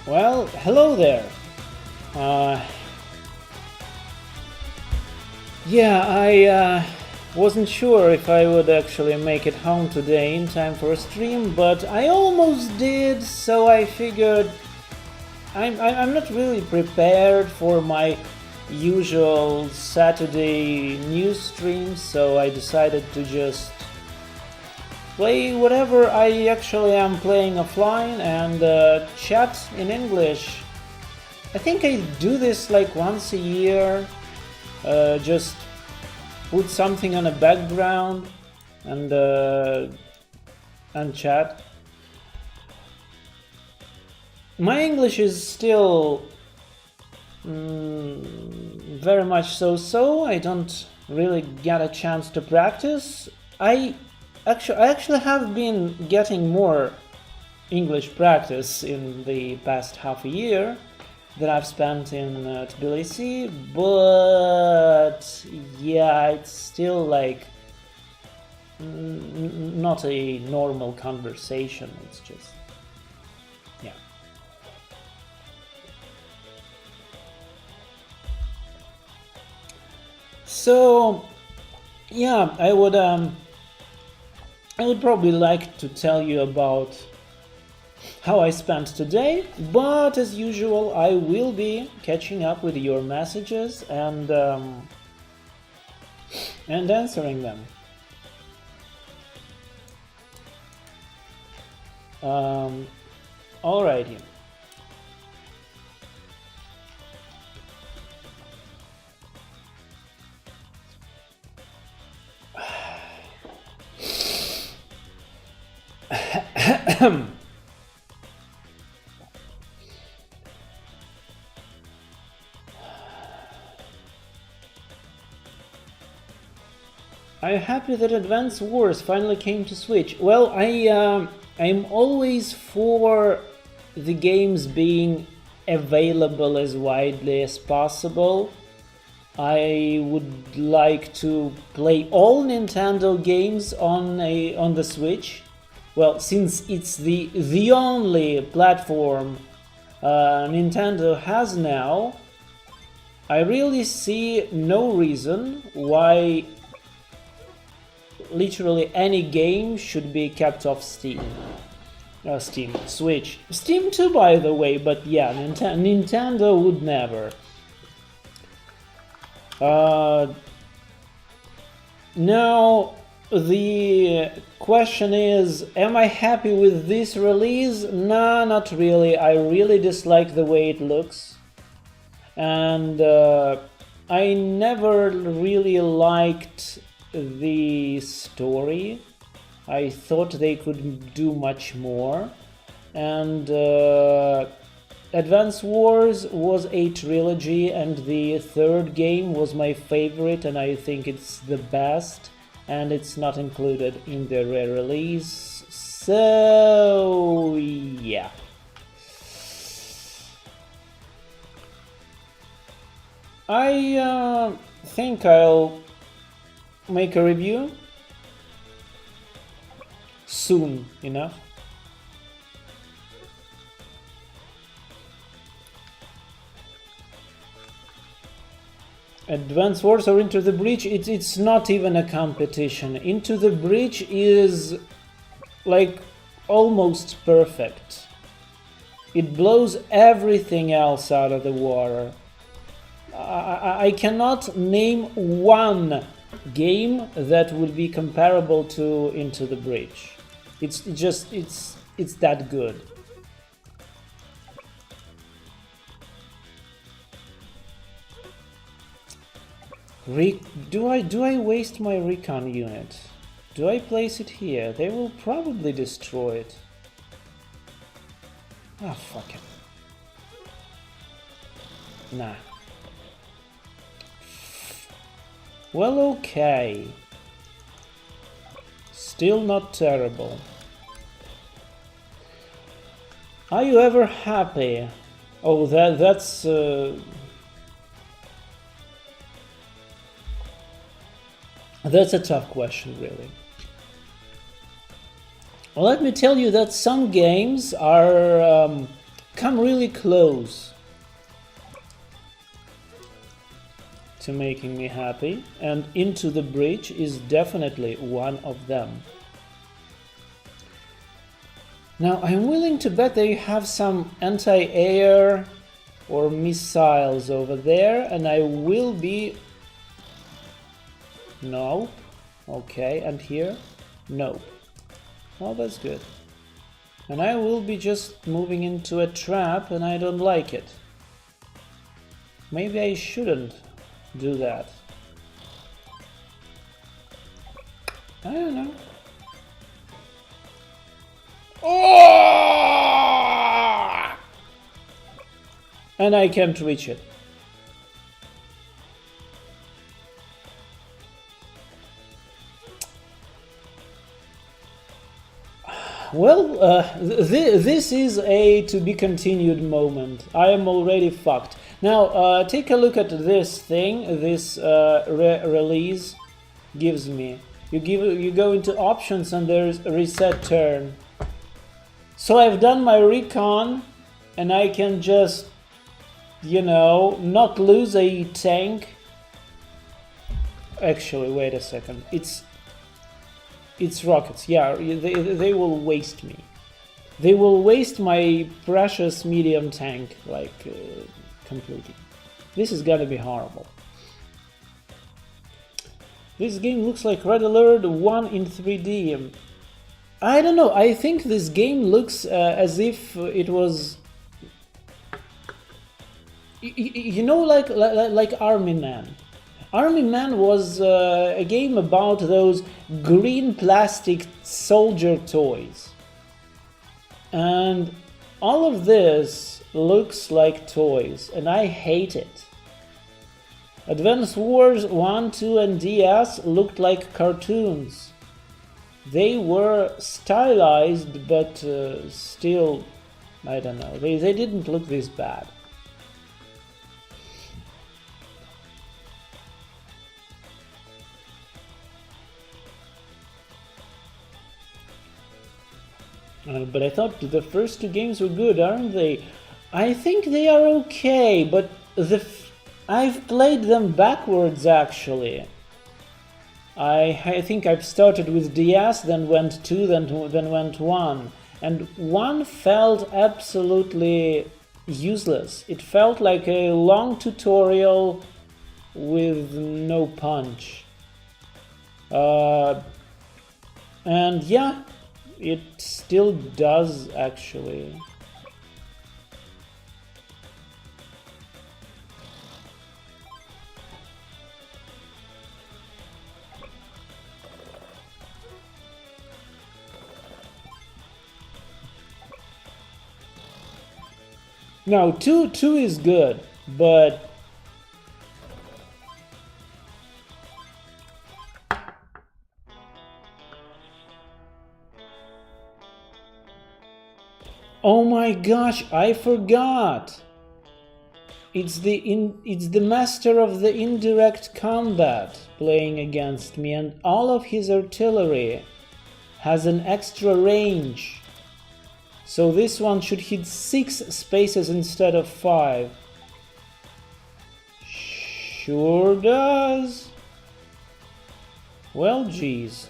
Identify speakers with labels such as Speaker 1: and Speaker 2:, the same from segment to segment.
Speaker 1: Well, hello there. Uh, I wasn't sure if I would actually make it home today in time for a stream, but I almost did, so I figured I'm not really prepared for my usual Saturday news streams, so I decided to just play whatever I actually am playing offline and chat in English. I think I do this like once a year, just put something on a background and chat. My English is still very much so. I don't really get a chance to practice. I actually have been getting more English practice in the past half a year that I've spent in Tbilisi, but yeah, it's still like not a normal conversation. It's just, yeah. So yeah, I would probably like to tell you about how I spent today, but as usual I will be catching up with your messages and answering them. Alrighty. I'm happy that Advance Wars finally came to Switch. Well, I'm always for the games being available as widely as possible. I would like to play all Nintendo games on the Switch. Well, since it's the only platform Nintendo has now, I really see no reason why literally any game should be kept off Steam. Switch. Steam too, by the way, but yeah, Nintendo would never. Now, the question is, am I happy with this release? Nah, not really. I really dislike the way it looks. And I never really liked the story. I thought they could do much more. And Advance Wars was a trilogy, and the third game was my favorite, and I think it's the best, and it's not included in the re-release. So yeah. I think I'll make a review soon enough. Advance Wars or Into the Breach, it's not even a competition. Into the Breach is like almost perfect. It blows everything else out of the water. I cannot name one game that would be comparable to Into the Breach. It's that good. Do I waste my recon unit? Do I place it here? They will probably destroy it. Ah, fuck it. Nah. Well, okay. Still not terrible. Are you ever happy? Oh, that's a tough question, really. Well, let me tell you that some games are come really close to making me happy, and Into the Bridge is definitely one of them. Now, I'm willing to bet they have some anti-air or missiles over there, and I will be... No. Okay, and here? No. Oh, that's good. And I will be just moving into a trap, and I don't like it. Maybe I shouldn't do that. I don't know. Oh! And I can't reach it. Well, this is a to be continued moment. I am already fucked. Now, take a look at this thing. This release gives me. You go into options and there's a reset turn. So I've done my recon, and I can just, you know, not lose a tank. Actually, wait a second. It's rockets. Yeah, they will waste me. They will waste my precious medium tank, like, completely. This is gonna be horrible. This game looks like Red Alert 1 in 3D. I don't know, I think this game looks as if it was... You know, like Army Man. Army Man was a game about those green plastic soldier toys. And all of this looks like toys, and I hate it. Advance Wars 1, 2 and DS looked like cartoons. They were stylized, but still, I don't know, they didn't look this bad. But I thought the first two games were good, aren't they? I think they are okay, but I've played them backwards, actually. I think I've started with DS, then went 2, then went 1. And 1 felt absolutely useless. It felt like a long tutorial with no punch. And yeah, it still does, actually. No, 2 is good, but oh my gosh, I forgot. It's the master of the indirect combat playing against me, and all of his artillery has an extra range. So this one should hit 6 spaces instead of 5. Sure does. Well, geez.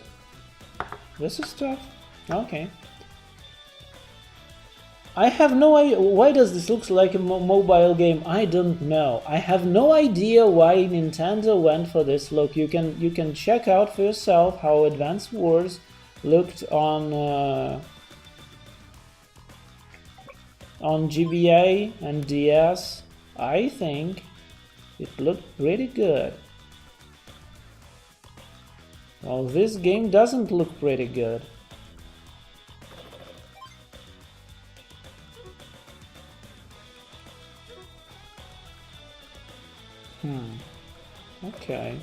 Speaker 1: This is tough. Okay. I have no idea. Why does this look like a mobile game? I don't know. I have no idea why Nintendo went for this look. You can check out for yourself how Advance Wars looked on GBA and DS. I think it looked pretty good. Well, this game doesn't look pretty good. Okay.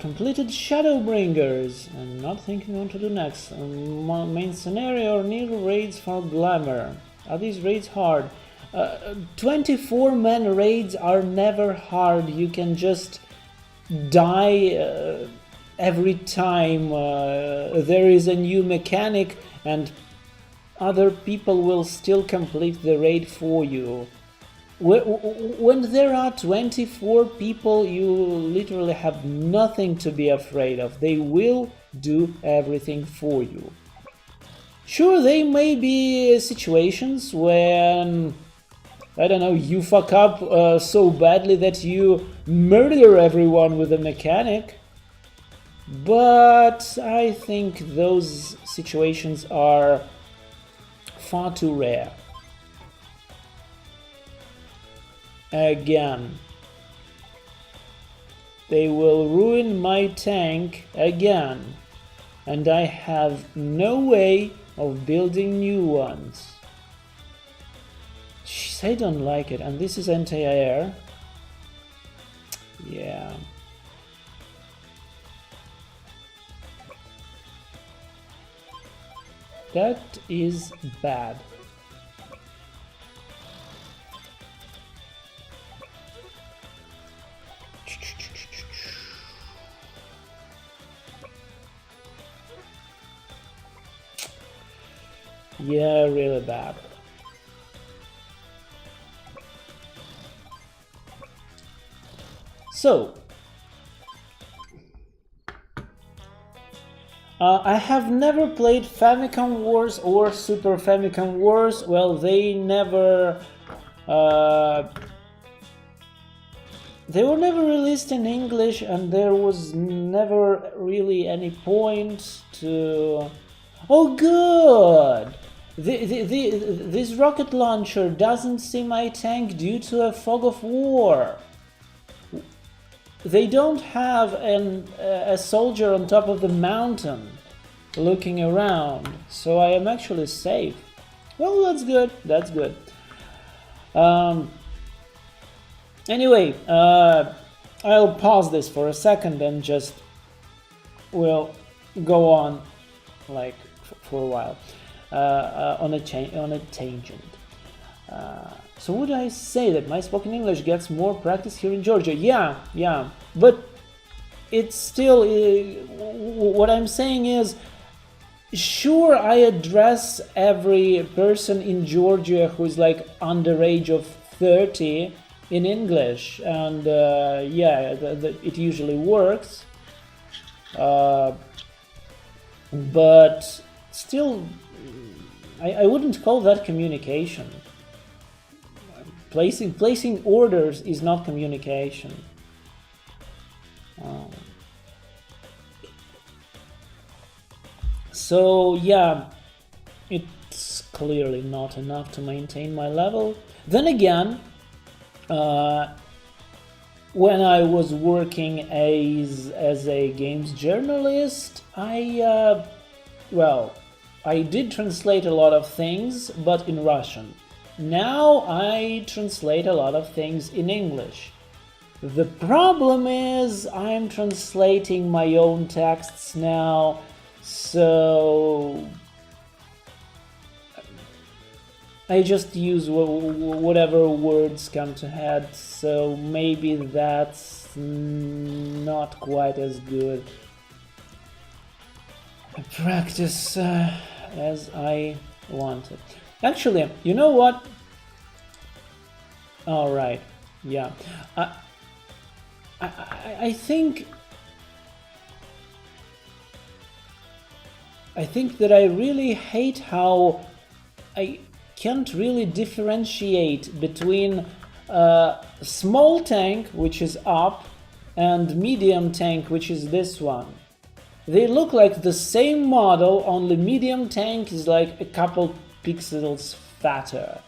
Speaker 1: Completed Shadowbringers. I'm not thinking what to do next. Main scenario or need raids for glamour. Are these raids hard? 24-man raids are never hard. You can just die every time there is a new mechanic, and other people will still complete the raid for you. When there are 24 people, you literally have nothing to be afraid of. They will do everything for you. Sure, there may be situations when, I don't know, you fuck up so badly that you murder everyone with a mechanic. But I think those situations are far too rare. Again, they will ruin my tank again, and I have no way of building new ones. Jeez, I don't like it. And this is anti-air. Yeah. That is bad. Yeah, really bad. So, I have never played Famicom Wars or Super Famicom Wars. Well, they never... they were never released in English, and there was never really any point to... Oh, good! This rocket launcher doesn't see my tank due to a fog of war. They don't have a soldier on top of the mountain looking around, so I am actually safe. Well, that's good, that's good. Anyway, I'll pause this for a second and just will go on like for a while on a tangent. So would I say that my spoken English gets more practice here in Georgia? Yeah, but it's still, what I'm saying is, sure, I address every person in Georgia who is like under age of 30 in English, and yeah, it usually works, but still, I wouldn't call that communication. Placing orders is not communication. So yeah, it's clearly not enough to maintain my level. Then again, when I was working as a games journalist, I did translate a lot of things, but in Russian. Now I translate a lot of things in English. The problem is I'm translating my own texts now, so I just use whatever words come to head, so maybe that's not quite as good a practice as I wanted. Actually, you know what? All right, yeah. I think that I really hate how I can't really differentiate between small tank, which is up, and medium tank, which is this one. They look like the same model, only medium tank is like a couple pixels fatter.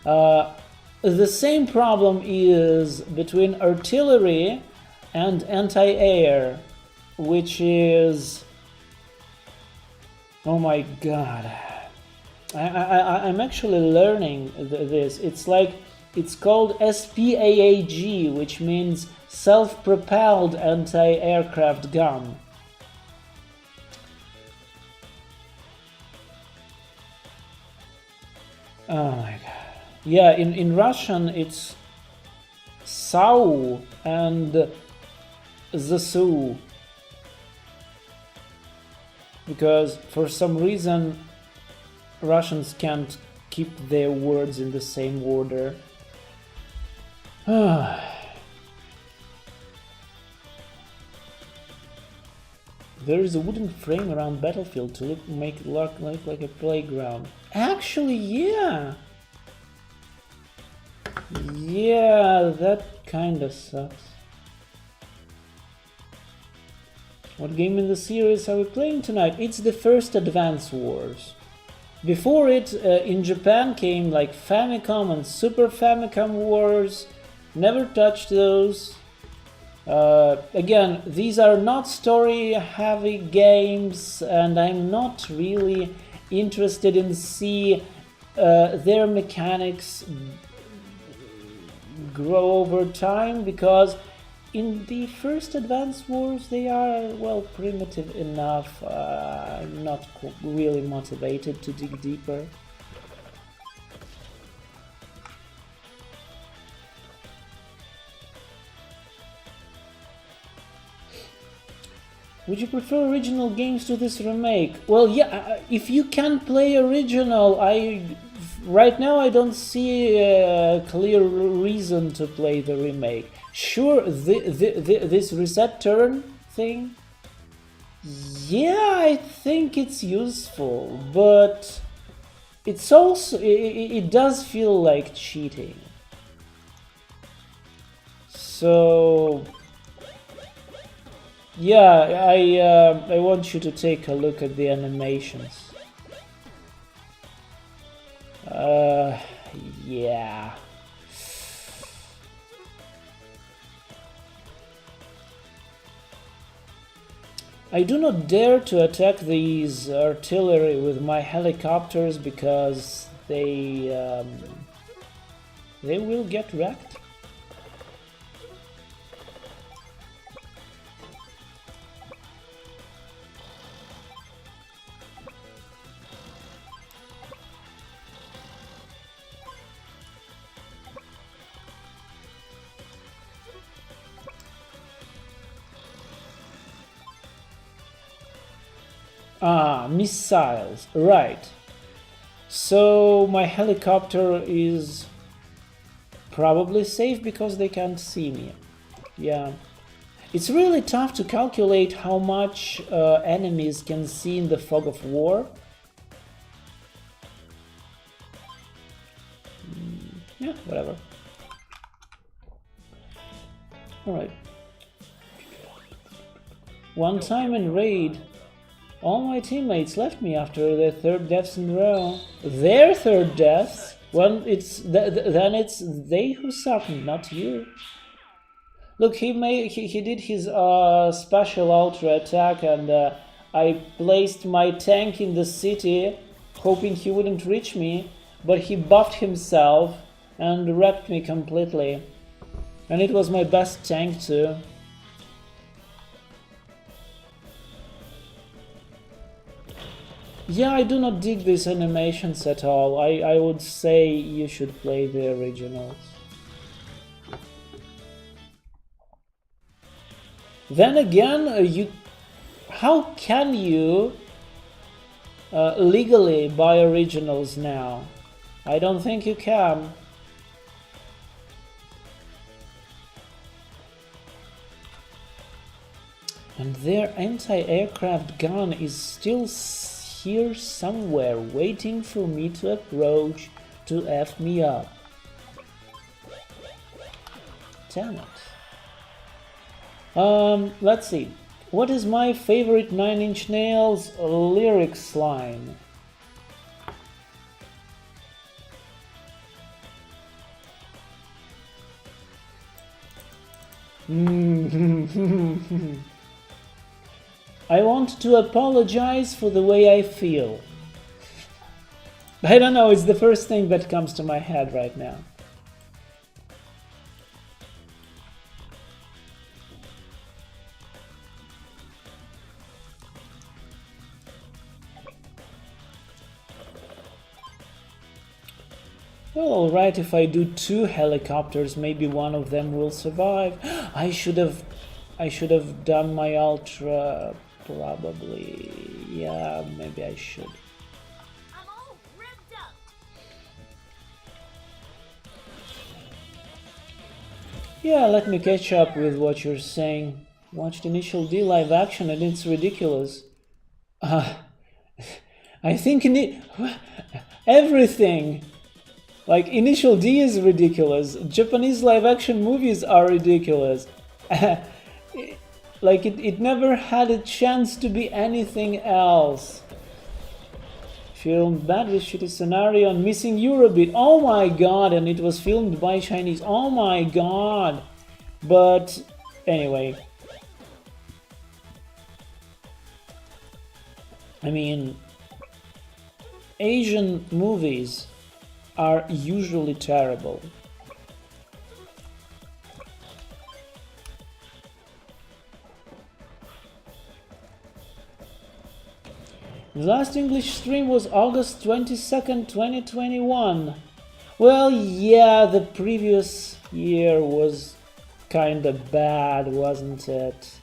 Speaker 1: The same problem is between artillery and anti-air, which is... oh my god. I'm actually learning this. It's called SPAAG, which means self-propelled anti-aircraft gun. Oh my god. Yeah, in Russian it's Sau and Zasu. Because for some reason Russians can't keep their words in the same order. There is a wooden frame around battlefield to make it look like a playground. Actually, yeah. Yeah, that kinda sucks. What game in the series are we playing tonight? It's the first Advance Wars. Before it, in Japan came like Famicom and Super Famicom Wars. Never touched those. Again, these are not story-heavy games, and I'm not really interested in see their mechanics grow over time, because in the first Advance Wars they are, well, primitive enough. I'm not really motivated to dig deeper. Would you prefer original games to this remake? Well, yeah, if you can play original, right now I don't see a clear reason to play the remake. Sure, this reset turn thing, yeah, I think it's useful, but it's also, it does feel like cheating. So yeah, I want you to take a look at the animations. Yeah. I do not dare to attack these artillery with my helicopters because they will get wrecked. Ah, missiles, right. So my helicopter is probably safe because they can't see me. Yeah. It's really tough to calculate how much enemies can see in the fog of war. Yeah, whatever. Alright. One time in raid, all my teammates left me after their third deaths in a row. Their third deaths? Well, then it's they who suffered, not you. Look, he did his special ultra attack, and I placed my tank in the city, hoping he wouldn't reach me, but he buffed himself and wrecked me completely. And it was my best tank too. Yeah, I do not dig these animations at all. I would say you should play the originals. Then again, how can you legally buy originals now? I don't think you can. And their anti-aircraft gun is still here somewhere, waiting for me to approach to F me up. Damn it. Let's see. What is my favorite Nine Inch Nails lyrics line? I want to apologize for the way I feel. I don't know, it's the first thing that comes to my head right now. Well, alright, if I do 2 helicopters, maybe one of them will survive. I should have done my ultra, probably. Yeah, maybe I should.
Speaker 2: I'm all ripped up.
Speaker 1: Yeah, let me catch up with what you're saying. Watched Initial D live action and it's ridiculous. I think everything. Like, Initial D is ridiculous. Japanese live-action movies are ridiculous. Like, it never had a chance to be anything else. Filmed bad with shitty scenario and missing Eurobeat. Oh my god, and it was filmed by Chinese. Oh my god. But, anyway. I mean, Asian movies are usually terrible. The last English stream was August 22nd, 2021. Well, yeah, the previous year was kinda bad, wasn't it?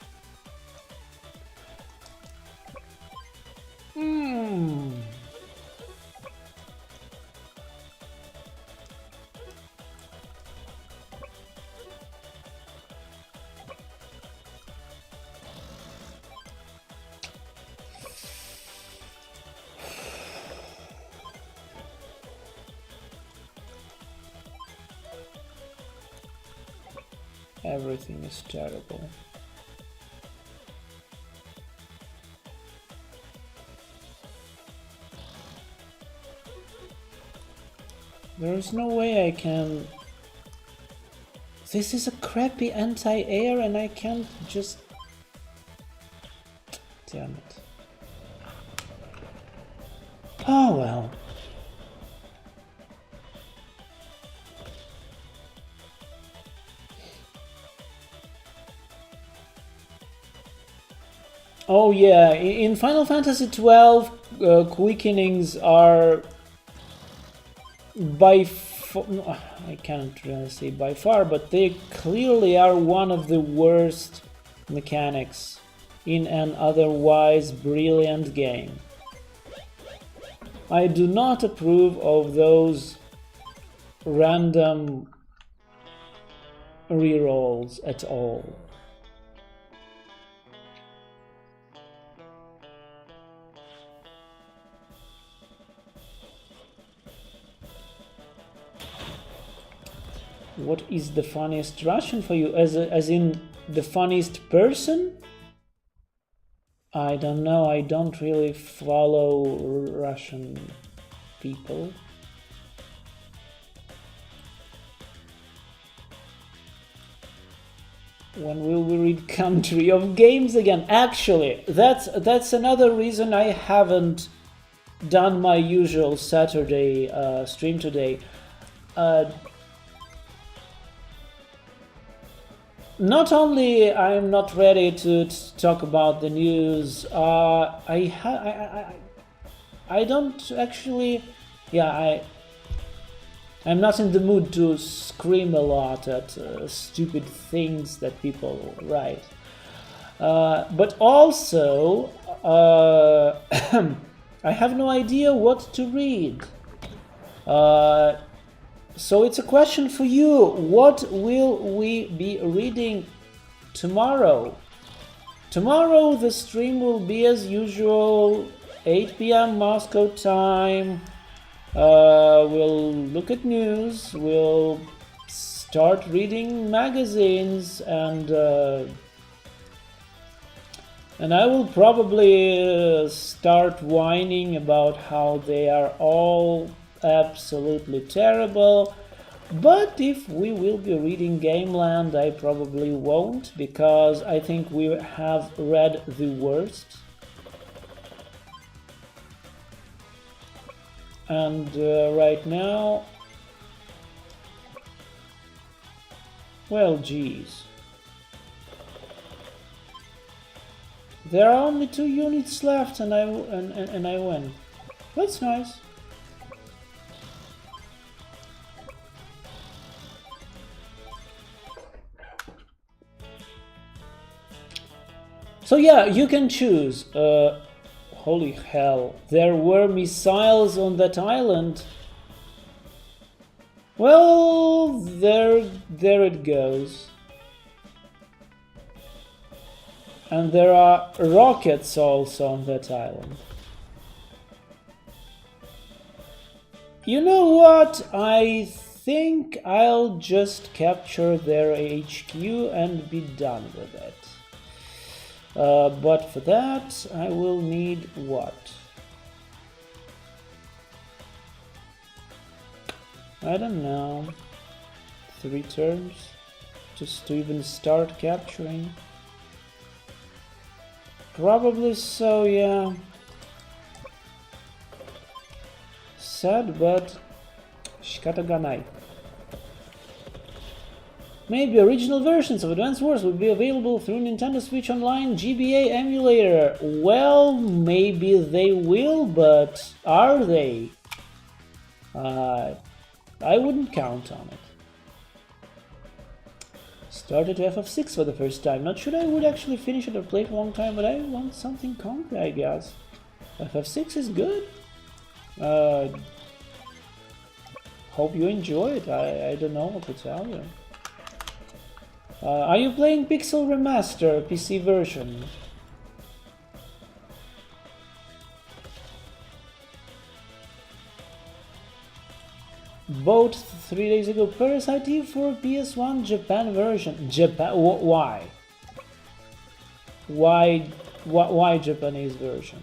Speaker 1: Everything is terrible. There is no way I can... This is a crappy anti-air and I can't just... Damn it. Oh well. Oh yeah, in Final Fantasy XII, quickenings are by far, I can't really say by far, but they clearly are one of the worst mechanics in an otherwise brilliant game. I do not approve of those random rerolls at all. What is the funniest Russian for you? As in the funniest person? I don't know, I don't really follow Russian people. When will we read Country of Games again? Actually, that's another reason I haven't done my usual Saturday stream today. Not only I'm not ready to talk about the news, I don't actually, yeah, I'm not in the mood to scream a lot at stupid things that people write. But also, I have no idea what to read. So it's a question for you. What will we be reading tomorrow? Tomorrow the stream will be as usual, 8 p.m. Moscow time. We'll look at news, we'll start reading magazines, and I will probably start whining about how they are all absolutely terrible. But if we will be reading Gameland, I probably won't, because I think we have read the worst. And right now, well, geez, there are only 2 units left, and I win. That's nice. So yeah, you can choose. Holy hell, there were missiles on that island. Well, there it goes. And there are rockets also on that island. You know what? I think I'll just capture their HQ and be done with it. But for that, I will need what? I don't know. 3 turns? Just to even start capturing? Probably so, yeah. Sad, but shikataganai. Maybe original versions of Advance Wars will be available through Nintendo Switch Online GBA emulator. Well, maybe they will, but are they? I wouldn't count on it. Started FF6 for the first time. Not sure I would actually finish it or play it for a long time, but I want something concrete, I guess. FF6 is good. Hope you enjoy it. I don't know what to tell you. Are you playing Pixel Remaster PC version? Bought 3 days ago Parasite Eve for PS1 Japan version. Japan? Why? Why Japanese version?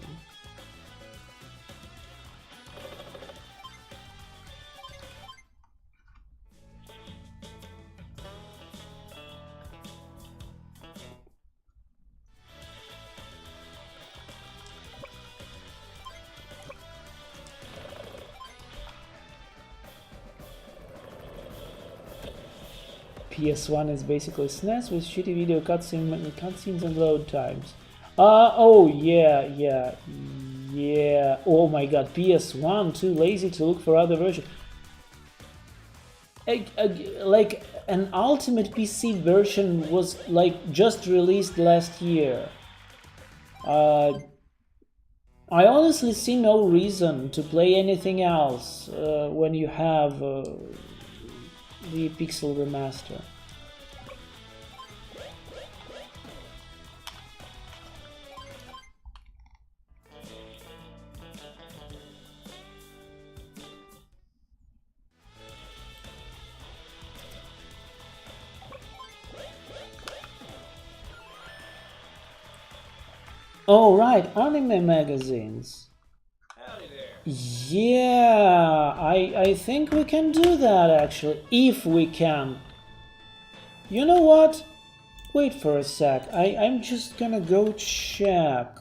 Speaker 1: PS1 is basically SNES with shitty video cutscenes and load times. Oh yeah. Oh my god, PS1 too lazy to look for other versions. Like an ultimate PC version was like just released last year. I honestly see no reason to play anything else when you have the Pixel Remaster. Oh right, anime magazines. Yeah, I think we can do that actually, if we can. You know what? Wait for a sec, I'm just gonna go check.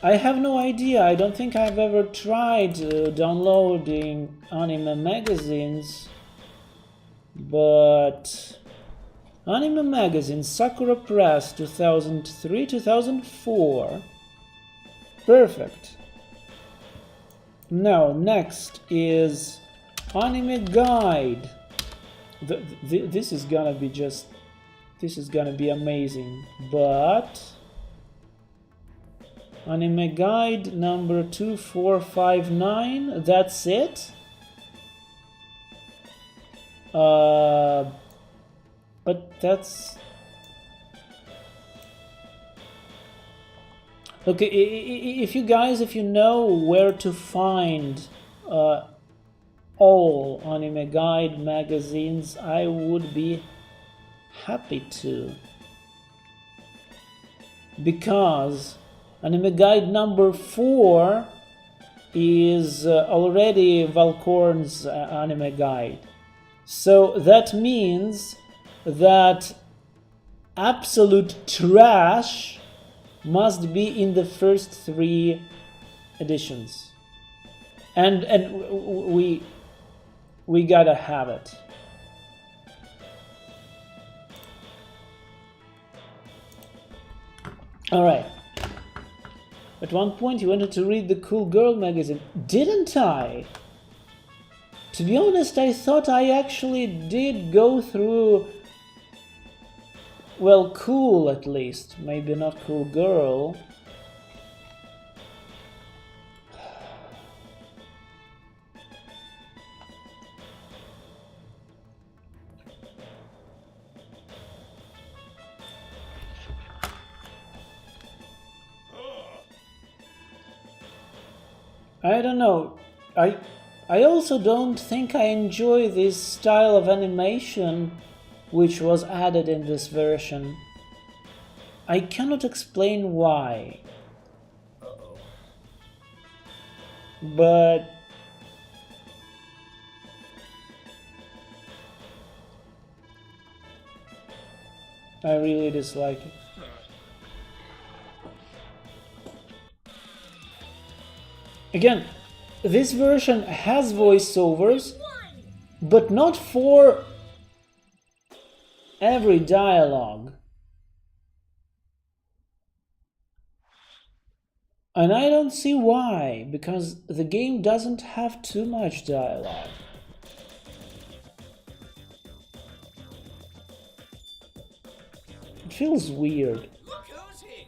Speaker 1: I have no idea, I don't think I've ever tried downloading anime magazines, but... Anime magazine, Sakura Press, 2003-2004. Perfect. Now, next is Anime Guide. This is gonna be just... This is gonna be amazing. But... Anime Guide number 2459. That's it? But that's... Okay, if you guys, if you know where to find all Anime Guide magazines, I would be happy to. Because Anime Guide number 4 is already Valcorn's Anime Guide. So that means that absolute trash must be in the first 3 editions, and we gotta have it. All right. At one point you wanted to read the Cool Girl magazine, didn't I? To be honest, I thought I actually did go through well, cool at least. Maybe not cool girl. I don't know. I also don't think I enjoy this style of animation which was added in this version. I cannot explain why. But I really dislike it. Again, this version has voiceovers, but not for every dialogue. And I don't see why, because the game doesn't have too much dialogue. It feels weird.
Speaker 3: Look who's here.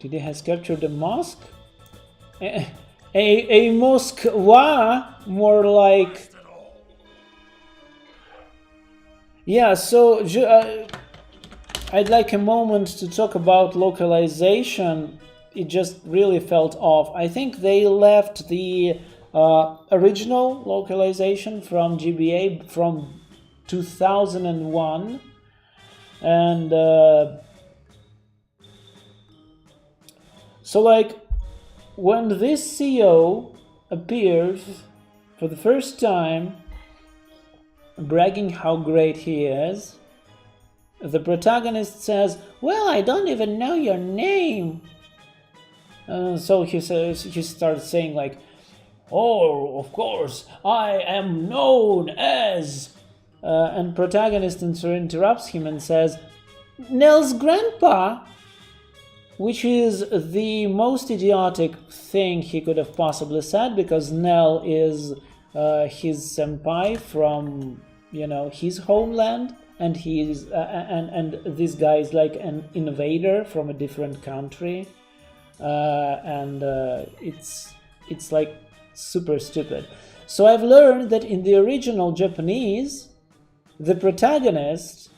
Speaker 1: Did he has captured a mosque? A Moskva, more like. Yeah, so I'd like a moment to talk about localization. It just really felt off. I think they left the original localization from GBA from 2001, and so like when this CEO appears for the first time, bragging how great he is, the protagonist says, "Well, I don't even know your name." So he starts saying like, "Oh, of course, I am known as," and protagonist interrupts him and says, "Nell's grandpa," which is the most idiotic thing he could have possibly said, because Nell is his senpai from, you know, his homeland, and he's and this guy is like an invader from a different country, and it's like super stupid. So I've learned that in the original Japanese, the protagonist,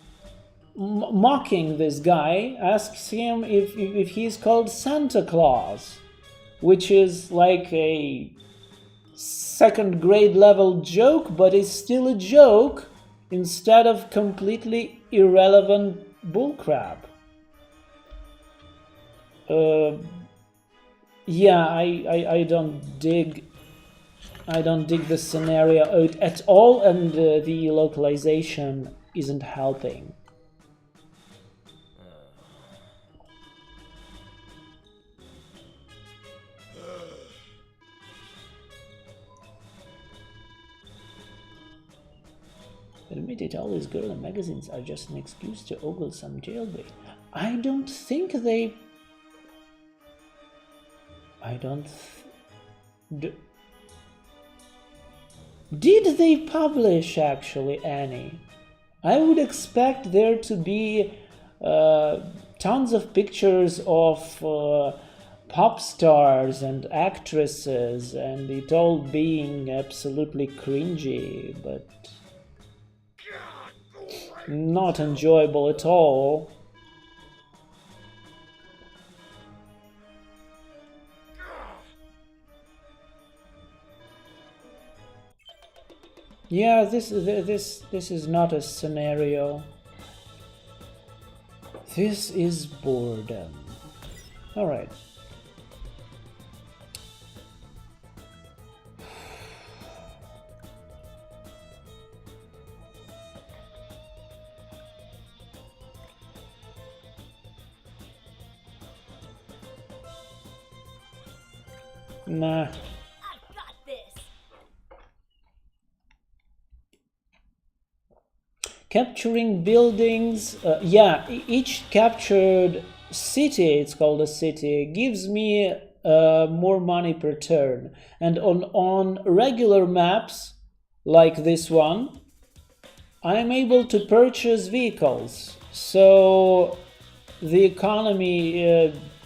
Speaker 1: mocking this guy, asks him if he's called Santa Claus, which is like a second grade level joke, but it's still a joke instead of completely irrelevant bullcrap. Yeah, I don't dig the scenario at all, and the localization isn't helping. Admit it, all these girl magazines are just an excuse to ogle some jailbait. I don't think they... Did they publish, actually, any? I would expect there to be tons of pictures of pop stars and actresses, and it all being absolutely cringy, but not enjoyable at all. Yeah, this is not a scenario. This is boredom. All right. Nah.
Speaker 2: I've got this.
Speaker 1: Capturing buildings, yeah, each captured city, it's called a city, gives me more money per turn. And on regular maps, like this one, I'm able to purchase vehicles. So the economy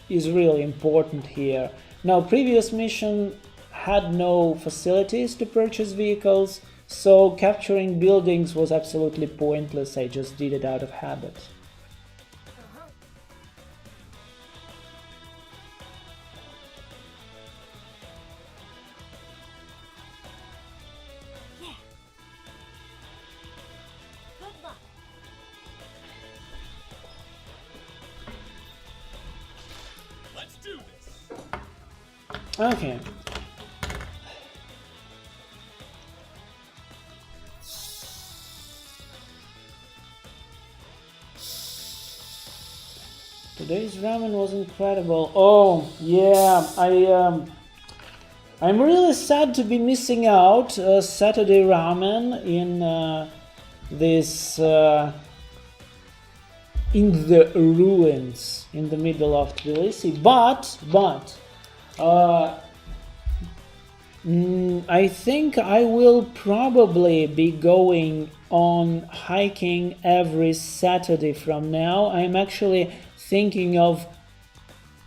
Speaker 1: is really important here. Now, previous mission had no facilities to purchase vehicles, so capturing buildings was absolutely pointless. I just did it out of habit.
Speaker 2: Yeah. Good luck.
Speaker 3: Let's do this.
Speaker 1: Okay. Today's ramen was incredible. Oh yeah, I'm really sad to be missing out Saturday ramen in this in the ruins in the middle of Tbilisi. But I think I will probably be going on hiking every Saturday from now. I'm actually thinking of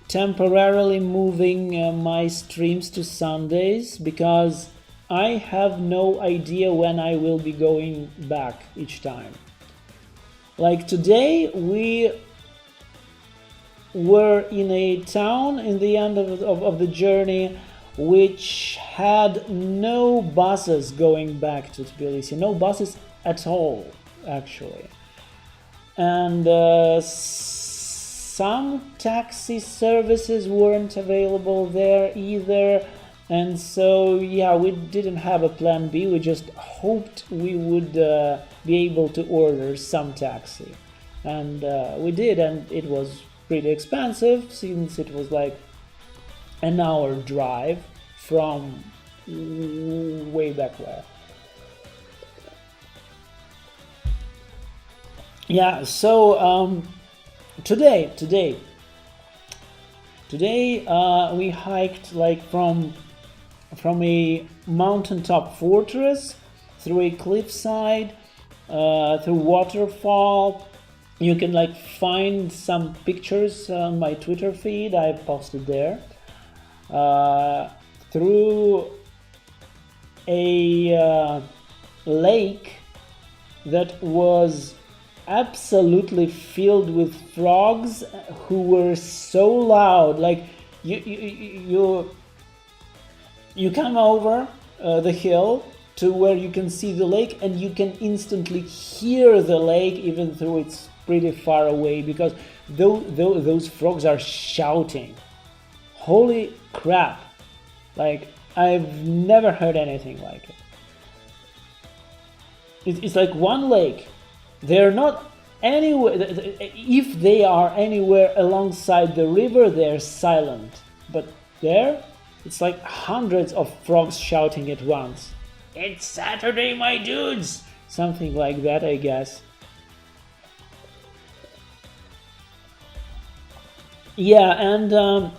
Speaker 1: temporarily moving my streams to Sundays because I have no idea when I will be going back each time. Like today, we were in a town in the end of the journey which had no buses going back to Tbilisi, no buses at all, actually. And some taxi services weren't available there either. And so, yeah, we didn't have a plan B. We just hoped we would be able to order some taxi. And we did, and it was pretty expensive since it was like an hour drive from way back where. Yeah, so today we hiked like from a mountaintop fortress through a cliffside, through waterfall. You can like find some pictures on my Twitter feed. I posted there. Through a lake that was absolutely filled with frogs who were so loud. Like you come over the hill to where you can see the lake, and you can instantly hear the lake even though it's pretty far away, because those frogs are shouting. Holy crap, like I've never heard anything like it. It's like one lake. They're not anywhere. If they are anywhere alongside the river, they're silent. But there, it's like hundreds of frogs shouting at once. It's Saturday, my dudes! Something like that, I guess. Yeah, and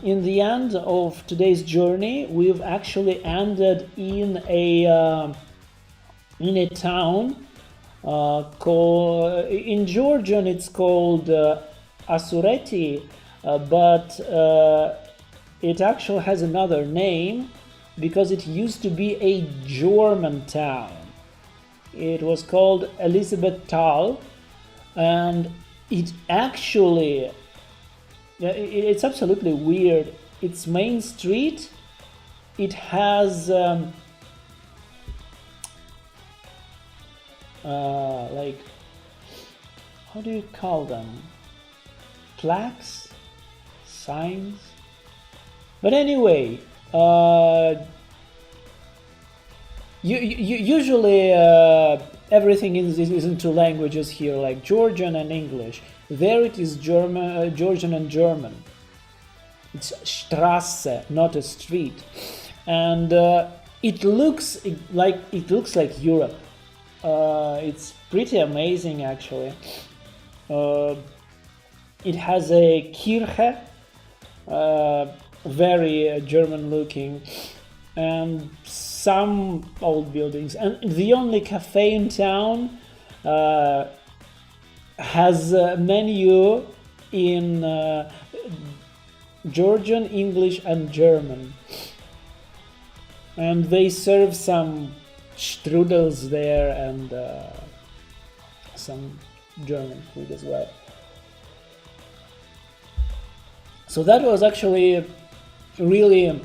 Speaker 1: in the end of today's journey, we've actually ended in a town called, in Georgian it's called Asureti, but it actually has another name because it used to be a German town. It was called Elisabethtal, and it actually, it's absolutely weird. Its main street, it has like, how do you call them? Plaques? Signs? But anyway, usually everything is in two languages here, like Georgian and English. There it is German, Georgian and German. It's Straße, not a street, and it looks like Europe. It's pretty amazing, actually. It has a Kirche, very German looking, and some old buildings, and the only cafe in town has a menu in Georgian, English, and German, and they serve some strudels there and some German food as well. So that was actually really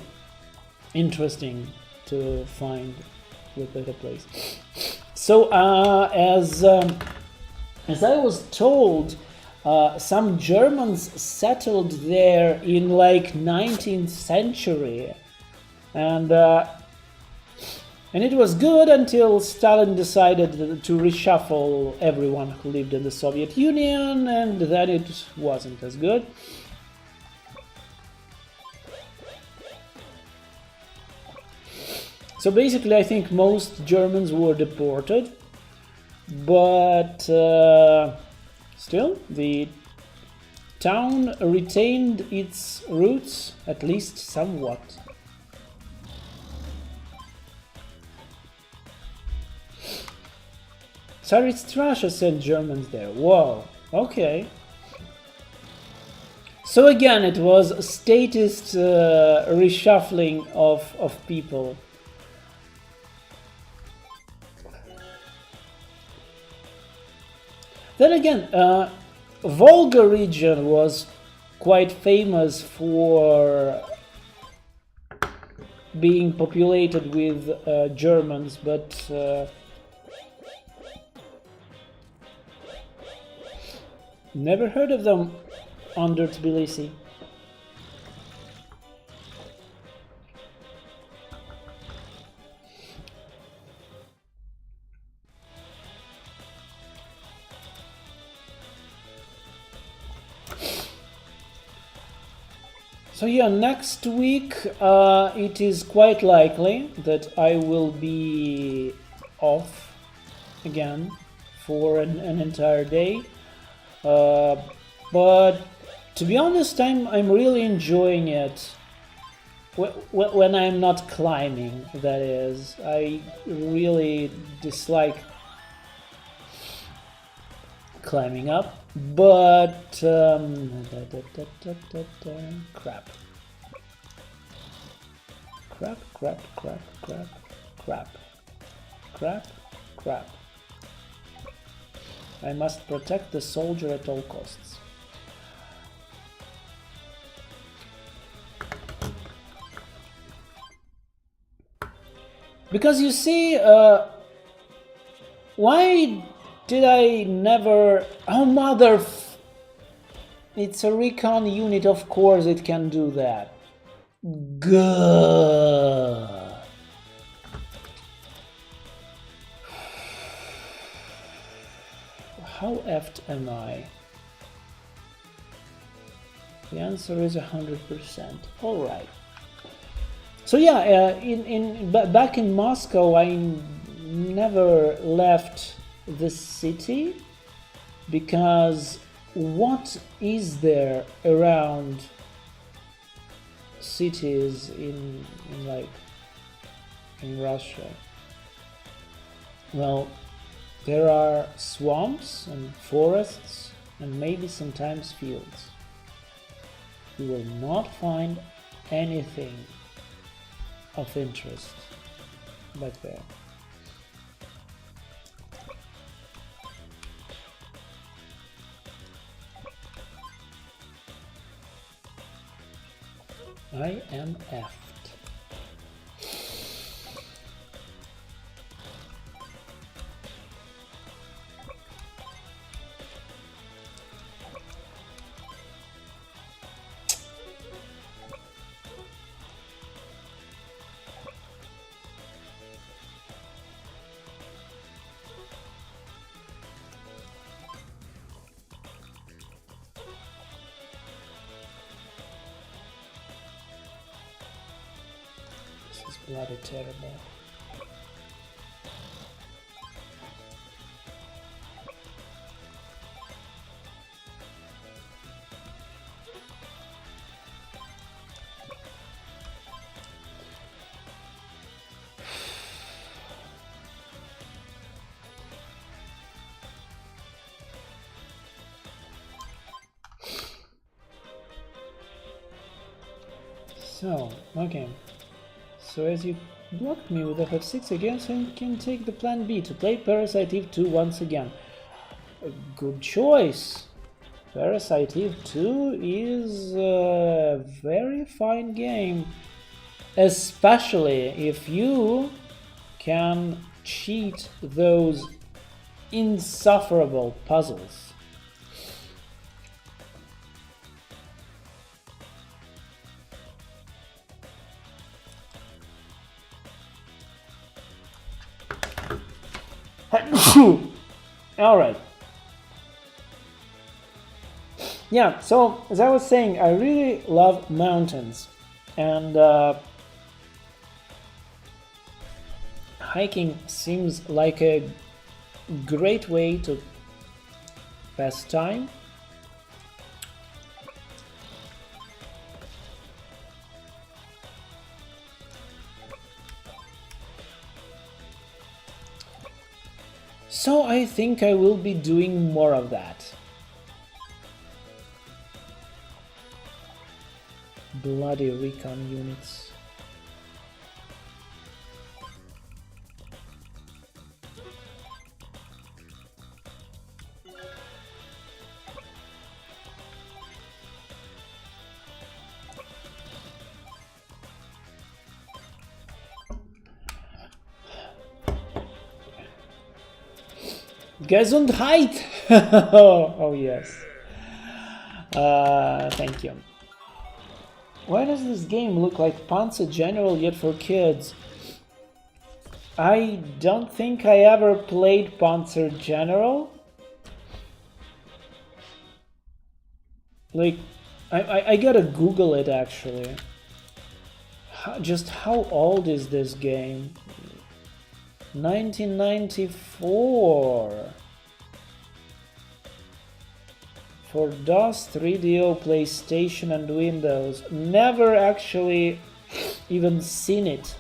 Speaker 1: interesting to find with the place. So as I was told, some Germans settled there in like 19th century, and it was good until Stalin decided to reshuffle everyone who lived in the Soviet Union, and then it wasn't as good. So basically, I think most Germans were deported, but still, the town retained its roots, at least somewhat. Tsarist Russia sent Germans there. Whoa, okay. So again, it was a statist reshuffling of people. Then again, Volga region was quite famous for being populated with Germans, but never heard of them under Tbilisi. So yeah, next week it is quite likely that I will be off again for an entire day. But to be honest, I'm really enjoying it when I'm not climbing, that is. I really dislike climbing up, but crap. I must protect the soldier at all costs. Because you see, why did I never... Oh, mother... It's a recon unit, of course it can do that. Good. How effed am I? The answer is 100%. All right. So yeah, back in Moscow, I never left the city because what is there around cities in Russia? Well, there are swamps and forests and maybe sometimes fields. You will not find anything of interest back there. I am effed. Bloody terrible. So, okay. So as you blocked me with f6 again, so you can take the plan B to play Parasite Eve 2 once again. A good choice. Parasite Eve 2 is a very fine game, especially if you can cheat those insufferable puzzles. All right. Yeah, so as I was saying, I really love mountains, and hiking seems like a great way to pass time. So I think I will be doing more of that. Bloody recon units. Gesundheit! Oh yes. Thank you. Why does this game look like Panzer General yet for kids? I don't think I ever played Panzer General. Like, I gotta Google it actually. Just how old is this game? 1994. For DOS, 3DO, PlayStation and Windows. Never actually even seen it.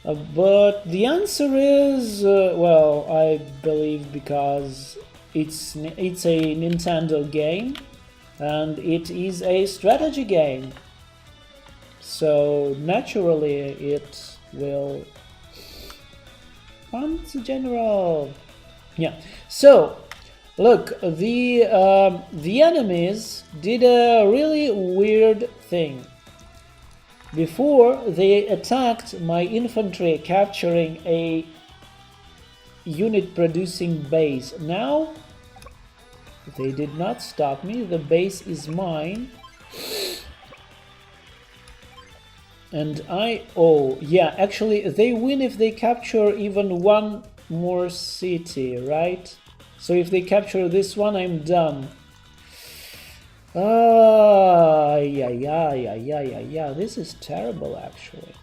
Speaker 1: But the answer is, well, I believe because it's a Nintendo game and it is a strategy game. So naturally it will Panzer General. Yeah. So look, the enemies did a really weird thing. Before they attacked my infantry, capturing a unit producing base. Now they did not stop me. The base is mine. And oh yeah, actually they win if they capture even one more city, right? So if they capture this one, I'm done. Yeah, this is terrible actually.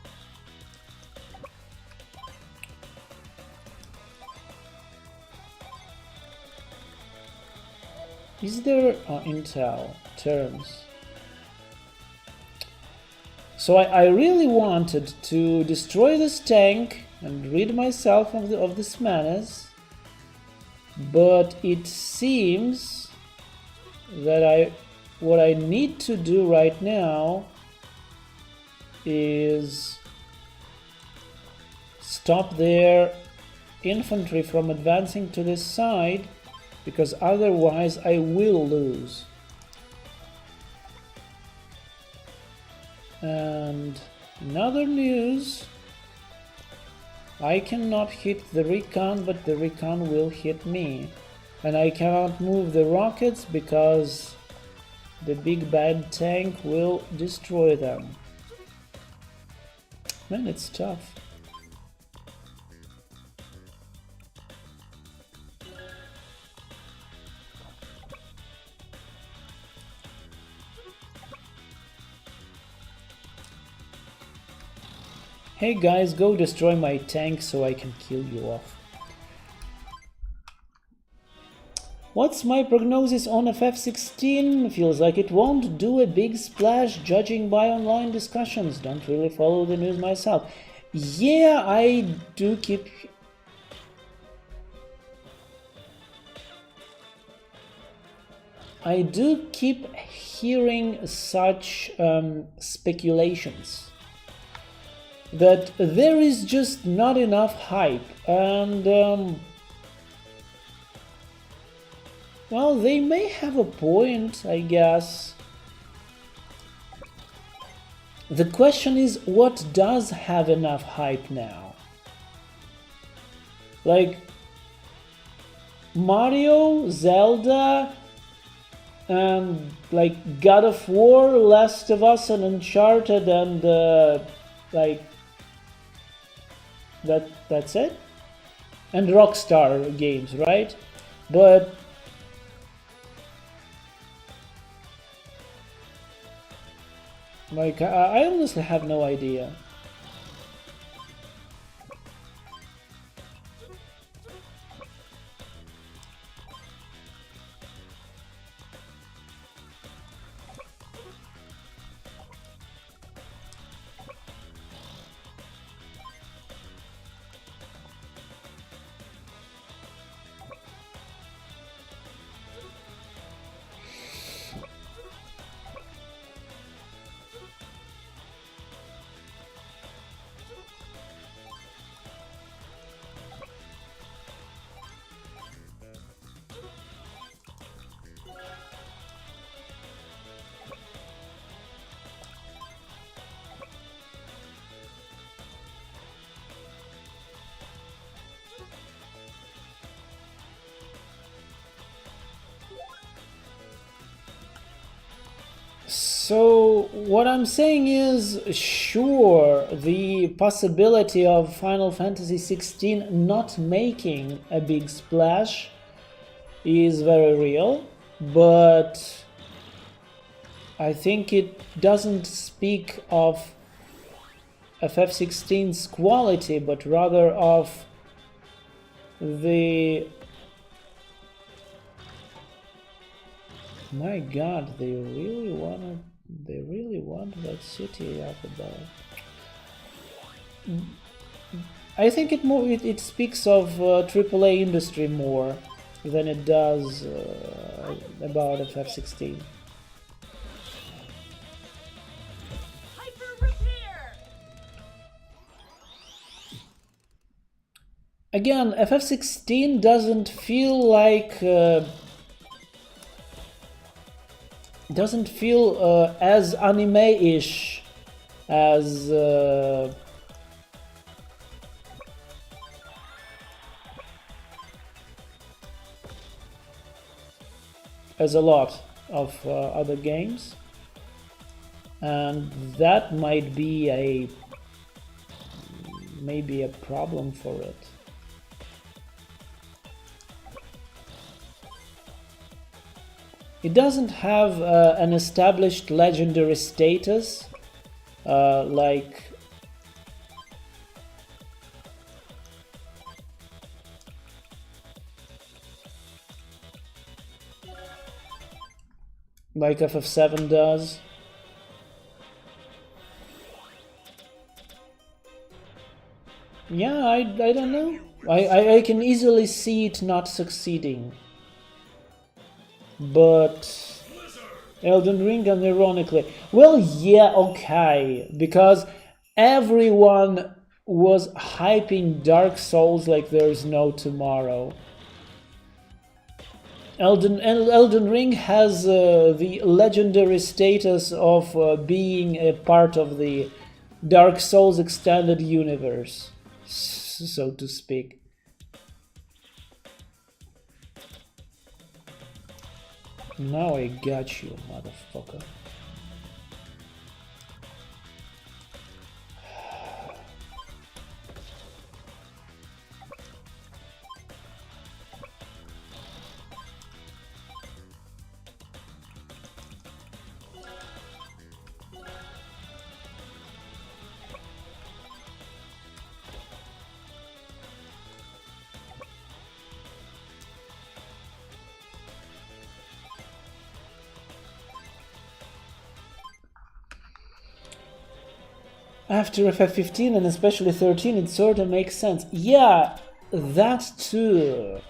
Speaker 1: Is there intel terms? So I really wanted to destroy this tank and rid myself of this menace, but it seems that what I need to do right now is stop their infantry from advancing to this side, because otherwise I will lose. And in other news, I cannot hit the recon, but the recon will hit me. And I cannot move the rockets because the big bad tank will destroy them. Man, it's tough. Hey guys, go destroy my tank so I can kill you off. What's my prognosis on FF16? Feels like it won't do a big splash judging by online discussions. Don't really follow the news myself. Yeah, I do keep... I do keep hearing such speculations that there is just not enough hype, and well, they may have a point, I guess. The question is, what does have enough hype now? Like Mario, Zelda, and like God of War, Last of Us, and Uncharted, and like that's it? And Rockstar games, right? But like, I honestly have no idea. So what I'm saying is, sure, the possibility of Final Fantasy XVI not making a big splash is very real, but I think it doesn't speak of FF16's quality, but rather of the... My god, they really want that city after that. I think it speaks of AAA industry more than it does about FF16.
Speaker 2: Hyper repair.
Speaker 1: Again, FF16 doesn't feel like as anime-ish as a lot of other games, and that might be maybe a problem for it. It doesn't have an established legendary status like FF7 does. Yeah, I don't know. I can easily see it not succeeding. But Elden Ring, unironically, well, yeah, okay, because everyone was hyping Dark Souls like there's no tomorrow. Elden Ring has the legendary status of being a part of the Dark Souls extended universe, so to speak. Now I got you, motherfucker. After FF15 and especially 13, it sort of makes sense. Yeah, that too.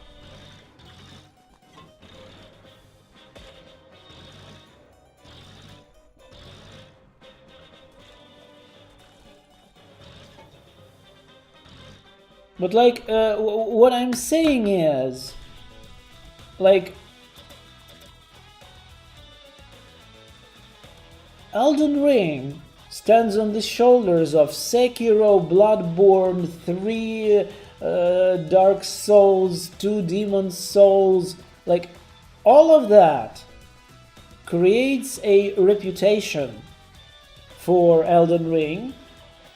Speaker 1: But like, what I'm saying is, like, Elden Ring stands on the shoulders of Sekiro, Bloodborne, 3 Dark Souls, 2 Demon Souls, like, all of that creates a reputation for Elden Ring,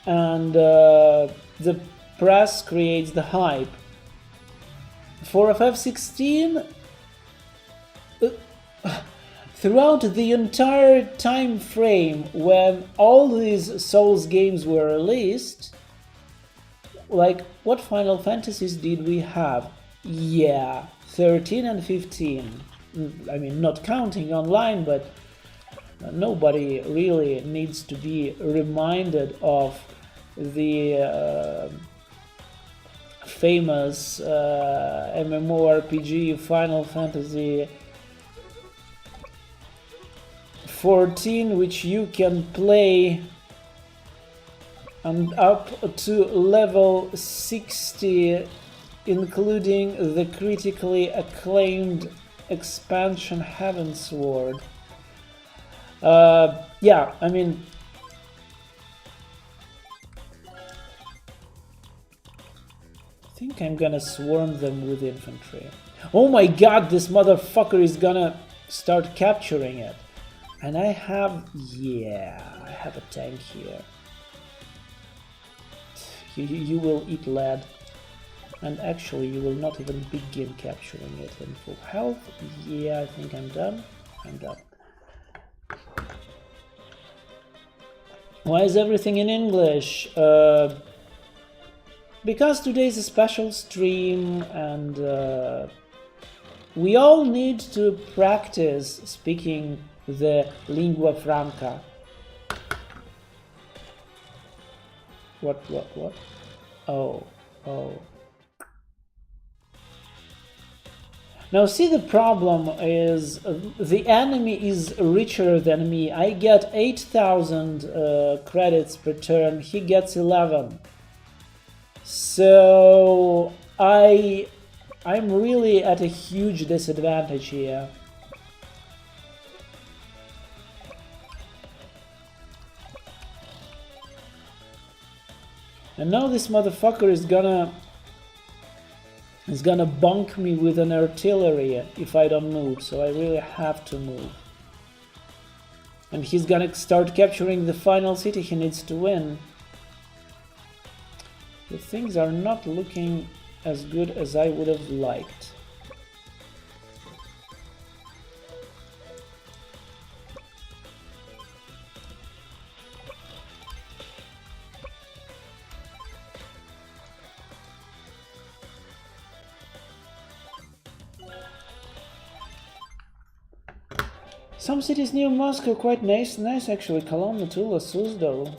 Speaker 1: and the press creates the hype. For FF16, throughout the entire time frame when all these Souls games were released, like, what Final Fantasies did we have? Yeah, 13 and 15. I mean, not counting online, but nobody really needs to be reminded of the famous MMORPG Final Fantasy 14, which you can play and up to level 60, including the critically acclaimed expansion Heavensward. Yeah, I mean, I think I'm gonna swarm them with infantry. Oh my god, this motherfucker is gonna start capturing it. And I have, yeah, I have a tank here. You will eat lead. And actually, you will not even begin capturing it in full health. Yeah, I think I'm done. I'm done. Why is everything in English? Because today's a special stream, and we all need to practice speaking the lingua franca. What? Oh. Now see, the problem is the enemy is richer than me. I get 8,000 credits per turn, he gets 11. So I'm really at a huge disadvantage here. And now this motherfucker is gonna bonk me with an artillery if I don't move, so I really have to move. And he's gonna start capturing the final city he needs to win. The things are not looking as good as I would have liked. Some cities near Moscow quite nice actually. Kolomna, Tula, Suzdal.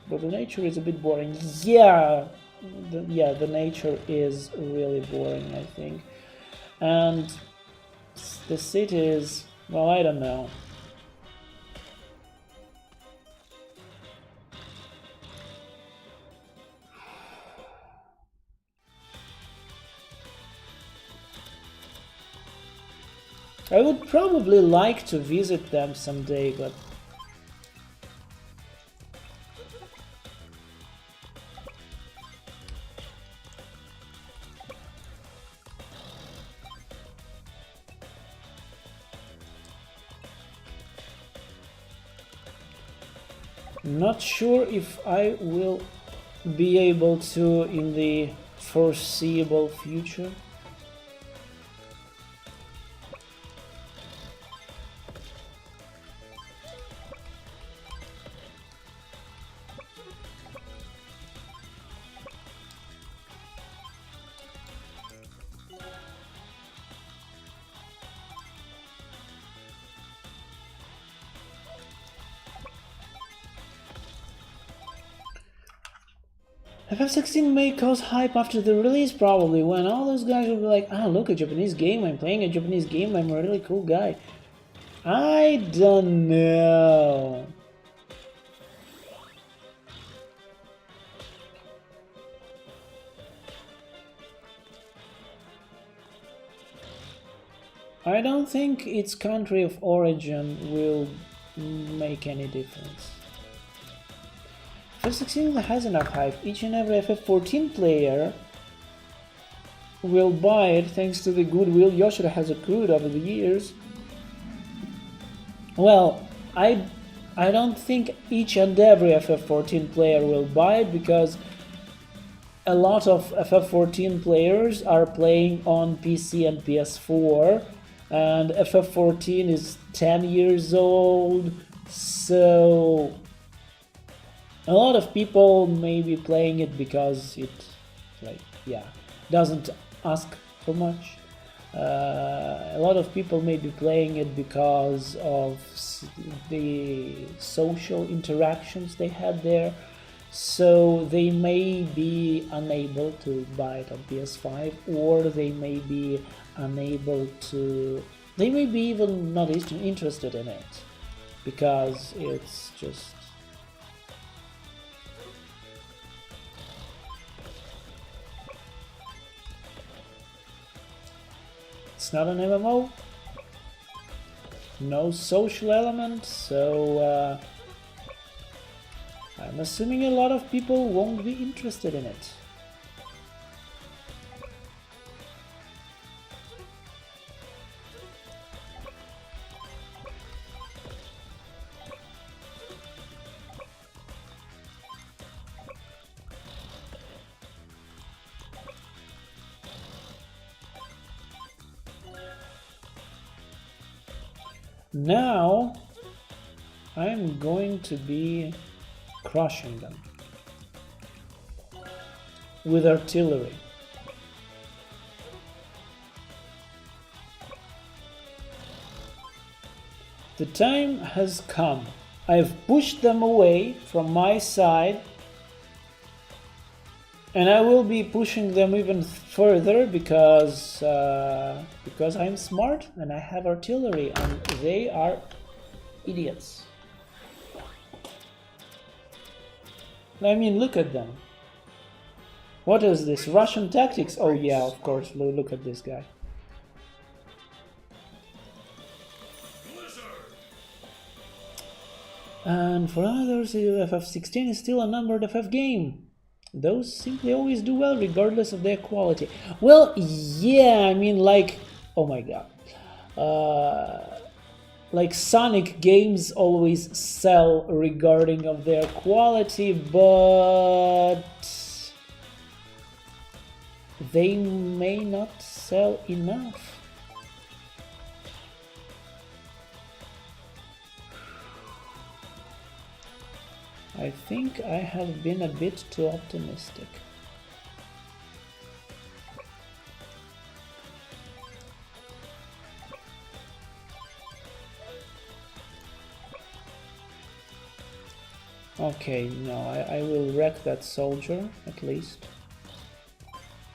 Speaker 1: But the nature is a bit boring. Yeah, the nature is really boring, I think. And the cities, well, I don't know. I would probably like to visit them someday, but not sure if I will be able to in the foreseeable future. FF16 may cause hype after the release, probably, when all those guys will be like, ah, look, a Japanese game, I'm playing a Japanese game, I'm a really cool guy. I don't know. I don't think its country of origin will make any difference. FF16 has enough hype. Each and every FF14 player will buy it thanks to the goodwill Yoshida has accrued over the years. Well, I don't think each and every FF14 player will buy it, because a lot of FF14 players are playing on PC and PS4, and FF14 is 10 years old, so a lot of people may be playing it because it, like, yeah, doesn't ask for much. A lot of people may be playing it because of the social interactions they had there, so they may be unable to buy it on PS5, or they may be unable to, they may be even not interested in it, because it's just, it's not an MMO, no social element, so I'm assuming a lot of people won't be interested in it. Now I'm going to be crushing them with artillery. The time has come. I've pushed them away from my side, and I will be pushing them even further because I'm smart and I have artillery, and they are idiots. I mean, look at them. What is this? Russian tactics? Oh yeah, of course. Look at this guy. And for others, FF16 is still a numbered FF game. Those simply always do well, regardless of their quality. Well, yeah, I mean, like, oh my god. Like Sonic games always sell regarding of their quality, but they may not sell enough. I think I have been a bit too optimistic. Okay, no, I will wreck that soldier, at least.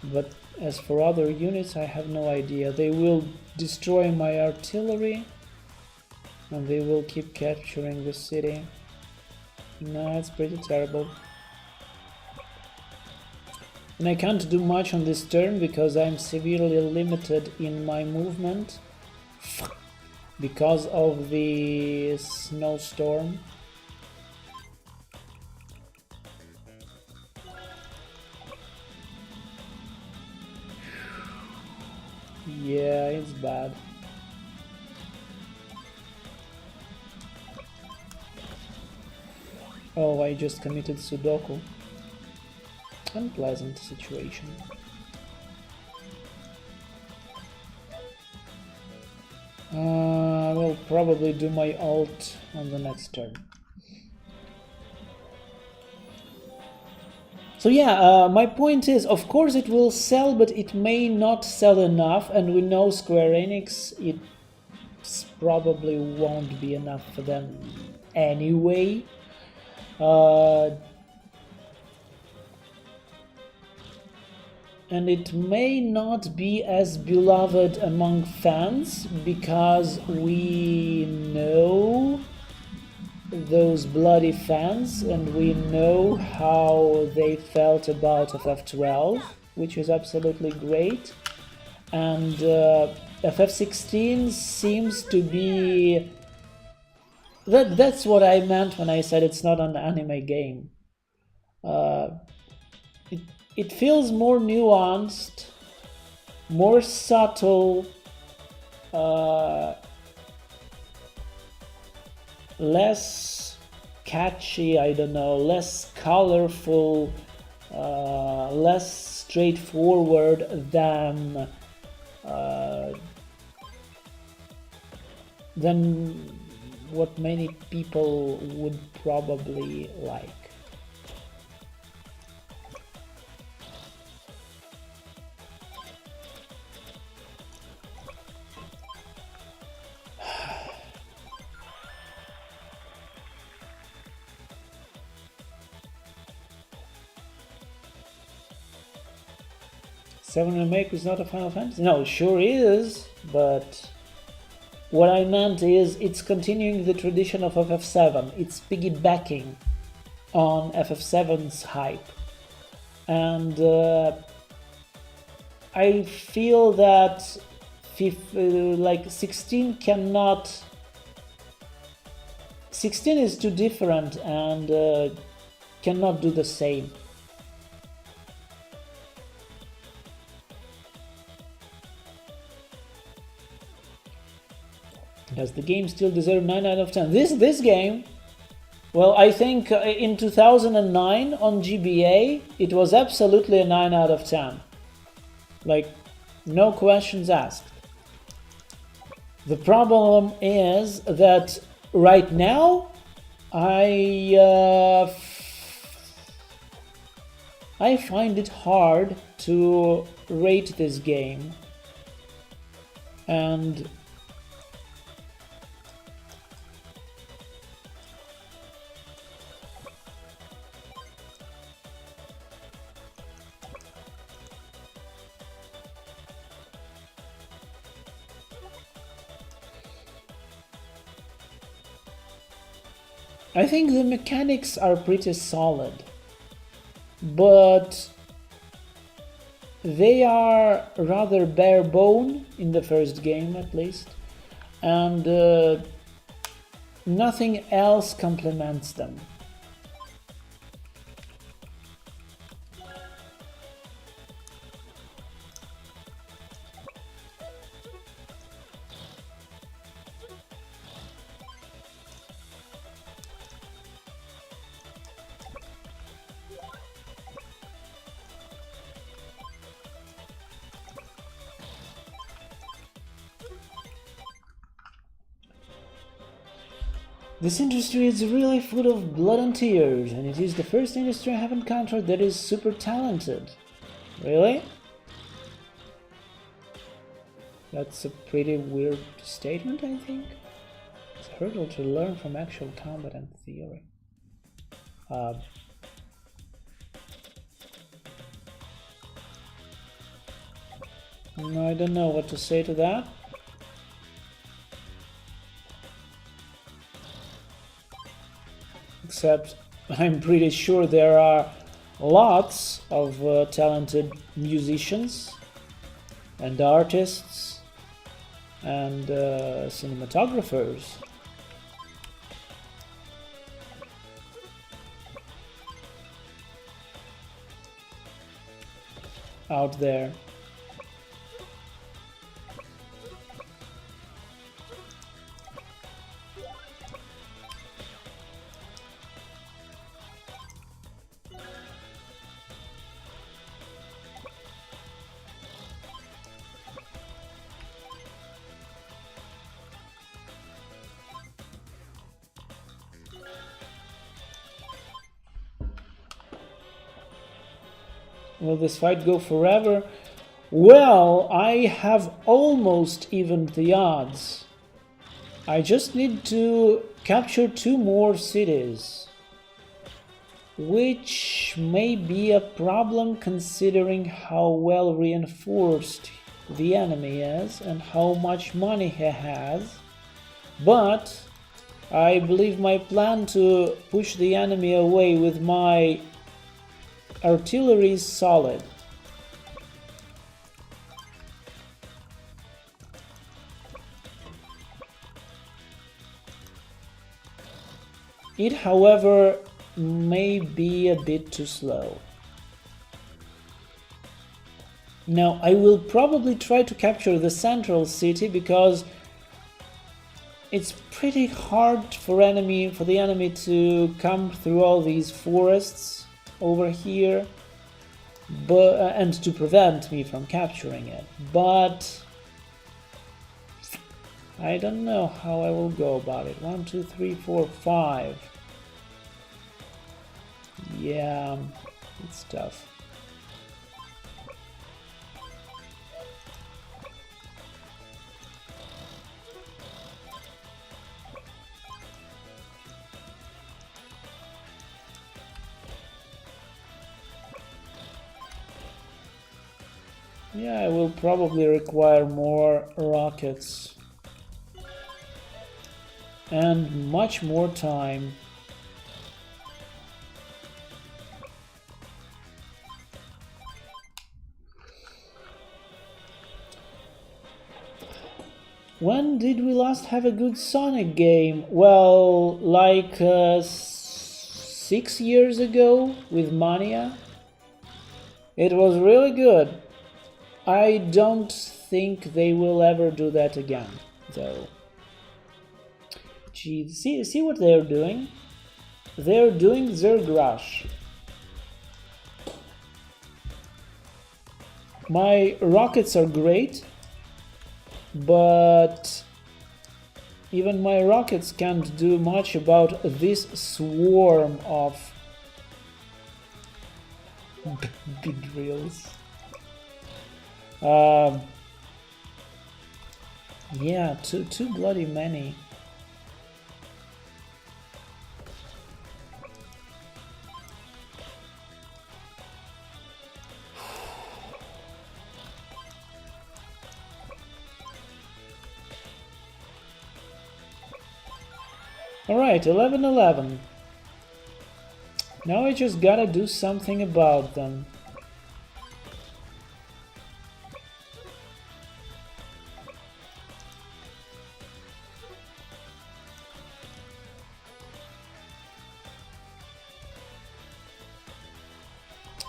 Speaker 1: But as for other units, I have no idea. They will destroy my artillery, and they will keep capturing the city. No, it's pretty terrible. And I can't do much on this turn because I'm severely limited in my movement because of the snowstorm. Yeah, it's bad. Oh, I just committed Sudoku. Unpleasant situation. I will probably do my ult on the next turn. So yeah, my point is, of course it will sell, but it may not sell enough, and we know Square Enix, it probably won't be enough for them anyway. And it may not be as beloved among fans because we know those bloody fans and we know how they felt about FF12, which is absolutely great. And FF16 seems to be... That's what I meant when I said it's not an anime game. It feels more nuanced, more subtle, less catchy, I don't know, less colorful, less straightforward than what many people would probably like. Seven Remake is not a Final Fantasy? No, it sure is, but what I meant is it's continuing the tradition of FF7. It's piggybacking on FF7's hype. And I feel that 16 cannot... 16 is too different and cannot do the same. Does the game still deserve 9 out of 10? This game, well, I think in 2009 on GBA, it was absolutely a 9 out of 10. Like, no questions asked. The problem is that right now, I find it hard to rate this game. And I think the mechanics are pretty solid, but they are rather bare bone in the first game at least, and nothing else complements them. This industry is really full of blood and tears, and it is the first industry I have encountered that is super talented. Really? That's a pretty weird statement, I think. It's a hurdle to learn from actual combat and theory. No, I don't know what to say to that. Except I'm pretty sure there are lots of talented musicians and artists and cinematographers out there. Will this fight go forever? Well, I have almost evened the odds. I just need to capture 2 more cities, which may be a problem considering how well reinforced the enemy is and how much money he has. But I believe my plan to push the enemy away with my artillery is solid. It, however, may be a bit too slow. Now, I will probably try to capture the central city because it's pretty hard for the enemy to come through all these forests over here, and to prevent me from capturing it. But I don't know how I will go about it. 1, 2, 3, 4, 5. Yeah, it's tough. Yeah, I will probably require more rockets and much more time. When did we last have a good Sonic game? Well, like 6 years ago with Mania. It was really good. I don't think they will ever do that again, though. Gee, see what they're doing? They're doing Zerg Rush. My rockets are great, but even my rockets can't do much about this swarm of big drills. Yeah, too bloody many. Alright, 11-11. Now I just gotta do something about them.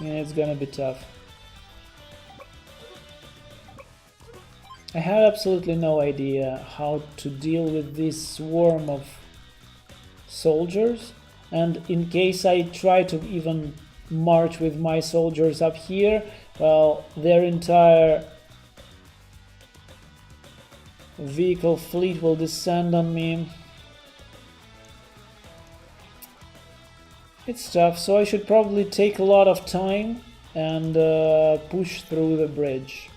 Speaker 1: Yeah, it's gonna be tough. I have absolutely no idea how to deal with this swarm of soldiers, and in case I try to even march with my soldiers up here, well, their entire vehicle fleet will descend on me. It's tough, so I should probably take a lot of time and push through the bridge.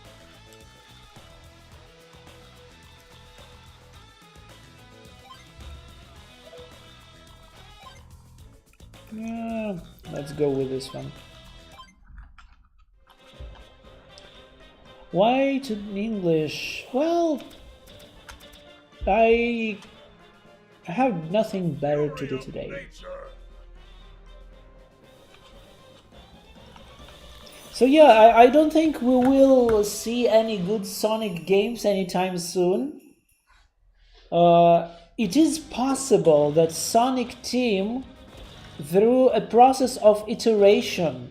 Speaker 1: Yeah, let's go with this one. Why to English? Well, I have nothing better to do today. So yeah, I don't think we will see any good Sonic games anytime soon. It is possible that Sonic Team, through a process of iteration,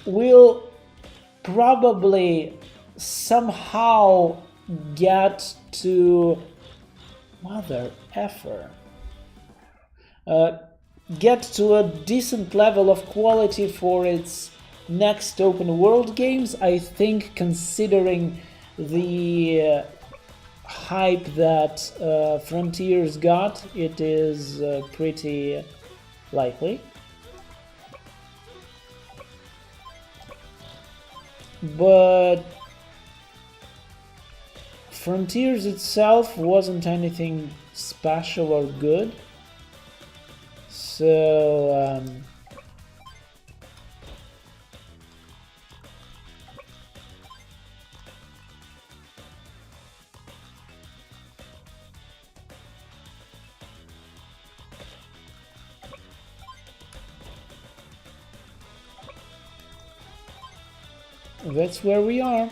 Speaker 1: will probably somehow get to mother effer. Get to a decent level of quality for its next open world games. I think, considering the hype that Frontiers got, it is pretty likely. But Frontiers itself wasn't anything special or good, so that's where we are.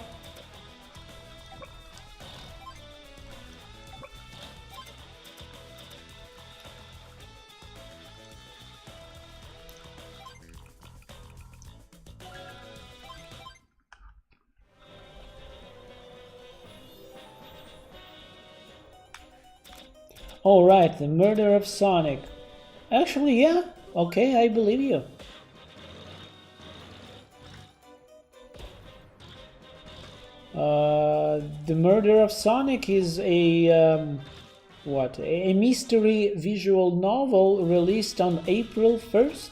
Speaker 1: Oh, right, the murder of Sonic. Actually, yeah, okay, I believe you. The murder of Sonic is a a mystery visual novel released on April 1st,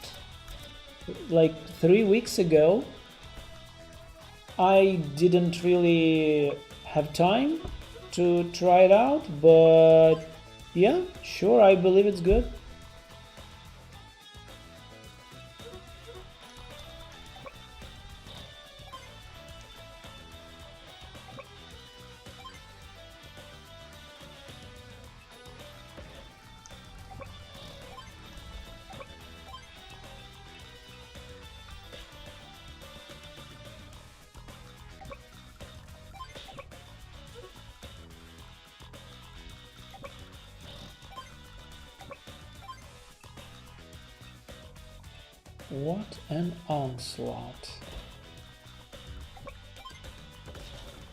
Speaker 1: like 3 weeks ago. I didn't really have time to try it out, but yeah, sure, I believe it's good. What an onslaught.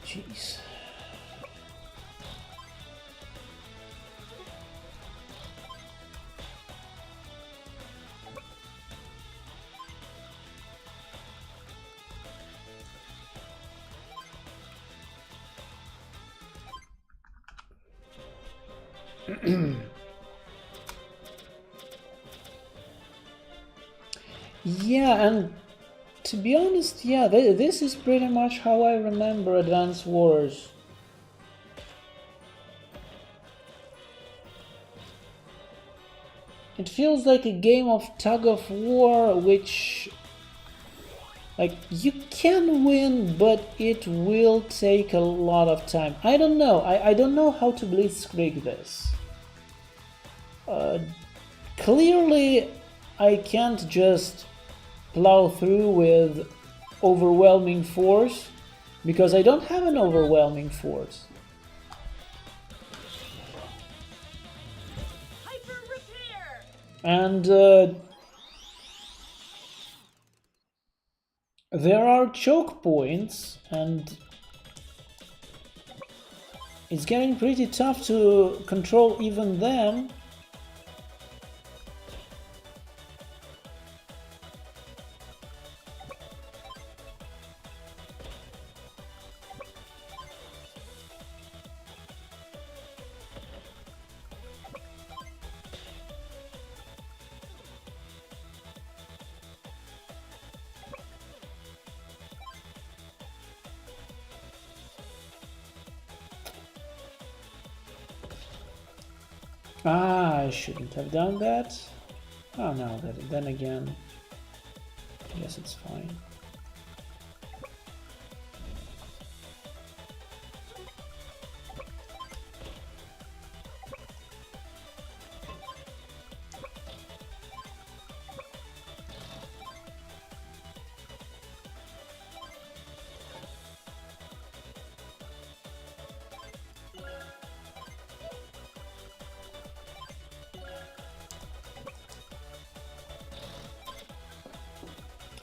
Speaker 1: Jeez. Yeah, and to be honest, yeah, this is pretty much how I remember Advance Wars. It feels like a game of tug of war, which, like, you can win, but it will take a lot of time. I don't know. I don't know how to blitzkrieg this. Clearly, I can't just plow through with overwhelming force, because I don't have an overwhelming force.
Speaker 2: Hyper repair.
Speaker 1: And there are choke points, and it's getting pretty tough to control even them. Ah, I shouldn't have done that. Oh no, then again, I guess it's fine.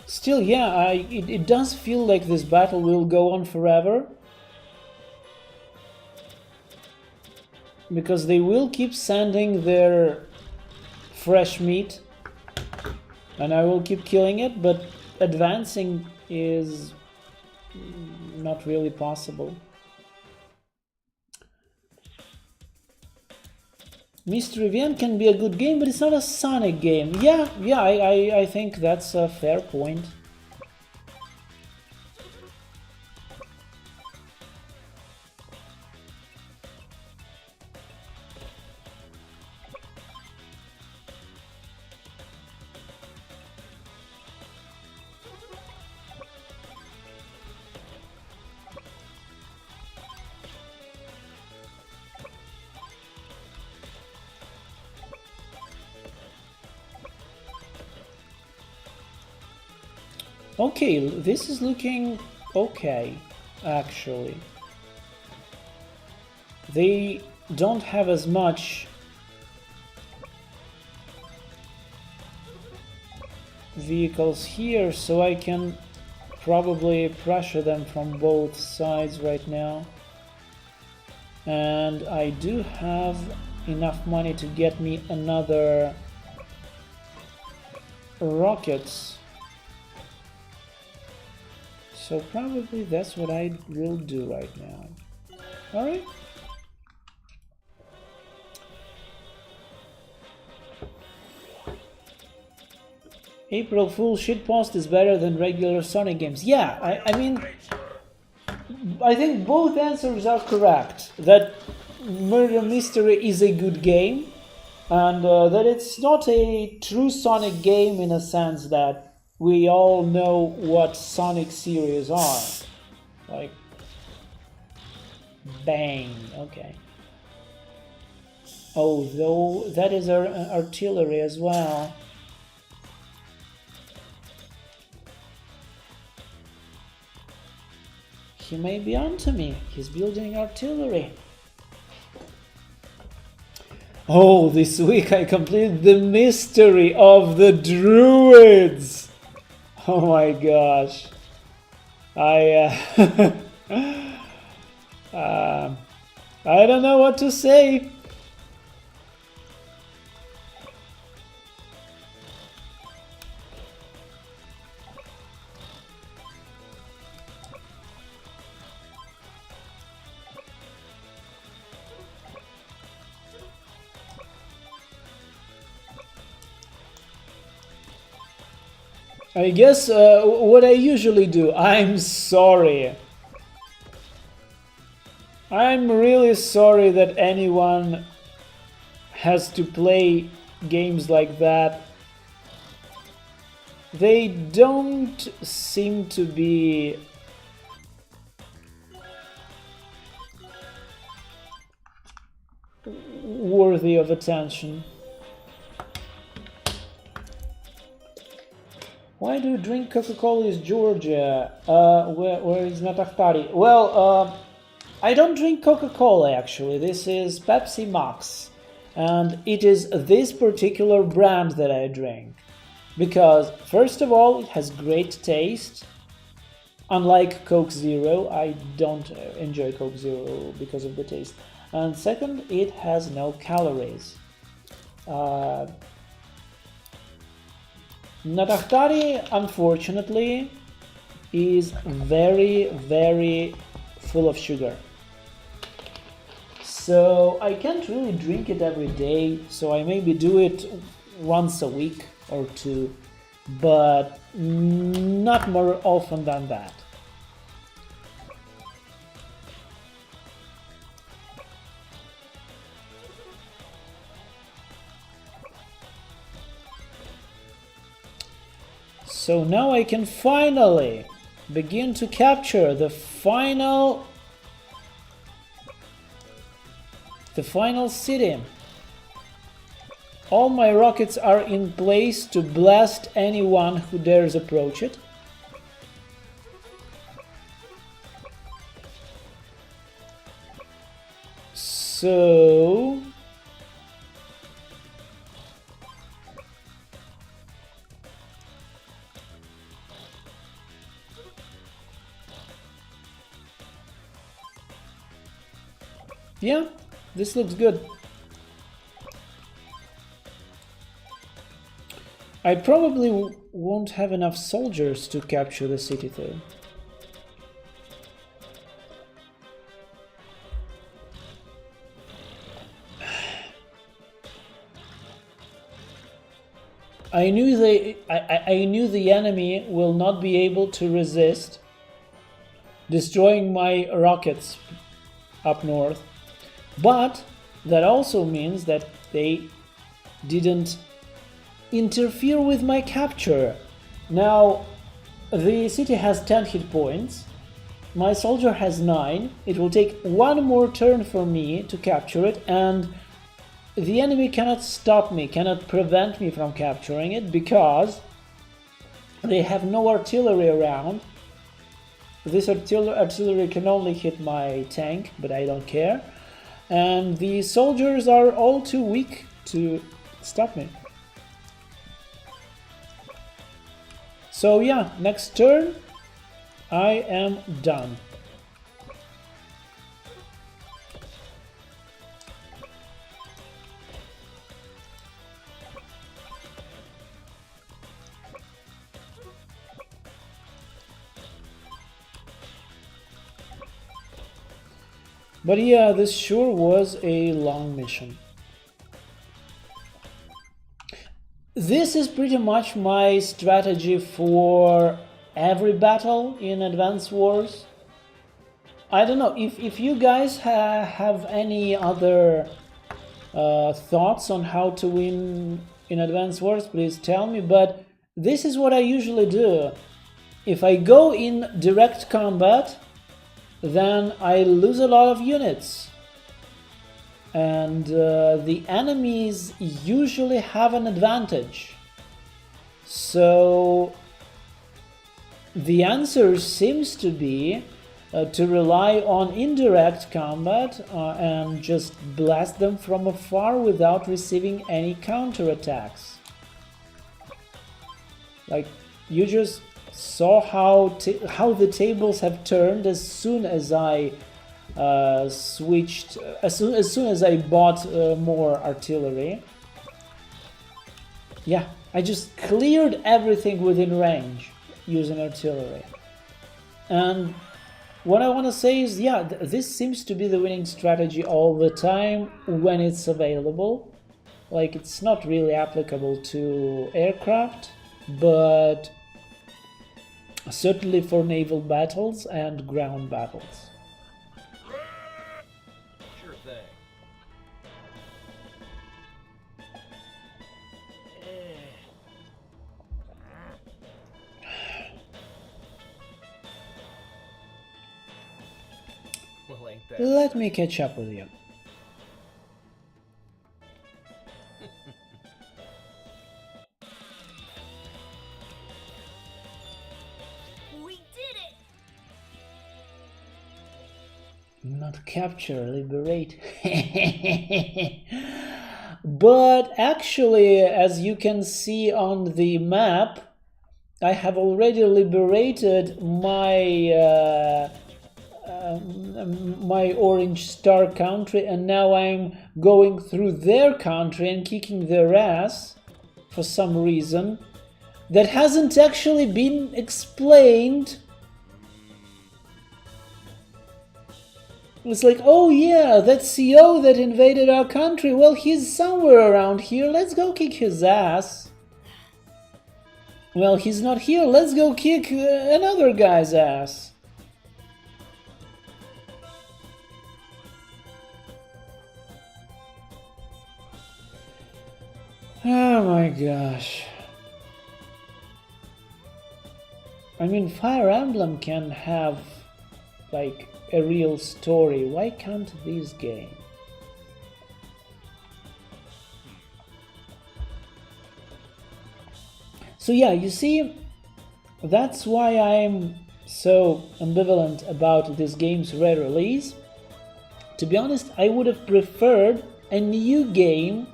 Speaker 1: Still, yeah, it does feel like this battle will go on forever. Because they will keep sending their fresh meat. And I will keep killing it, but advancing is not really possible. Mystery Van can be a good game, but it's not a Sonic game. Yeah, I think that's a fair point. Okay, this is looking okay, actually. They don't have as much vehicles here, so I can probably pressure them from both sides right now. And I do have enough money to get me another rockets. So probably that's what I will do right now. Alright. April Fool's shitpost is better than regular Sonic games. Yeah, I mean, I think both answers are correct. That Murder Mystery is a good game, and that it's not a true Sonic game in a sense that we all know what Sonic series are. Like, bang, okay. Oh, though, that is our artillery as well. He may be onto me. He's building artillery. Oh, this week I completed the mystery of the druids. Oh my gosh. I don't know what to say. I guess what I usually do, I'm sorry. I'm really sorry that anyone has to play games like that. They don't seem to be worthy of attention. Why do you drink Coca-Cola in Georgia? Where is Natachtari? Well, I don't drink Coca-Cola actually. This is Pepsi Max. And it is this particular brand that I drink. Because, first of all, it has great taste. Unlike Coke Zero, I don't enjoy Coke Zero because of the taste. And second, it has no calories. Natachtari, unfortunately, is very, very full of sugar. So I can't really drink it every day, so I maybe do it once a week or two, but not more often than that. So now I can finally begin to capture the final city. All my rockets are in place to blast anyone who dares approach it. So yeah, this looks good. I probably won't have enough soldiers to capture the city though. I knew the enemy will not be able to resist destroying my rockets up north. But that also means that they didn't interfere with my capture. Now, the city has 10 hit points. My soldier has 9. It will take one more turn for me to capture it, and the enemy cannot stop me, cannot prevent me from capturing it, because they have no artillery around. This artillery can only hit my tank, but I don't care. And the soldiers are all too weak to stop me. So yeah, next turn I am done. But yeah, this sure was a long mission. This is pretty much my strategy for every battle in Advance Wars. I don't know if you guys have any other thoughts on how to win in Advance Wars, please tell me, but this is what I usually do. If I go in direct combat, then I lose a lot of units. And the enemies usually have an advantage. So the answer seems to be to rely on indirect combat and just blast them from afar without receiving any counterattacks. Like, you just saw how the tables have turned as soon as I switched, as soon as I bought more artillery. Yeah, I just cleared everything within range using artillery. And what I want to say is, yeah, this seems to be the winning strategy all the time when it's available. Like, it's not really applicable to aircraft, but certainly for naval battles and ground battles.
Speaker 3: Sure thing. Well, ain't that
Speaker 1: Let me catch up with you.
Speaker 2: We did it!
Speaker 1: Not capture, liberate. But actually, as you can see on the map, I have already liberated my my orange star country, and now I'm going through their country and kicking their ass for some reason that hasn't actually been explained. It's like, oh yeah, that CO that invaded our country, well, he's somewhere around here, let's go kick his ass. Well, he's not here, let's go kick another guy's ass. Oh my gosh. I mean, Fire Emblem can have, like, a real story. Why can't this game? So yeah, you see, that's why I'm so ambivalent about this game's re-release. To be honest, I would have preferred a new game,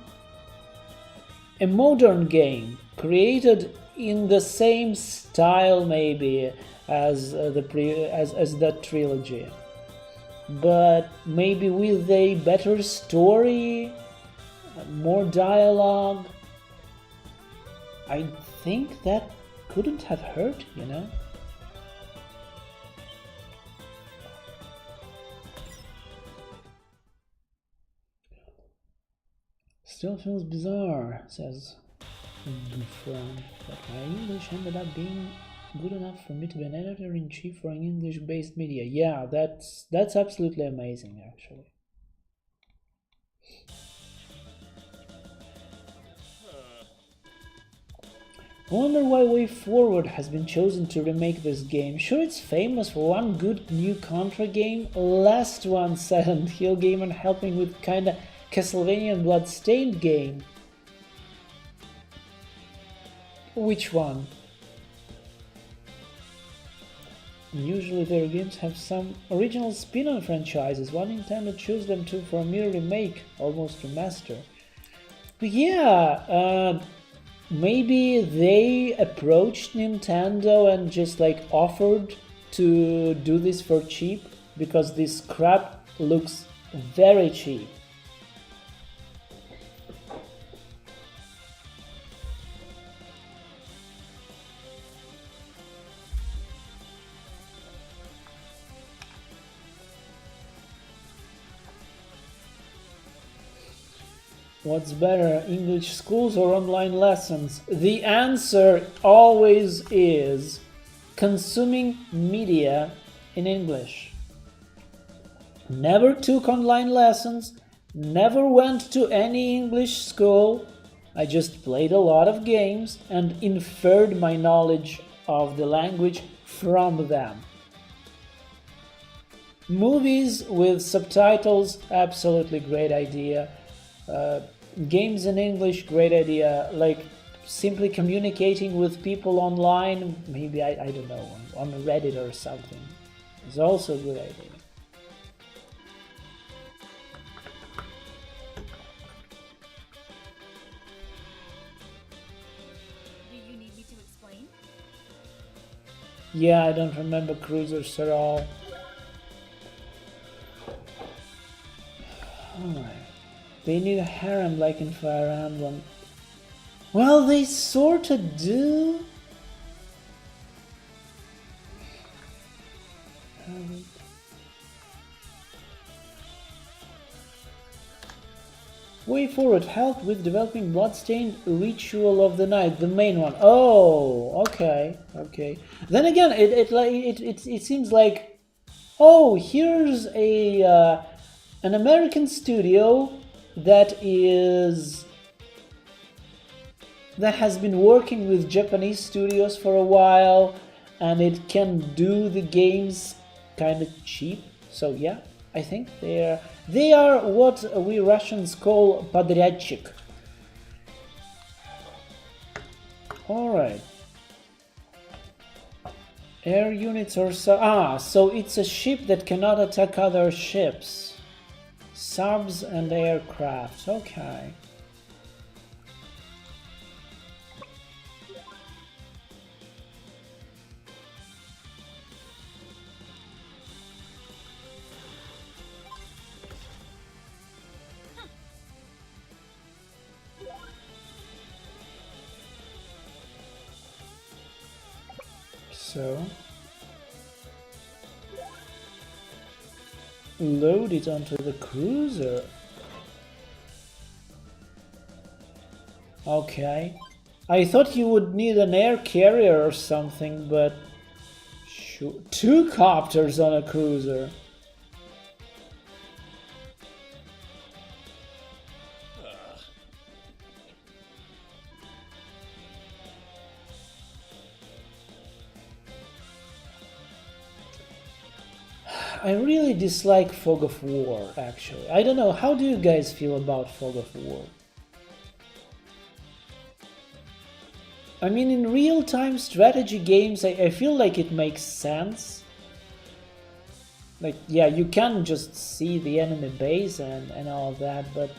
Speaker 1: a modern game, created in the same style maybe as that trilogy, but maybe with a better story, more dialogue. I think that couldn't have hurt, you know? Still feels bizarre, says Gufran, but my English ended up being good enough for me to be an editor-in-chief for an English-based media. Yeah, that's absolutely amazing, actually. I wonder why Way Forward has been chosen to remake this game. Sure, it's famous for one good new Contra game, last one Silent Hill game, and helping with kinda Castlevania Bloodstained game. Which one? Usually their games have some original spin-on franchises. One Nintendo chose them to for a mere remake, almost remaster. But yeah, maybe they approached Nintendo and just like offered to do this for cheap, because this crap looks very cheap. What's better, English schools or online lessons? The answer always is consuming media in English. Never took online lessons, never went to any English school. I just played a lot of games and inferred my knowledge of the language from them. Movies with subtitles, absolutely great idea. Games in English, great idea. Like simply communicating with people online, maybe, I don't know, on Reddit or something, is also a good idea.
Speaker 2: Do you need me to explain?
Speaker 1: Yeah, I don't remember cruisers at all. Alright. They need a harem like in Fire Emblem. Well, they sorta do. Way Forward helped with developing Bloodstained Ritual of the Night, the main one. Oh, okay, okay. Then again, it seems like, oh, here's a an American studio that has been working with Japanese studios for a while, and it can do the games kind of cheap. So yeah, I think they are what we Russians call подрядчик. All right. Air units or so it's a ship that cannot attack other ships. Subs and aircraft. Okay. So load it onto the cruiser. Okay. I thought you would need an air carrier or something, but sure. 2 copters on a cruiser. I really dislike Fog of War, actually. I don't know, how do you guys feel about Fog of War? I mean, in real-time strategy games, I feel like it makes sense. Like, yeah, you can just see the enemy base and all that, but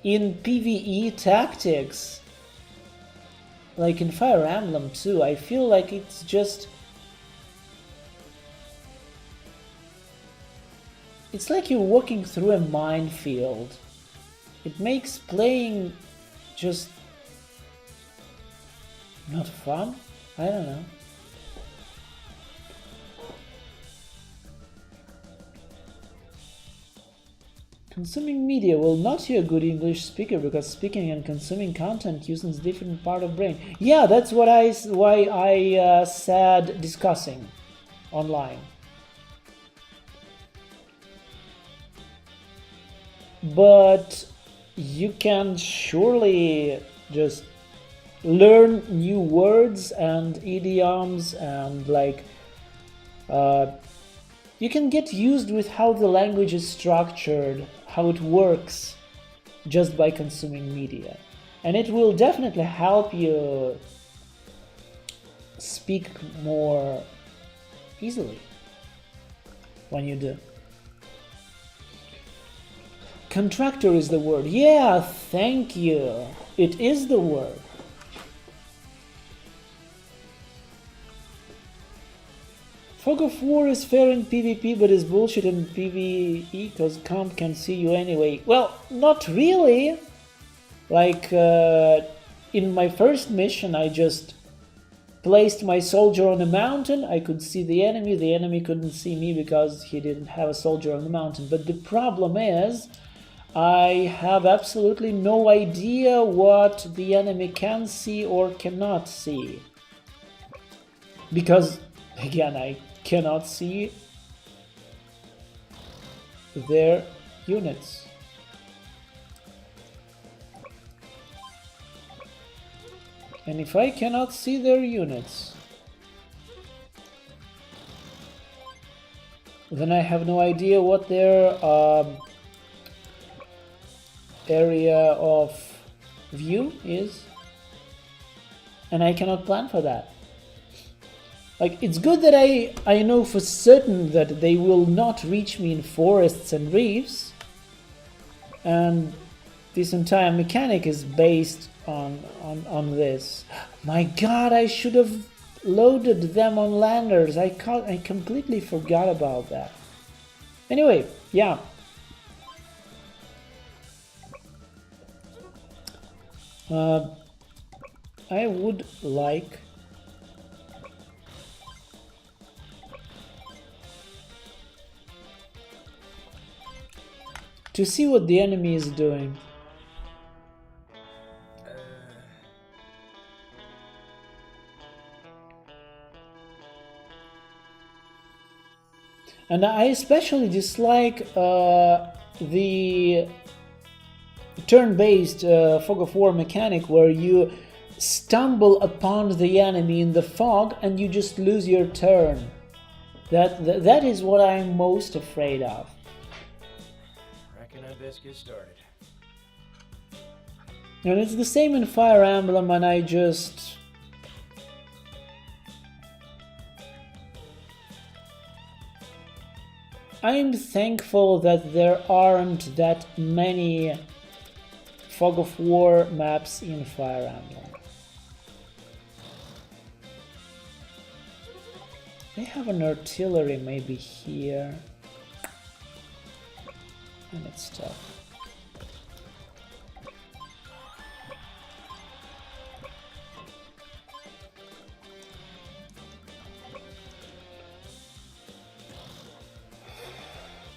Speaker 1: in PvE tactics, like in Fire Emblem too, I feel like it's just... It's like you're walking through a minefield. It makes playing just not fun? I don't know. Consuming media. Well, not you're a good English speaker, because speaking and consuming content uses different part of brain. Yeah, that's why I said discussing online. But you can surely just learn new words and idioms, and like you can get used with how the language is structured, how it works, just by consuming media. And it will definitely help you speak more easily when you do. Contractor is the word. Yeah, thank you. It is the word. Fog of War is fair in PvP, but is bullshit in PvE because comp can see you anyway. Well, not really. Like, in my first mission, I just placed my soldier on a mountain. I could see the enemy couldn't see me because he didn't have a soldier on the mountain. But the problem is, I have absolutely no idea what the enemy can see or cannot see. Because, again, I cannot see their units. And if I cannot see their units, then I have no idea what their area of view is, and I cannot plan for that. Like, it's good that I know for certain that they will not reach me in forests and reefs, and this entire mechanic is based on this. My god, I should have loaded them on landers. I completely forgot about that. Anyway, yeah. I would like to see what the enemy is doing. And I especially dislike the turn-based fog of war mechanic where you stumble upon the enemy in the fog and you just lose your turn. That is what I'm most afraid of.
Speaker 3: Reckon I best get started.
Speaker 1: And it's the same in Fire Emblem, and I'm thankful that there aren't that many Fog of War maps in Fire Emblem. They have an artillery maybe here, and it's tough.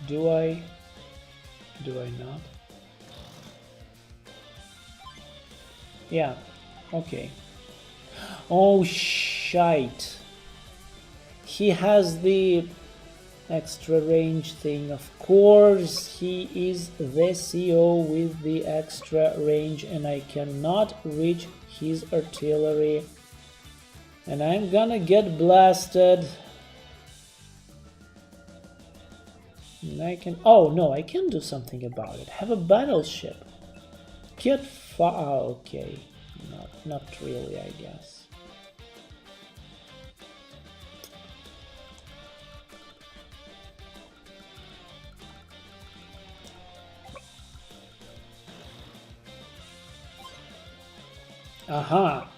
Speaker 1: Do I not? Yeah, okay. Oh, shite. He has the extra range thing. Of course, he is the CO with the extra range, and I cannot reach his artillery. And I'm gonna get blasted. And I can... Oh, no, I can do something about it. Have a battleship. Get far... Oh, okay. Not really, I guess. Aha!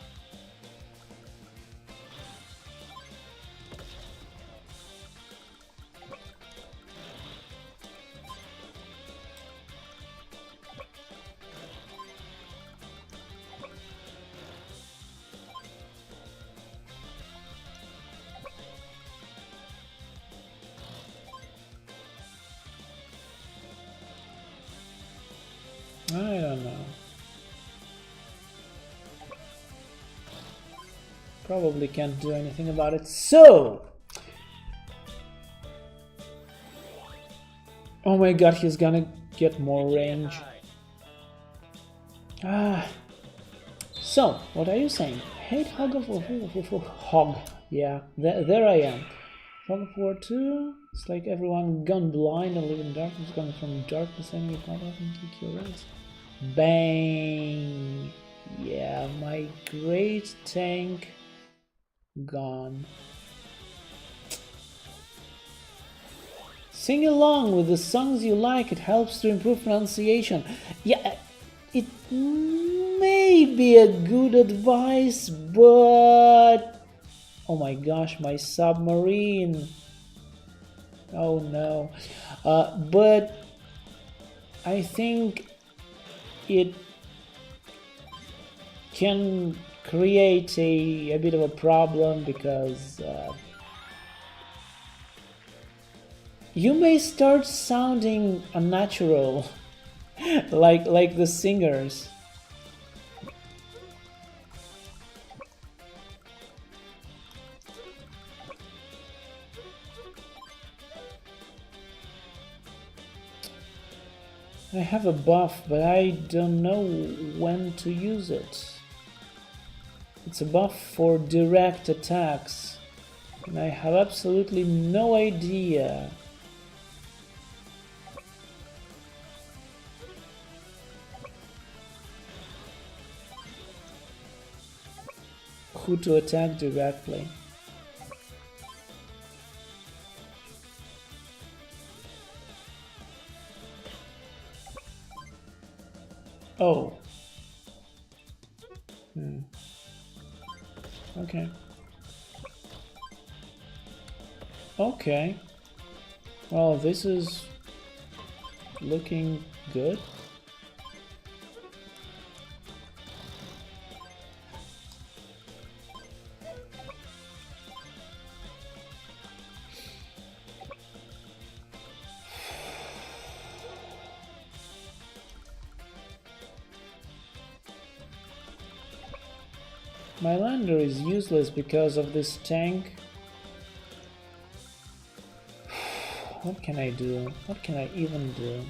Speaker 1: I don't know. Probably can't do anything about it. So! Oh my god, he's gonna get more range. Ah. So, what are you saying? Hate Hog of Hog. Yeah, there I am. Fog of War 2. It's like everyone gone blind and live in darkness, coming from darkness and you can't often take your rest. Bang! Yeah, my great tank gone. Sing along with the songs you like, it helps to improve pronunciation. Yeah, it may be a good advice, but... Oh my gosh, my submarine. Oh no. But I think it can create a bit of a problem because you may start sounding unnatural like the singers. I have a buff, but I don't know when to use it. It's a buff for direct attacks, and I have absolutely no idea. Who to attack directly. Oh. Okay. Okay. Well, this is looking good. My lander is useless because of this tank. What can I do? What can I even do?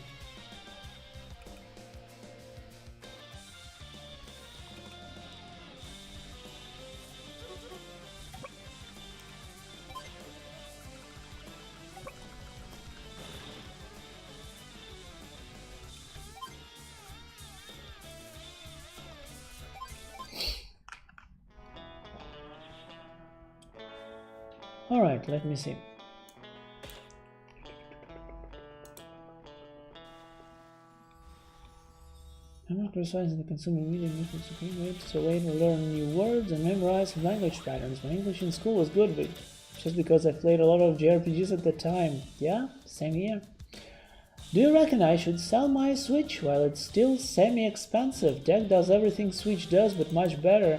Speaker 1: All right, let me see. I'm not criticizing the consumer media methods. Okay, wait, so way to learn new words and memorize language patterns. My English in school was good, but just because I played a lot of JRPGs at the time. Yeah, same here. Do you reckon I should sell my Switch while it's still semi-expensive? Deck does everything Switch does, but much better.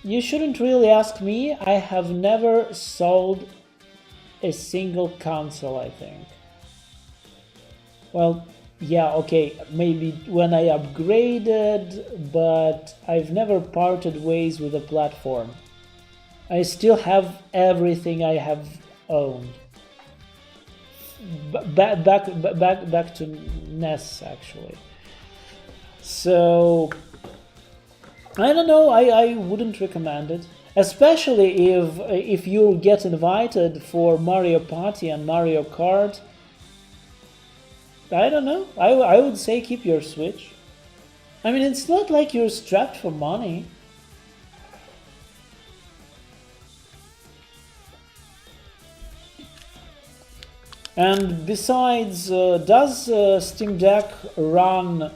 Speaker 1: You shouldn't really ask me. I have never sold a single console, I think. Well, yeah, okay, maybe when I upgraded, but I've never parted ways with a platform. I still have everything I have owned. Back to NES, actually. So I don't know. I wouldn't recommend it, especially if you get invited for Mario Party and Mario Kart. I don't know. I would say keep your Switch. I mean, it's not like you're strapped for money. And besides, does Steam Deck run?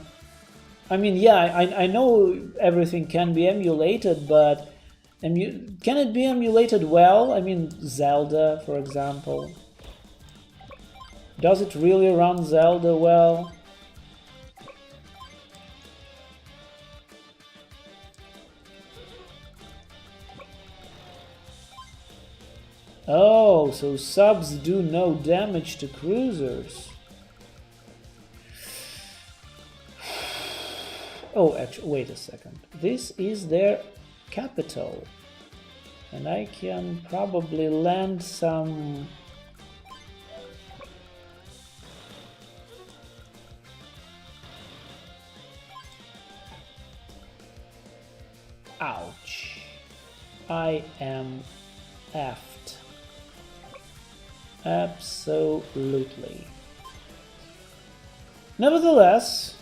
Speaker 1: I mean, yeah, I know everything can be emulated, but can it be emulated well? I mean, Zelda, for example. Does it really run Zelda well? Oh, so subs do no damage to cruisers. Oh, actually, wait a second. This is their capital. And I can probably land some... Ouch. I am effed. Absolutely. Nevertheless,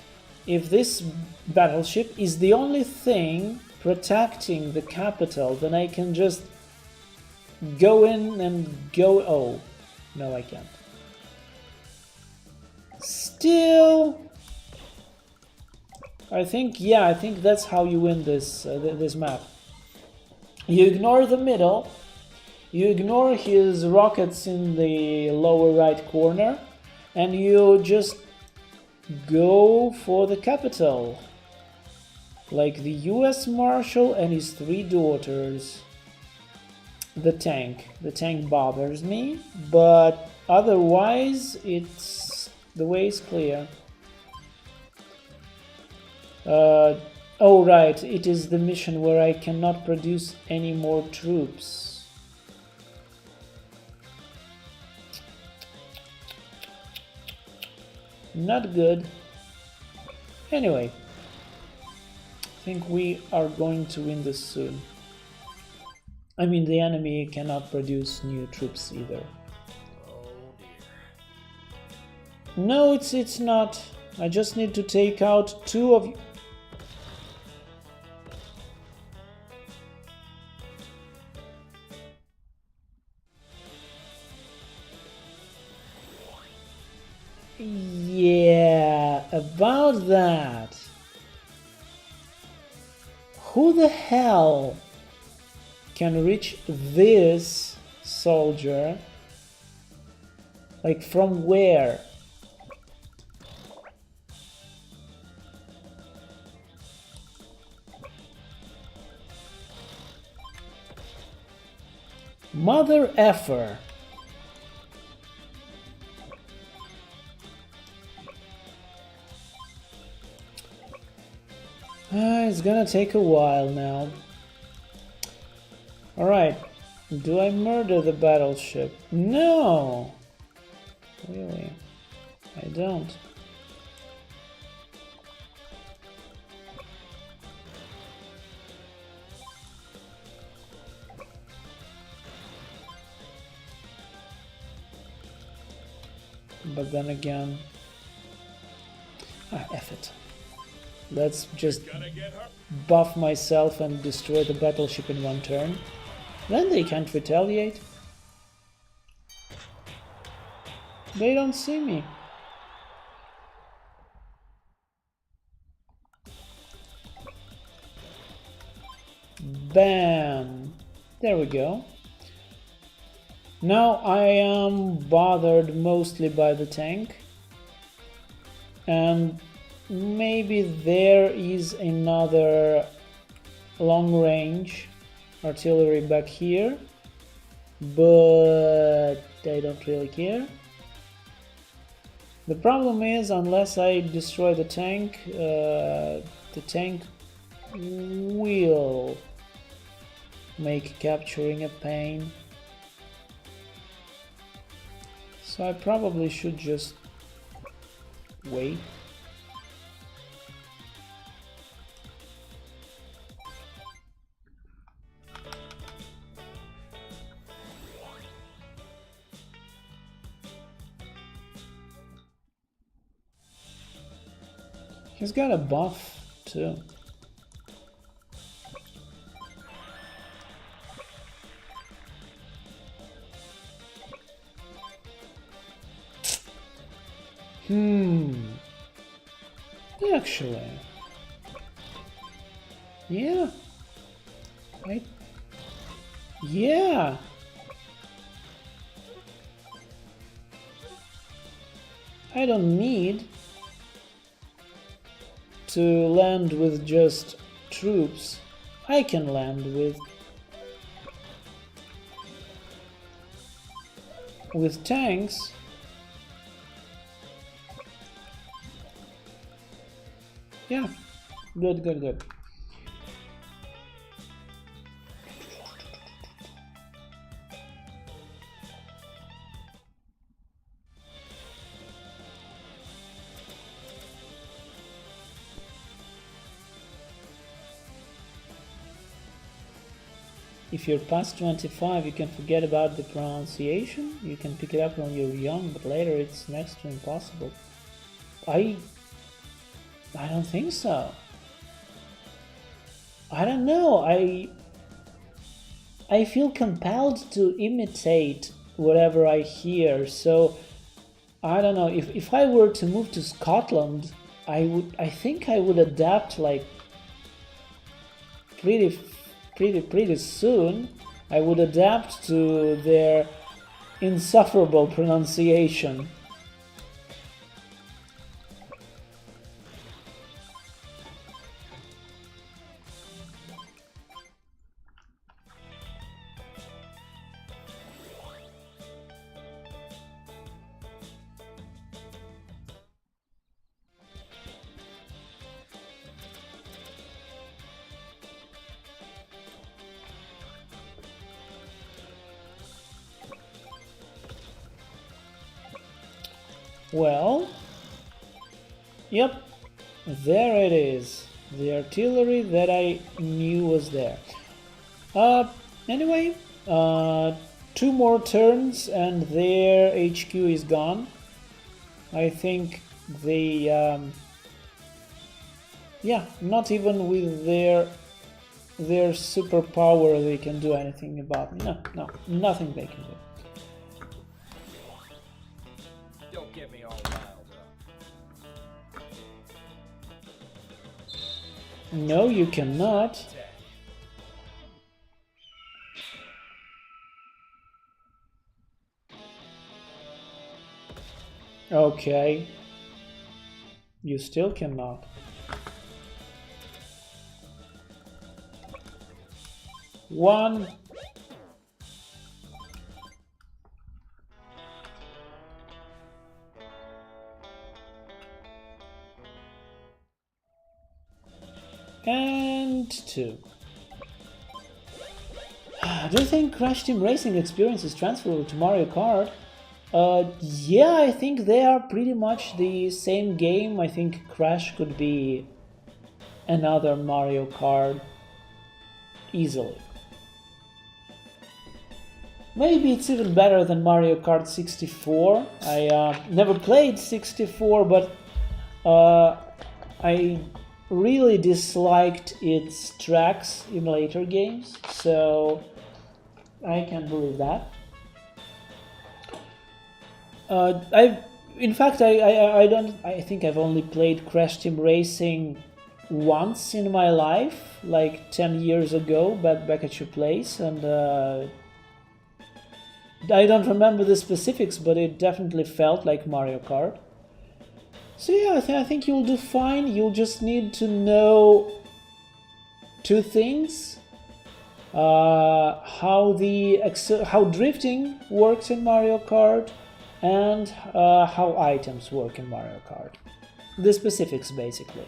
Speaker 1: if this battleship is the only thing protecting the capital, then I can just go in and go... Oh, no, I can't. Still... I think that's how you win this this map. You ignore the middle, you ignore his rockets in the lower right corner, and you just go for the capital. Like the US Marshal and his 3 daughters. The tank bothers me, but otherwise it's The way is clear. Oh right, it is the mission where I cannot produce any more troops. Not good. Anyway, I think we are going to win this soon. I mean, the enemy cannot produce new troops either.
Speaker 3: Oh dear.
Speaker 1: No, it's not. I just need to take out 2 of you. Yeah, about that. Who the hell can reach this soldier? Like, from where? Mother effer. It's gonna take a while now. Alright, do I murder the battleship? No! Really? I don't. But then again... F it. Let's just buff myself and destroy the battleship in 1 turn. Then they can't retaliate. They don't see me. Bam! There we go. Now I am bothered mostly by the tank. And maybe there is another long-range artillery back here, but I don't really care. The problem is, unless I destroy the tank will make capturing a pain. So I probably should just wait. He's got a buff too. Actually, yeah, yeah. I don't need to land with just troops. I can land with tanks. Yeah, good, good, good. If you're past 25, you can forget about the pronunciation. You can pick it up when you're young, but later it's next to impossible. I don't think so. I don't know. I feel compelled to imitate whatever I hear. So I don't know. If I were to move to Scotland, I think I would adapt like pretty soon. I would adapt to their insufferable pronunciation. Well, yep, there it is. The artillery that I knew was there. Anyway, 2 more turns and their HQ is gone. I think they, yeah, not even with their superpower they can do anything about me. No, nothing they can do.
Speaker 3: Don't get me all riled up.
Speaker 1: No, you cannot. Okay. You still cannot. One. And 2. Do you think Crash Team Racing experience is transferable to Mario Kart? Yeah, I think they are pretty much the same game. I think Crash could be another Mario Kart easily. Maybe it's even better than Mario Kart 64. I never played 64, but I really disliked its tracks in later games, so I can't believe that. In fact, I think I've only played Crash Team Racing once in my life, like 10 years ago, back at your place, and I don't remember the specifics, but it definitely felt like Mario Kart. So yeah, I think you'll do fine. You'll just need to know 2 things: how drifting works in Mario Kart, and how items work in Mario Kart. The specifics, basically.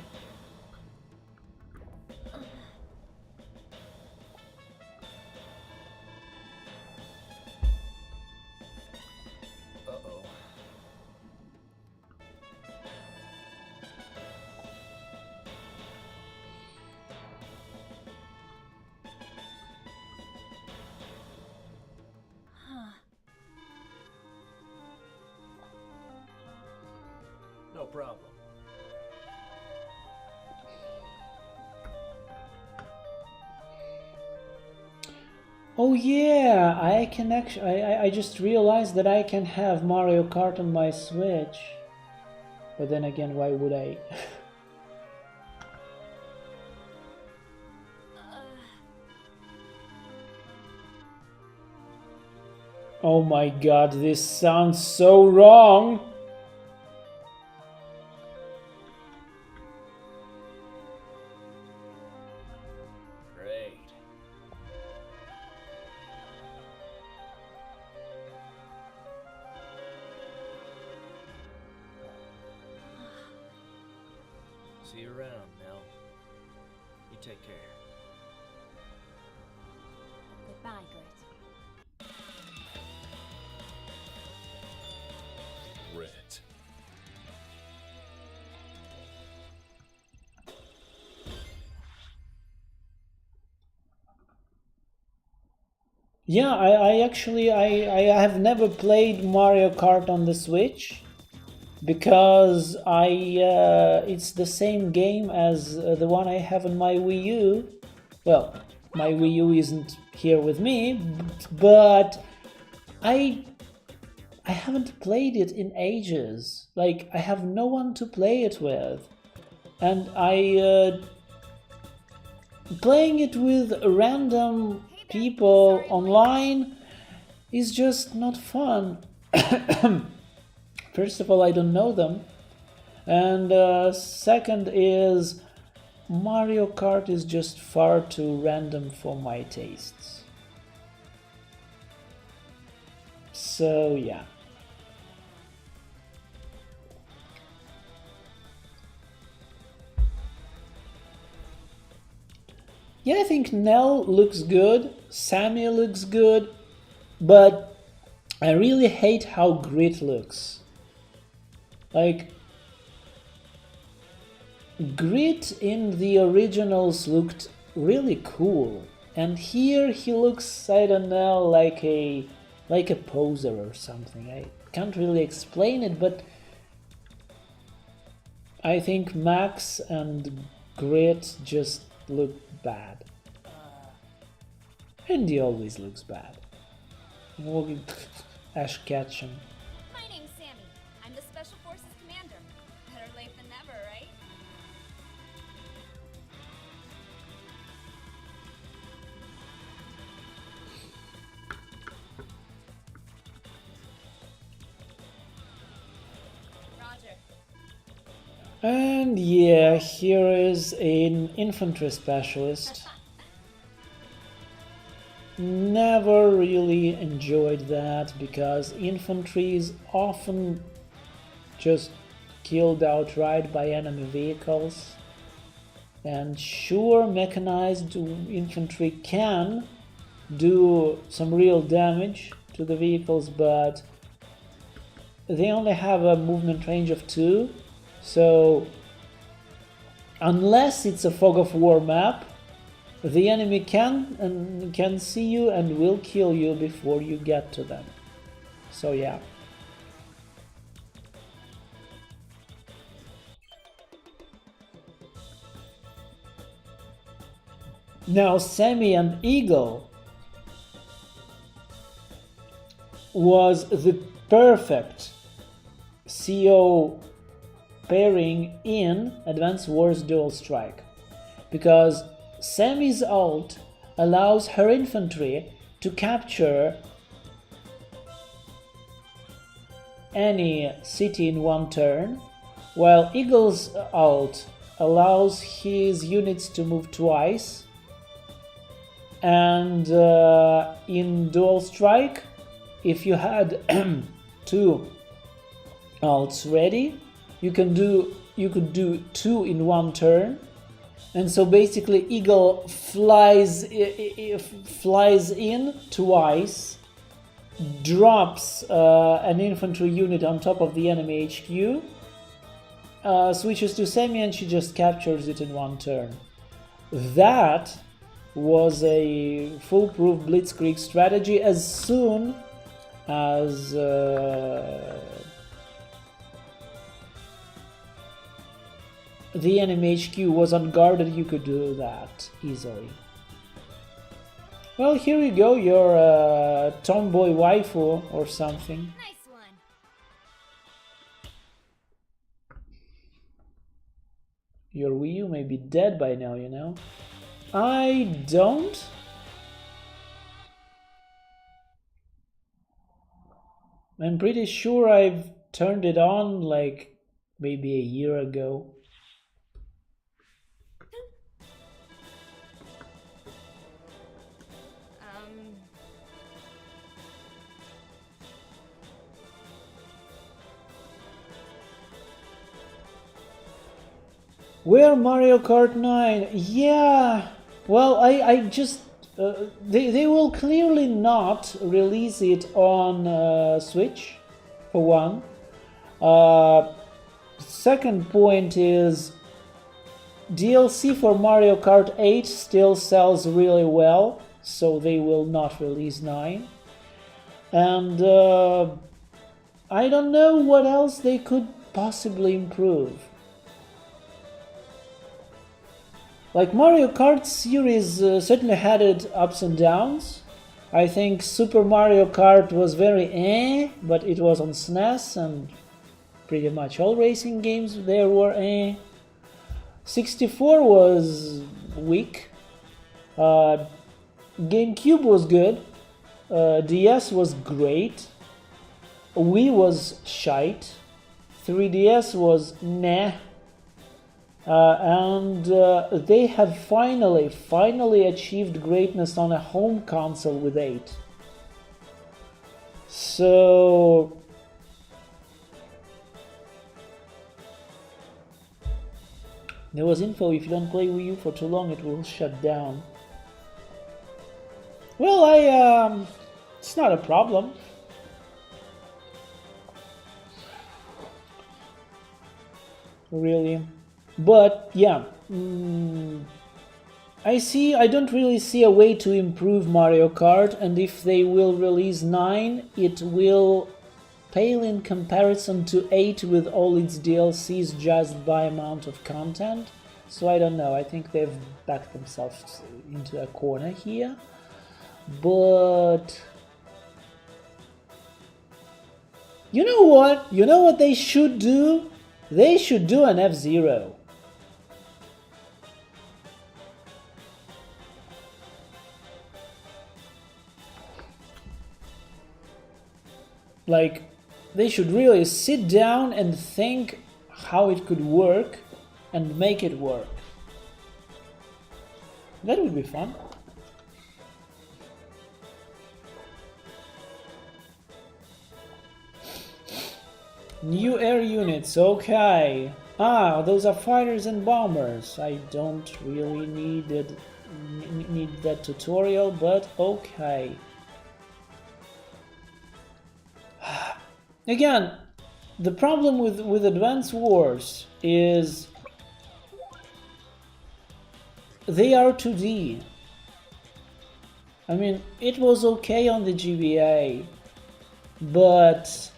Speaker 3: No problem.
Speaker 1: Oh yeah, I can actually. I just realized that I can have Mario Kart on my Switch. But then again, why would I? Oh my god, this sounds so wrong!
Speaker 3: Great. See you around, Nell. You take care.
Speaker 2: Goodbye, Grit.
Speaker 3: Grit.
Speaker 1: Yeah, I actually have never played Mario Kart on the Switch because it's the same game as the one I have on my Wii U. Well, my Wii U isn't here with me, but I haven't played it in ages. Like, I have no one to play it with, and playing it with random people online is just not fun. First of all, I don't know them, and second is Mario Kart is just far too random for my tastes. So yeah. Yeah, I think Nell looks good, Sammy looks good, but I really hate how Grit looks. Like, Grit in the originals looked really cool, and here he looks, I don't know, like a poser or something. I can't really explain it, but I think Max and Grit just look bad. And he always looks bad. Ash Ketchum.
Speaker 2: My name's Sammy. I'm the Special Forces commander. Better late than never, right? Roger.
Speaker 1: And yeah, here is an infantry specialist. Never really enjoyed that because infantry is often just killed outright by enemy vehicles. And sure, mechanized infantry can do some real damage to the vehicles, but they only have a movement range of 2. So unless it's a fog of war map, the enemy can see you and will kill you before you get to them. So yeah. Now Sammy and Eagle was the perfect CO pairing in Advanced Wars Dual Strike, because Sammy's ult allows her infantry to capture any city in one turn, while Eagle's ult allows his units to move twice. And in Dual Strike, if you had 2 ults ready, you could do 2 in one turn. And so basically Eagle flies in twice, drops an infantry unit on top of the enemy HQ, switches to Sammy, and she just captures it in one turn. That was a foolproof blitzkrieg strategy. As soon as the enemy HQ was unguarded, you could do that easily. Well, here you go, your tomboy waifu or something.
Speaker 2: Nice one.
Speaker 1: Your Wii U may be dead by now, you know. I don't. I'm pretty sure I've turned it on like maybe a year ago. Where Mario Kart 9? Yeah, well, I just... they will clearly not release it on Switch, for one. Second point is DLC for Mario Kart 8 still sells really well, so they will not release 9. And I don't know what else they could possibly improve. Like, Mario Kart series certainly had its ups and downs. I think Super Mario Kart was very but it was on SNES, and pretty much all racing games there were 64 was weak. GameCube was good. DS was great. Wii was shite. 3DS was meh. And they have finally achieved greatness on a home console with 8. So there was info, if you don't play Wii U for too long, it will shut down. Well, it's not a problem. really. But yeah, I don't really see a way to improve Mario Kart, and if they will release 9, it will pale in comparison to 8 with all its DLCs just by amount of content. So I don't know, I think they've backed themselves into a corner here. But you know what? You know what they should do? They should do an F-Zero. Like, they should really sit down and think how it could work and make it work. That would be fun. New air units, okay. Ah, those are fighters and bombers. I don't really need that tutorial, but okay. Again, the problem with Advance Wars is they are 2D. I mean, it was okay on the GBA, but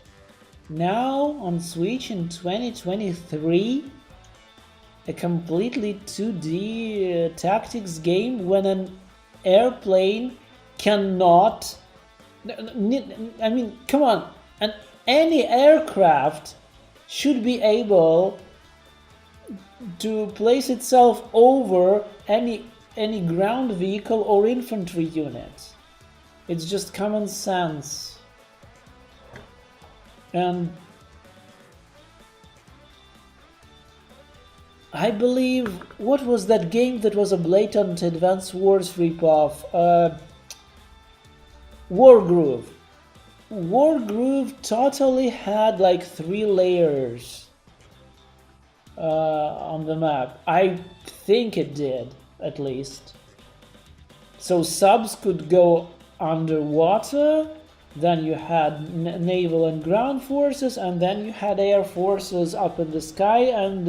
Speaker 1: now on Switch in 2023, a completely 2D tactics game when an airplane cannot... I mean, come on, any aircraft should be able to place itself over any ground vehicle or infantry unit. It's just common sense. And I believe, what was that game that was a blatant Advance Wars ripoff? Wargroove. Wargroove totally had like 3 layers on the map. I think it did, at least. So subs could go underwater, then you had naval and ground forces, and then you had air forces up in the sky, and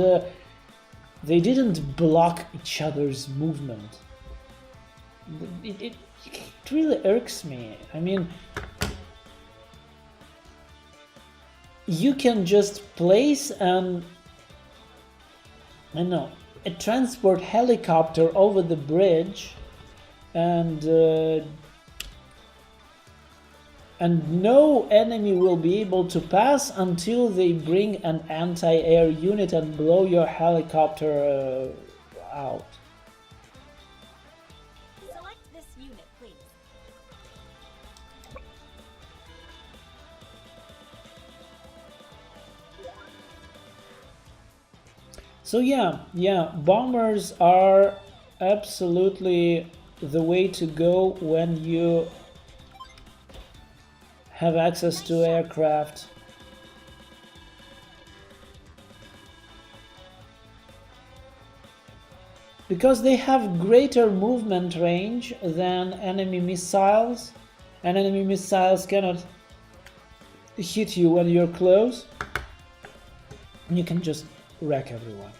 Speaker 1: they didn't block each other's movement. It really irks me. I mean, you can just place a transport helicopter over the bridge, and no enemy will be able to pass until they bring an anti-air unit and blow your helicopter out.
Speaker 2: Select this unit, please.
Speaker 1: So yeah, bombers are absolutely the way to go when you have access to aircraft. Because they have greater movement range than enemy missiles, and enemy missiles cannot hit you when you're close. You can just wreck everyone.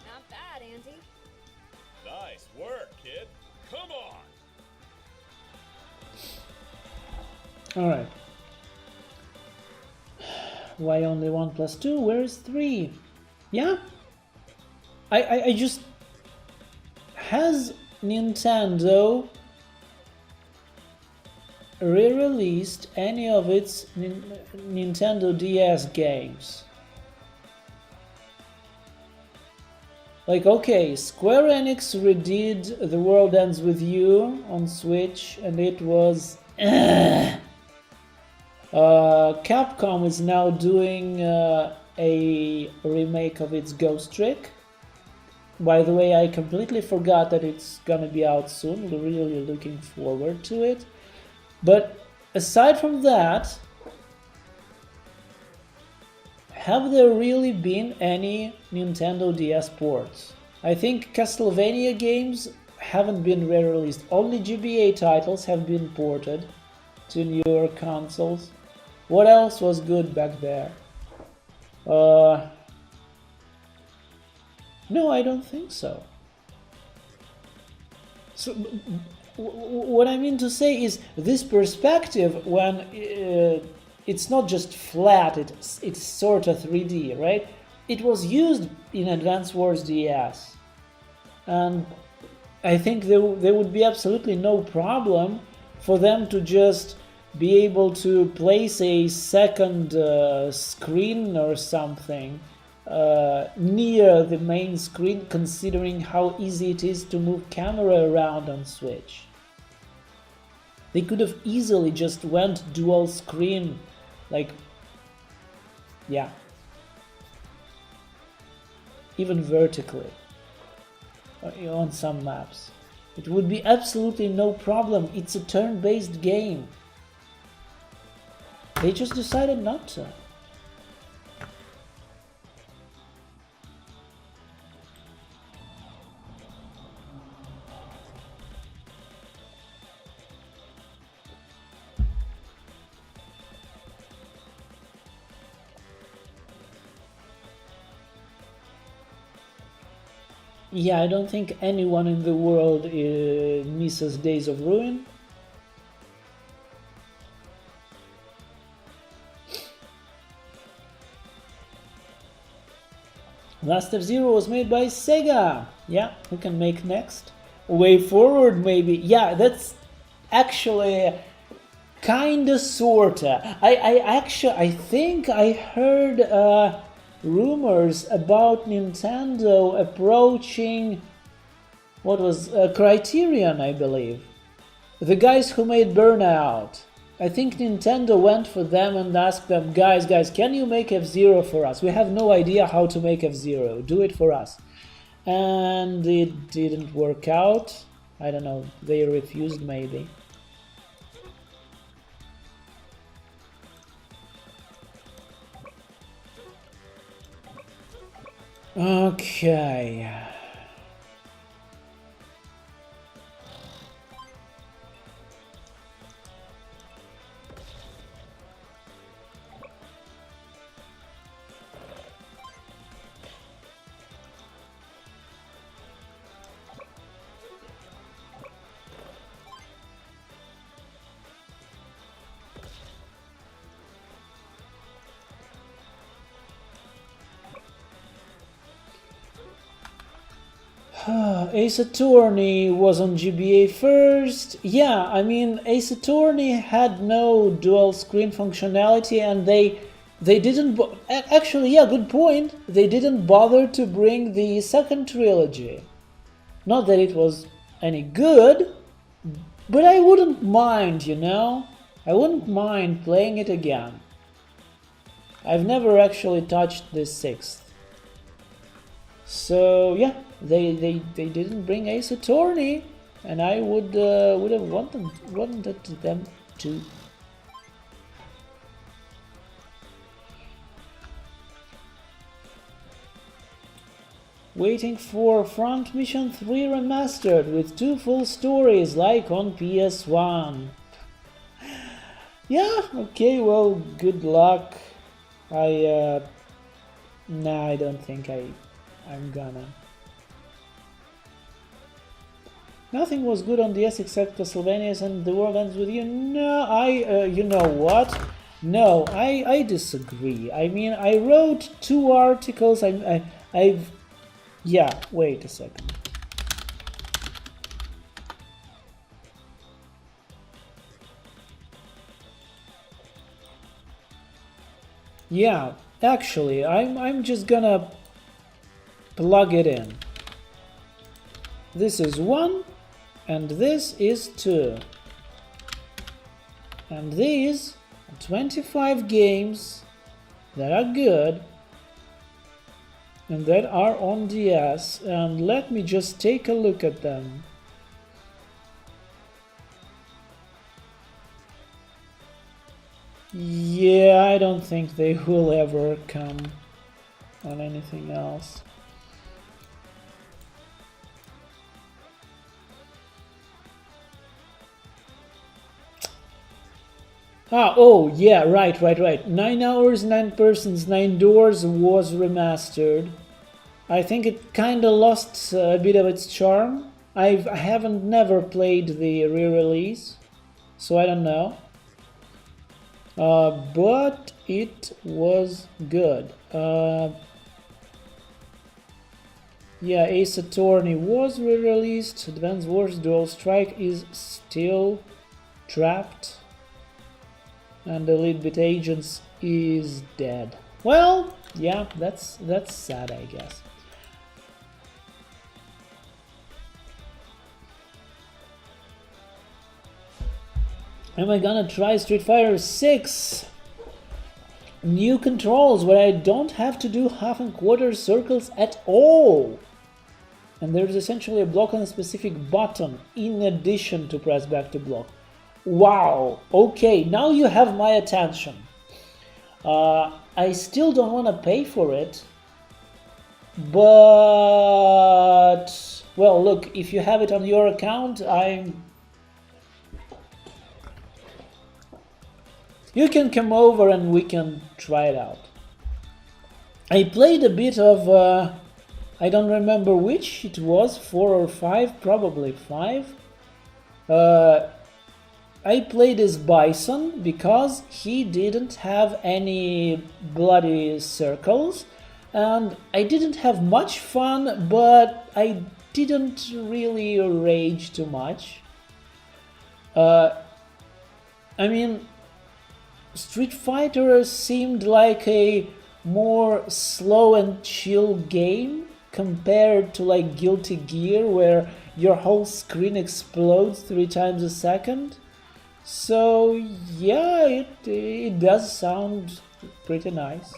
Speaker 2: Not bad, Andy.
Speaker 4: Nice work, kid. Come on.
Speaker 1: Alright. Why only 1 plus 2? Where is 3? Yeah? I just... Has Nintendo re-released any of its Nintendo DS games? Like, okay, Square Enix redid The World Ends With You on Switch, and it was... Capcom is now doing a remake of its Ghost Trick. By the way, I completely forgot that it's gonna be out soon. We're really looking forward to it. But aside from that, have there really been any Nintendo DS ports? I think Castlevania games haven't been re-released. Only GBA titles have been ported to newer consoles. What else was good back there? No, I don't think so. So, what I mean to say is this perspective, when it's not just flat, it's sort of 3D, right? It was used in Advance Wars DS, and I think there would be absolutely no problem for them to just be able to place a second screen or something near the main screen, considering how easy it is to move camera around on Switch. They could have easily just went dual screen, like, yeah, even vertically on some maps. It would be absolutely no problem. It's a turn-based game. They just decided not to. Yeah, I don't think anyone in the world misses Days of Ruin. Last F-Zero was made by Sega. Yeah, who can make next? Way Forward, maybe. Yeah, that's actually kinda sorta. I think I heard rumors about Nintendo approaching what was Criterion, I believe. The guys who made Burnout. I think Nintendo went for them and asked them, guys, can you make F-Zero for us? We have no idea how to make F-Zero. Do it for us. And it didn't work out. I don't know. They refused, maybe. Okay. Ace Attorney was on GBA first. Yeah, I mean, Ace Attorney had no dual screen functionality, and they didn't actually, yeah, good point. They didn't bother to bring the second trilogy. Not that it was any good, but I wouldn't mind, you know? I wouldn't mind playing it again. I've never actually touched the sixth. So yeah, they didn't bring Ace Attorney, and I would have wanted them to. Waiting for Front Mission 3 Remastered with 2 full stories like on PS1. Yeah, okay, well, good luck. Nah, I don't think I'm gonna. Nothing was good on DS except Castlevania and The World Ends With You. No, you know what? No, I disagree. I mean, I wrote 2 articles. Yeah, wait a second. Yeah, actually, I'm just gonna plug it in. This is 1 and this is 2. And these are 25 games that are good and that are on DS, and let me just take a look at them. Yeah, I don't think they will ever come on anything else. Oh, yeah, right. 9 hours, 9 persons, 9 doors was remastered. I think it kind of lost a bit of its charm. I haven't never played the re-release, so I don't know. But it was good. Yeah, Ace Attorney was re-released. Advance Wars Dual Strike is still trapped. And Elite Beat Agents is dead. Well, yeah, that's sad, I guess. Am I gonna try Street Fighter 6? New controls where I don't have to do half and quarter circles at all. And there's essentially a block on a specific button in addition to press back to block. Wow, okay, now you have my attention. I still don't want to pay for it, but, well, look, if you have it on your account, you can come over and we can try it out. I played a bit of, I don't remember which it was, 4 or 5, probably 5. I played as Bison because he didn't have any bloody circles, and I didn't have much fun, but I didn't really rage too much. I mean, Street Fighter seemed like a more slow and chill game compared to like Guilty Gear, where your whole screen explodes 3 times a second. So yeah, it does sound pretty nice.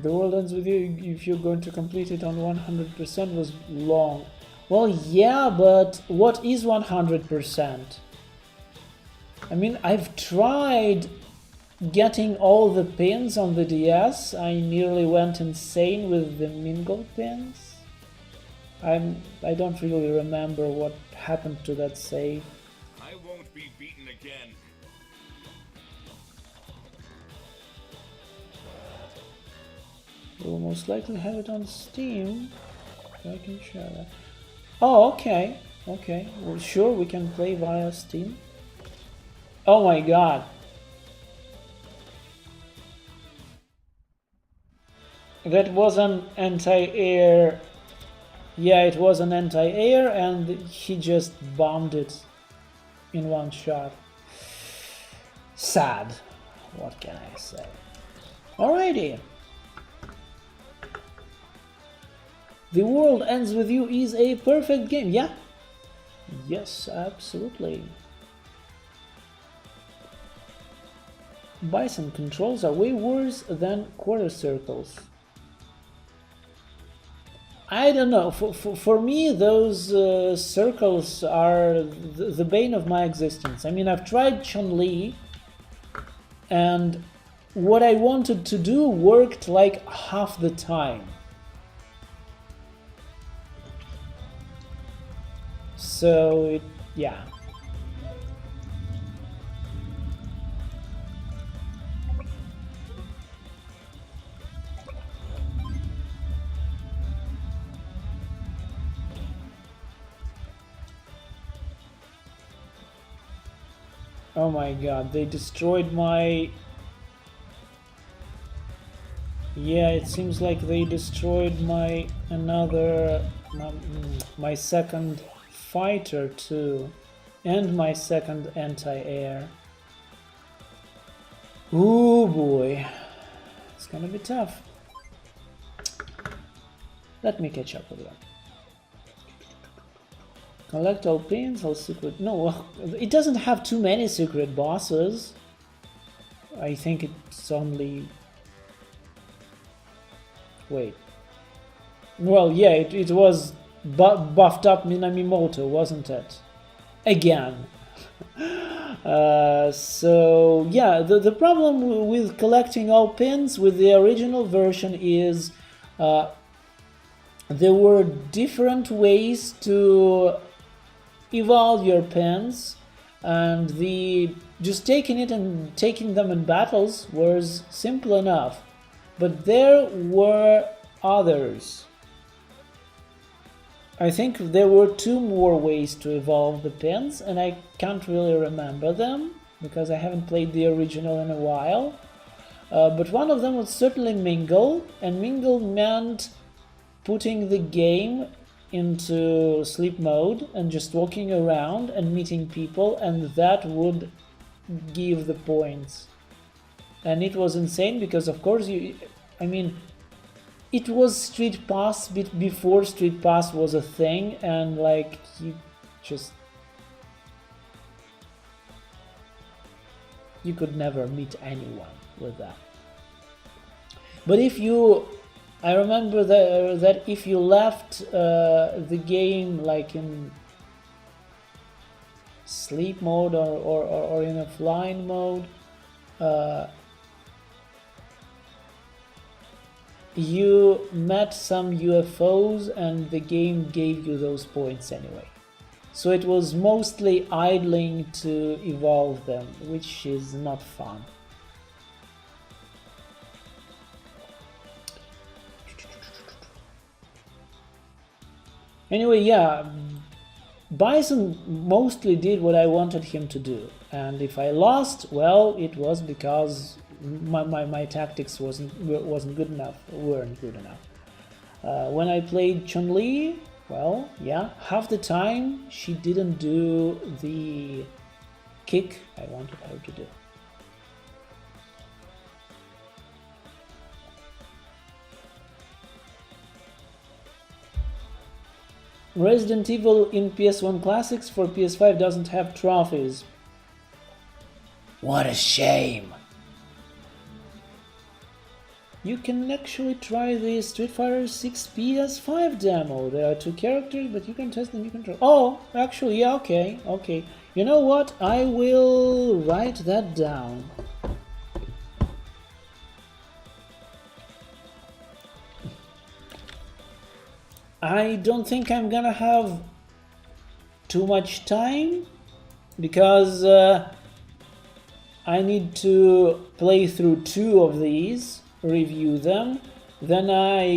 Speaker 1: The world ends with you if you're going to complete it on 100% was long. Well, yeah, but what is 100%? I mean, I've tried getting all the pins on the DS. I nearly went insane with the Mingle pins. I don't really remember what happened to that save.
Speaker 4: I won't be beaten again.
Speaker 1: We'll most likely have it on Steam. I can share that. Oh, okay. Okay. Well, sure, we can play via Steam. Oh my god. That was an anti-air. Yeah, it was an anti-air and he just bombed it in one shot. Sad. What can I say? Alrighty. The World Ends With You is a perfect game. Yeah. Yes, absolutely. Bison controls are way worse than quarter circles. I don't know. For me, those circles are the bane of my existence. I mean, I've tried Chun-Li, and what I wanted to do worked like half the time. So, yeah. Oh my god, they destroyed my... Yeah, it seems like they destroyed my my second fighter too, and my second anti-air. Ooh boy, it's gonna be tough. Let me catch up with them. Collect all pins, all secret... No, it doesn't have too many secret bosses. I think it's only... Wait. Well, yeah, it was buffed up Minamimoto, wasn't it? Again. So, yeah, the problem with collecting all pins with the original version is there were different ways to evolve your pins, and just taking it and taking them in battles was simple enough. But there were others. I think there were 2 more ways to evolve the pins, and I can't really remember them because I haven't played the original in a while. But one of them was certainly mingle, and mingle meant putting the game into sleep mode and just walking around and meeting people, and that would give the points. And it was insane because, of course, it was Street Pass before Street Pass was a thing, and like you could never meet anyone with that. But I remember that if you left the game like in sleep mode or in a flying mode, you met some UFOs and the game gave you those points anyway. So it was mostly idling to evolve them, which is not fun. Anyway, yeah, Bison mostly did what I wanted him to do, and if I lost, well, it was because my tactics weren't good enough. When I played Chun-Li, well, yeah, half the time she didn't do the kick I wanted her to do. Resident Evil in PS1 Classics for PS5 doesn't have trophies. What a shame! You can actually try the Street Fighter 6 PS5 demo. There are 2 characters, but you can test them, you can try. Oh, actually, yeah, okay. You know what? I will write that down. I don't think I'm gonna have too much time because I need to play through 2 of these, review them, then I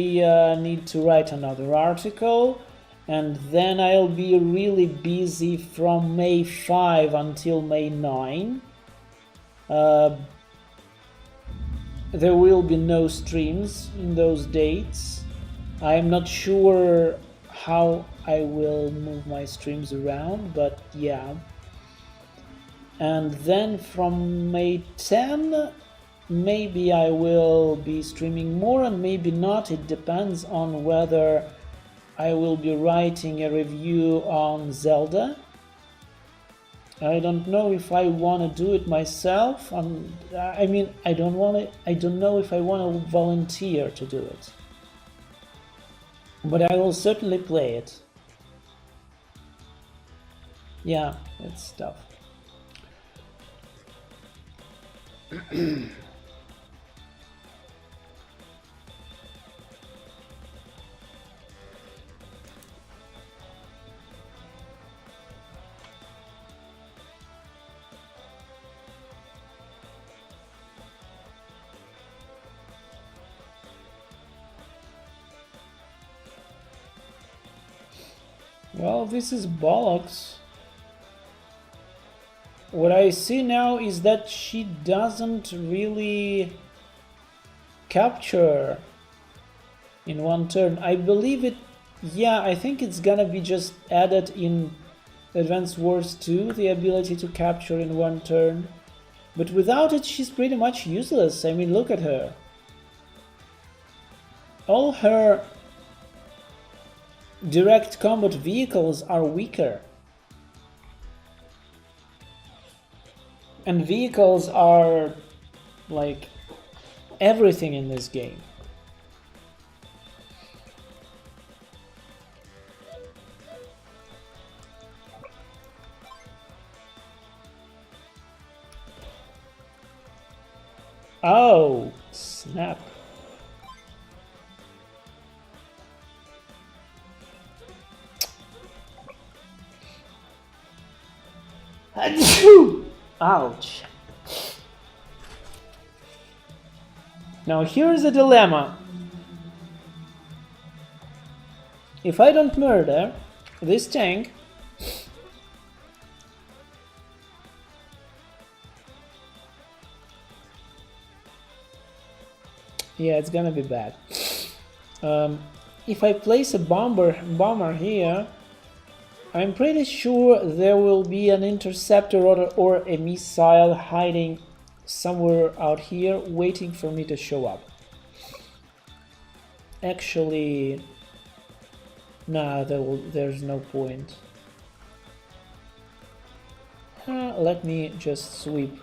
Speaker 1: need to write another article, and then I'll be really busy from May 5 until May 9. There will be no streams in those dates. I'm not sure how I will move my streams around, but yeah. And then from May 10, maybe I will be streaming more and maybe not. It depends on whether I will be writing a review on Zelda. I don't know if I want to do it myself. I don't know if I want to volunteer to do it. But I will certainly play it. Yeah, it's tough. Well, this is bollocks. what I see now is that she doesn't really capture in one turn. I believe it, yeah, I think it's gonna be just added in Advanced Wars 2, the ability to capture in one turn. But without it, she's pretty much useless. I mean, look at her. All her direct combat vehicles are weaker. And vehicles are like everything in this game. Oh, snap. Ouch. Now here's a dilemma. If I don't murder this tank, yeah, it's gonna be bad. If I place a bomber here, I'm pretty sure there will be an interceptor or a missile hiding somewhere out here waiting for me to show up. Actually, nah, there's no point. Let me just sweep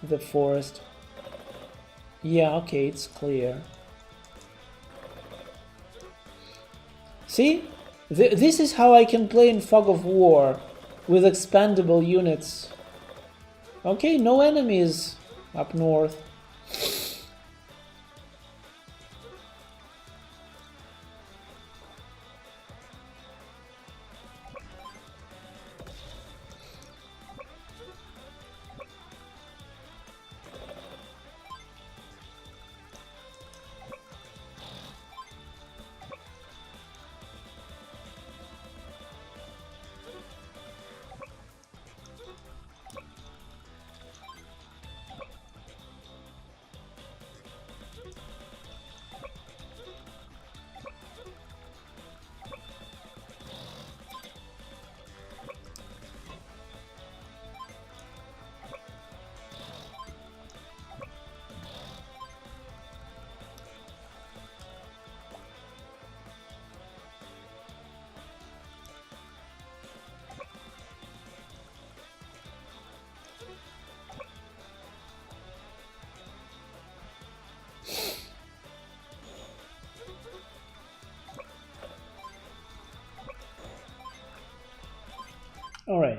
Speaker 1: the forest. Yeah, okay, it's clear. See? This is how I can play in Fog of War with expandable units. Okay, no enemies up north. All right.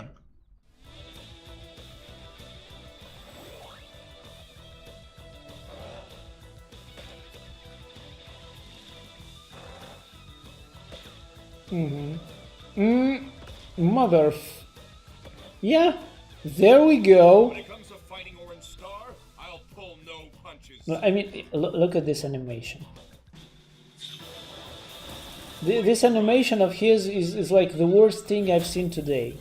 Speaker 1: Mother. Yeah, there we go.
Speaker 4: When it comes to fighting Orange Star, I'll pull no punches.
Speaker 1: No, I mean, look at this animation. This animation of his is like the worst thing I've seen today.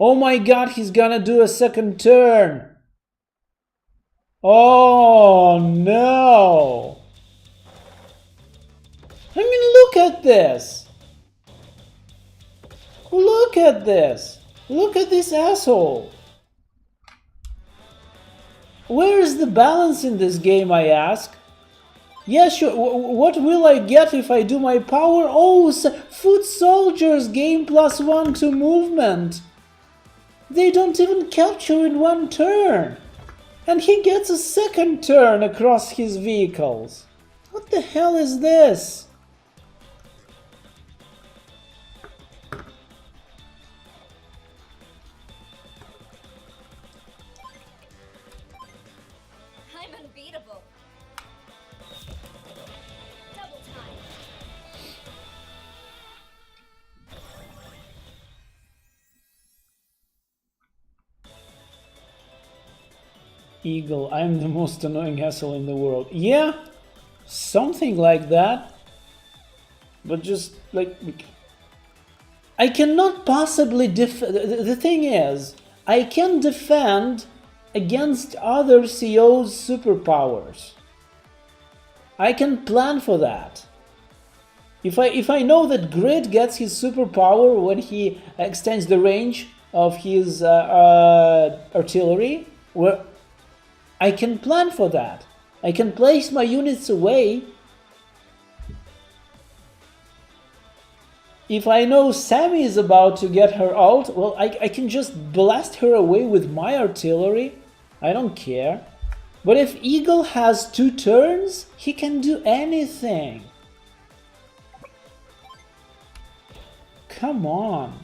Speaker 1: Oh my god, he's gonna do a second turn. Oh no. I mean, look at this. Look at this. Look at this asshole. Where is the balance in this game, I ask? Yeah, sure. What will I get if I do my power? Oh, foot soldiers gain +1 to movement. They don't even capture in one turn. And he gets a second turn across his vehicles. What the hell is this?
Speaker 2: I'm unbeatable. Double time.
Speaker 1: Eagle, I'm the most annoying asshole in the world. Yeah, something like that. But just like, I cannot possibly the thing is, I can defend against other CO's superpowers. I can plan for that. If I know that Grid gets his superpower when he extends the range of his artillery, well, I can plan for that. I can place my units away. If I know Sammy is about to get her ult, well, I can just blast her away with my artillery. I don't care. But if Eagle has 2 turns, he can do anything. Come on.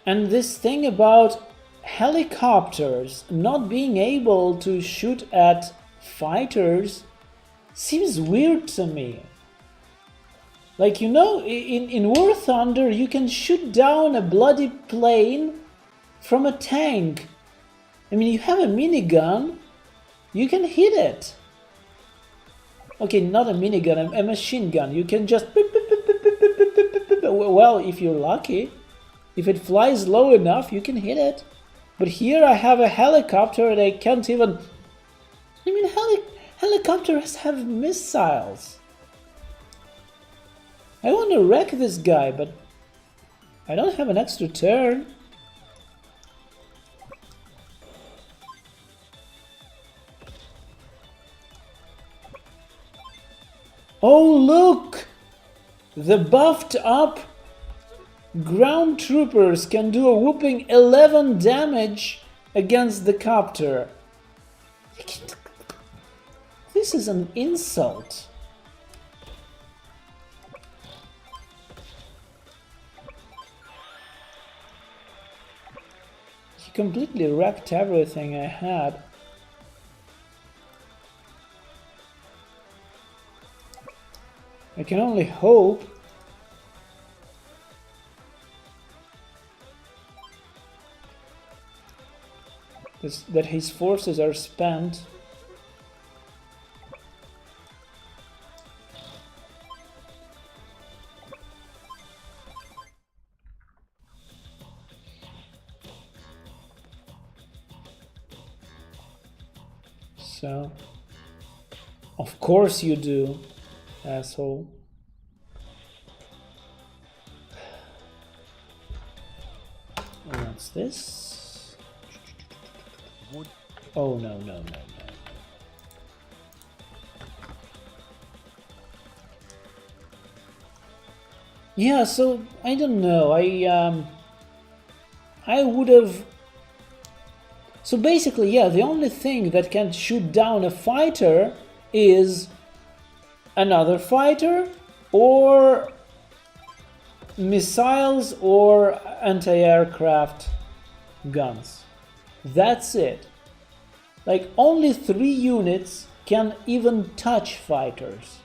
Speaker 1: And this thing about helicopters not being able to shoot at fighters seems weird to me. Like, you know, in War Thunder you can shoot down a bloody plane from a tank. I mean, you have a minigun, you can hit it. Okay, not a minigun, a machine gun. You can just... Well, if you're lucky. If it flies low enough, you can hit it. But here I have a helicopter and I can't even... I mean, helicopters have missiles. I want to wreck this guy, but I don't have an extra turn. Oh, look! The buffed up ground troopers can do a whopping 11 damage against the copter. This is an insult. He completely wrecked everything I had. I can only hope that his forces are spent. So, of course you do, asshole. What's this? Oh, no, no, no, no. Yeah, so I don't know. I would have. So basically, yeah, the only thing that can shoot down a fighter is another fighter or missiles or anti-aircraft guns. That's it. Like, only 3 units can even touch fighters.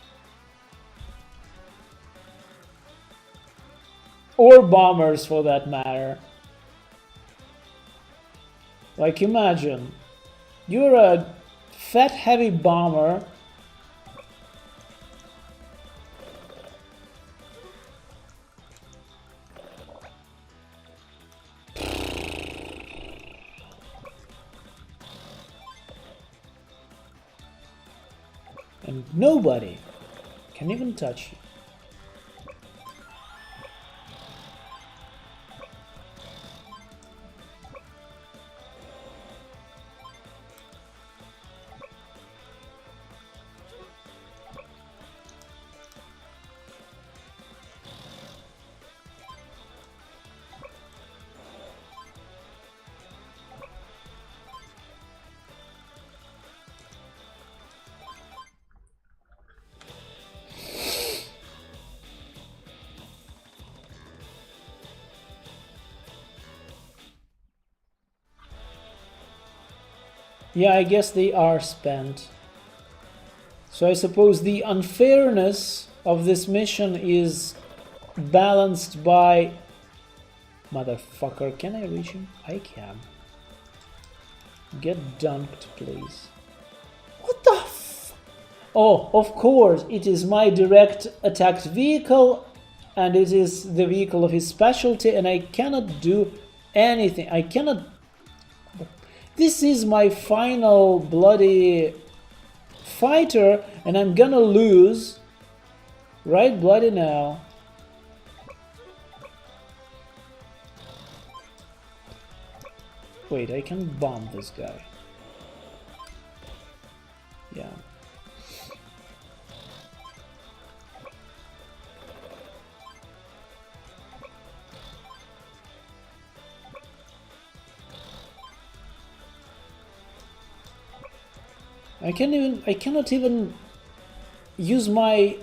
Speaker 1: Or bombers, for that matter. Like, imagine, you're a fat, heavy bomber. And nobody can even touch you. Yeah, I guess they are spent. So I suppose the unfairness of this mission is balanced by... Motherfucker, can I reach him? I can. Get dunked, please. What the f... Oh, of course, it is my direct attacked vehicle, and it is the vehicle of his specialty, and I cannot do anything. I cannot... This is my final bloody fighter, and I'm gonna lose right bloody now. Wait, I can bomb this guy. Yeah. I cannot even use my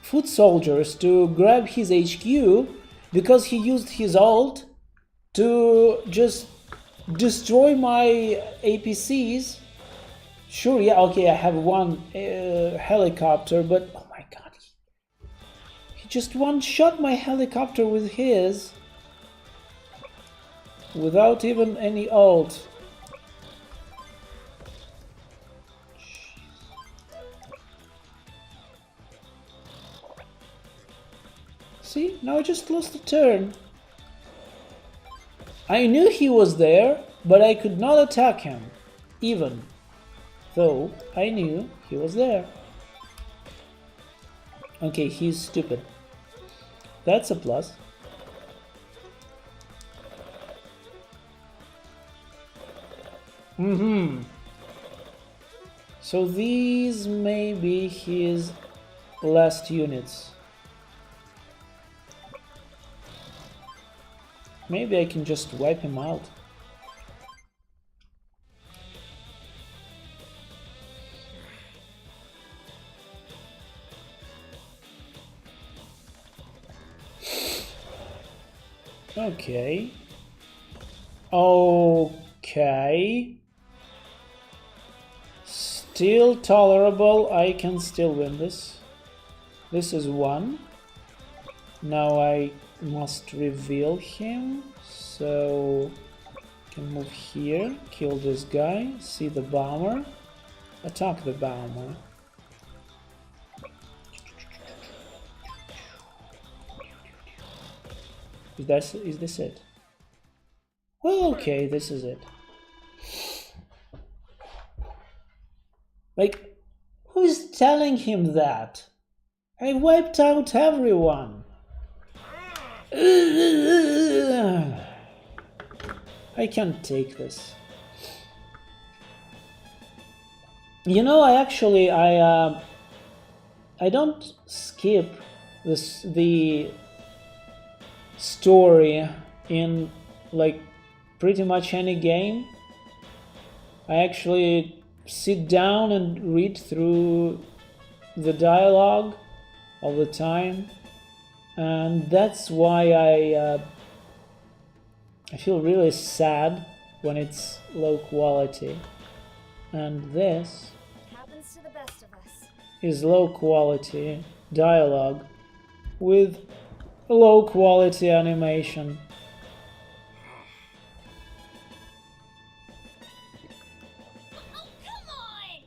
Speaker 1: foot soldiers to grab his HQ because he used his ult to just destroy my APCs. Sure, yeah, okay, I have one helicopter, but oh my god, he just one-shot my helicopter with his without even any ult. See, now I just lost a turn. I knew he was there, but I could not attack him, even though I knew he was there. Okay, he's stupid. That's a plus. So these may be his last units. Maybe I can just wipe him out. Okay. Okay. Still tolerable. I can still win this. This is one. Now I must reveal him, so I can move here, kill this guy, see the bomber, attack the bomber. Is this it? Well, okay, this is it. Like, who is telling him that? I wiped out everyone. I can't take this. You know, I don't skip the story in like pretty much any game. I actually sit down and read through the dialogue all the time. And that's why I feel really sad when it's low quality. And this
Speaker 2: Happens to the best of us.
Speaker 1: is low quality dialogue with low quality animation.
Speaker 2: Oh, come on!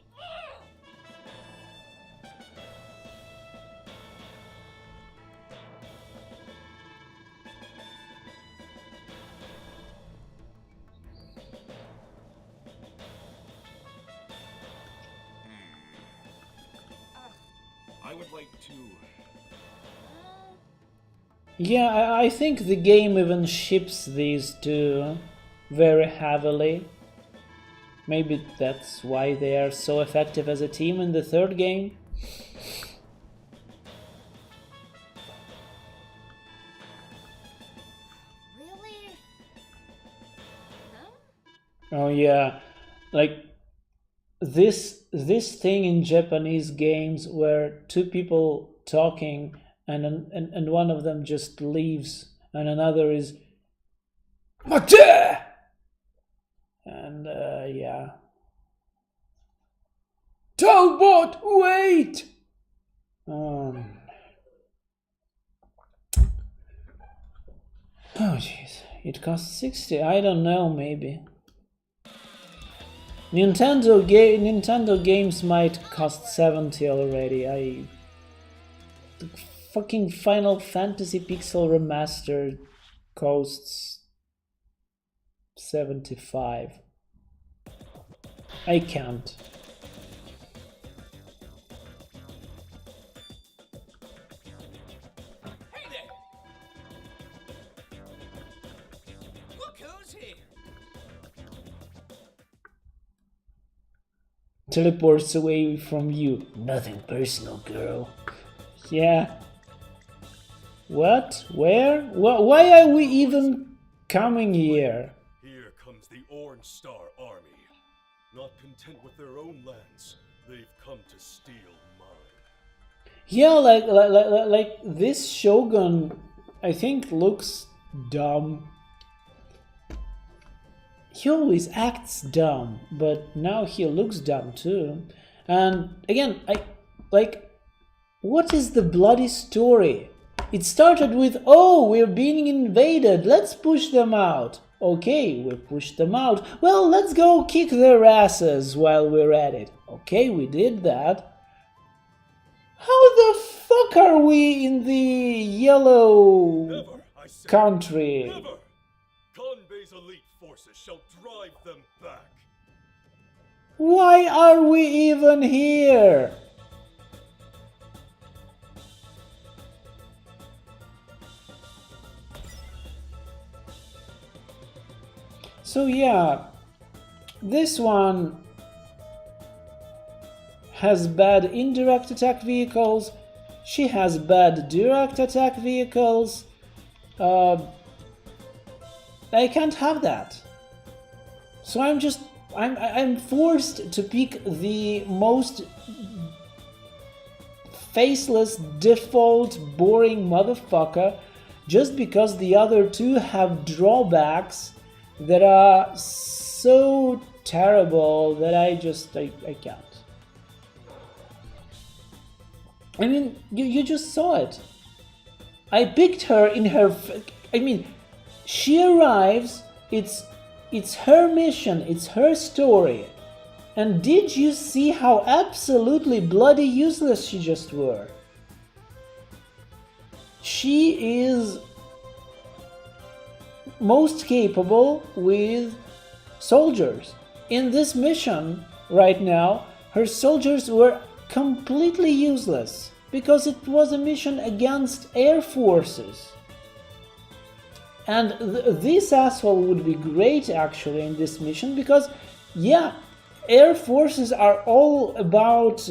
Speaker 4: I would like to.
Speaker 1: Yeah, I think the game even ships these two very heavily. Maybe that's why they are so effective as a team in the third game.
Speaker 2: Really? Huh?
Speaker 1: Oh yeah, like this thing in Japanese games where two people talking and one of them just leaves and another is Mate! And yeah, Talbot, wait! Oh jeez, it costs 60. I don't know, maybe. Nintendo games might cost 70 already. The fucking Final Fantasy Pixel Remastered costs 75. I can't.
Speaker 3: Hey there! Look who's here!
Speaker 1: Teleports away from you. Nothing personal, girl. Yeah. What? Where? Why are we even coming here?
Speaker 4: Here comes the Orange Star Army. Not content with their own lands, they've come to steal mine.
Speaker 1: Yeah, like this Shogun, I think, looks dumb. He always acts dumb, but now he looks dumb too. And again, what is the bloody story? It started with, oh, we're being invaded, let's push them out. Okay, we pushed them out. Well, let's go kick their asses while we're at it. Okay, we did that. How the fuck are we in the yellow
Speaker 4: Never, I say,
Speaker 1: country?
Speaker 4: never! Kanbei's elite forces shall drive them back.
Speaker 1: Why are we even here? So yeah, this one has bad indirect attack vehicles, she has bad direct attack vehicles. I can't have that. So I'm forced to pick the most faceless, default, boring motherfucker just because the other two have drawbacks that are so terrible that I can't. I mean, you just saw it. I picked her in her... I mean, she arrives, it's her mission, it's her story. And did you see how absolutely bloody useless she just were? She is most capable with soldiers. In this mission right now, her soldiers were completely useless because it was a mission against air forces. And this asshole would be great actually in this mission because, yeah, air forces are all about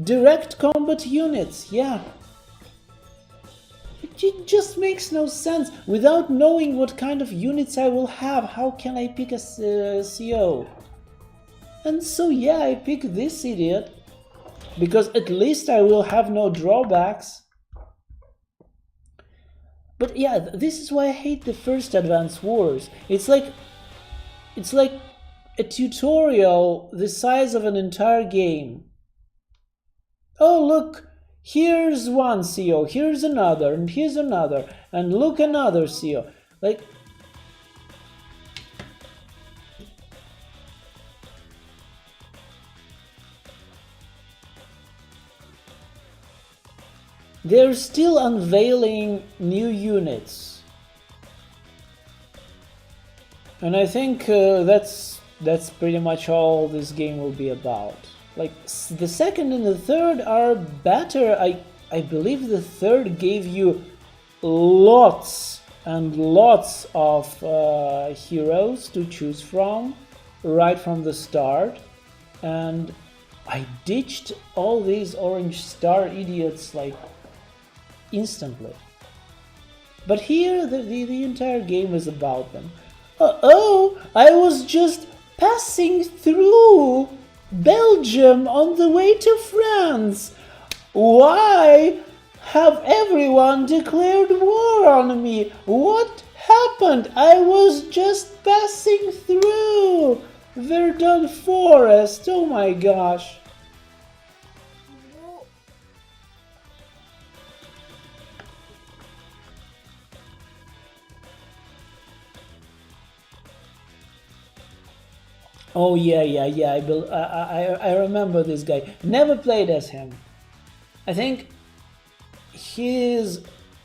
Speaker 1: direct combat units, yeah. It just makes no sense. Without knowing what kind of units I will have, how can I pick a CO? And so yeah, I pick this idiot, because at least I will have no drawbacks. But yeah, this is why I hate the first Advance Wars. It's like a tutorial the size of an entire game. Oh look, here's one CO, here's another, and here's another, and look, another CO. Like, they're still unveiling new units. And I think that's pretty much all this game will be about. Like, the second and the third are better. I believe the third gave you lots and lots of heroes to choose from right from the start. And I ditched all these Orange Star idiots like instantly. But here the entire game is about them. Oh, I was just passing through Belgium on the way to France. Why have everyone declared war on me? What happened? I was just passing through. Verdun Forest! Oh my gosh! Oh yeah, I remember this guy. Never played as him. I think his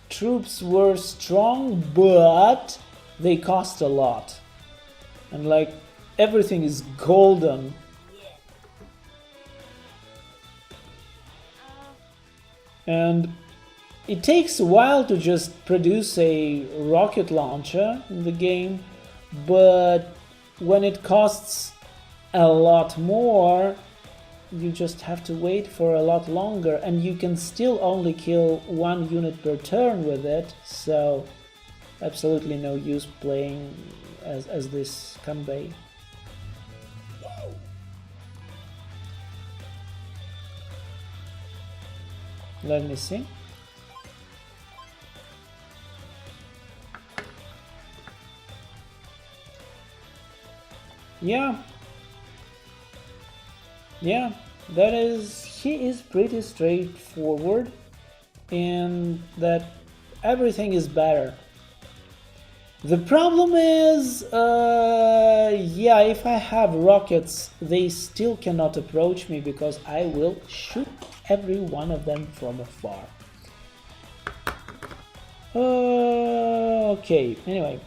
Speaker 1: troops were strong, but they cost a lot. And like, everything is golden. And it takes a while to just produce a rocket launcher in the game, but when it costs a lot more, you just have to wait for a lot longer, and you can still only kill 1 unit per turn with it, so absolutely no use playing as this Kanbei. Let me see. Yeah, he is pretty straightforward, and that everything is better. The problem is, yeah, if I have rockets, they still cannot approach me because I will shoot every one of them from afar. Okay, anyway.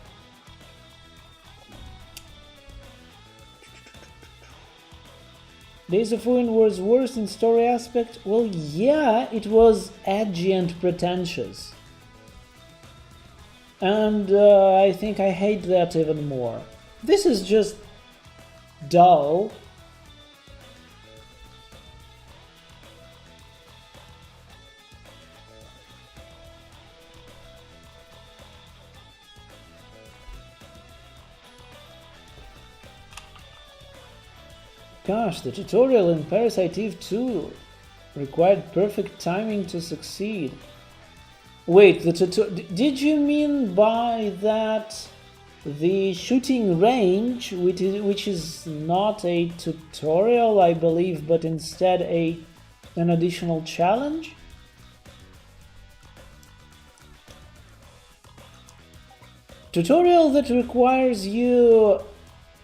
Speaker 1: Days of Ruin was worse in story aspect? Well, yeah, it was edgy and pretentious. And I think I hate that even more. This is just dull. Gosh, the tutorial in Parasite Eve 2 required perfect timing to succeed. Wait, did you mean by that the shooting range, which is not a tutorial, I believe, but instead an additional challenge? Tutorial that requires you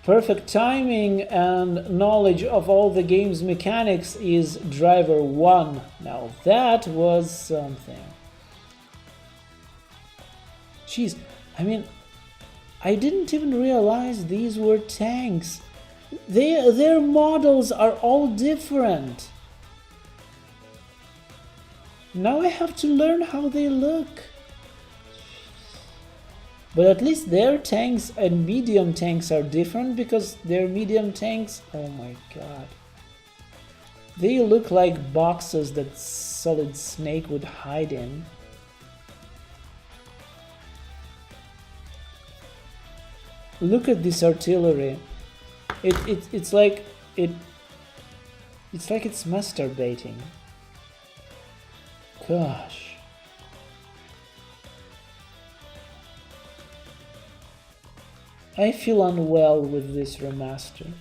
Speaker 1: perfect timing and knowledge of all the game's mechanics is Driver 1. Now that was something. Jeez, I mean, I didn't even realize these were tanks. Their models are all different. Now I have to learn how they look. But at least their tanks and medium tanks are different, because their medium tanks, oh my god, they look like boxes that Solid Snake would hide in. Look at this artillery. It's like it's masturbating. Gosh. I feel unwell with this remaster.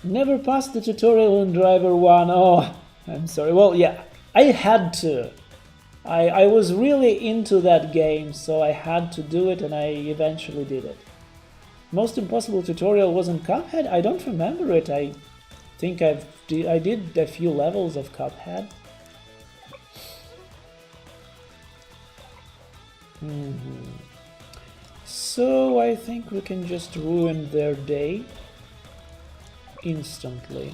Speaker 1: Never passed the tutorial in Driver 1. Oh, I'm sorry. Well, yeah, I had to. I was really into that game, so I had to do it, and I eventually did it. Most impossible tutorial was in Cuphead? I don't remember it. I think I did a few levels of Cuphead. So I think we can just ruin their day instantly.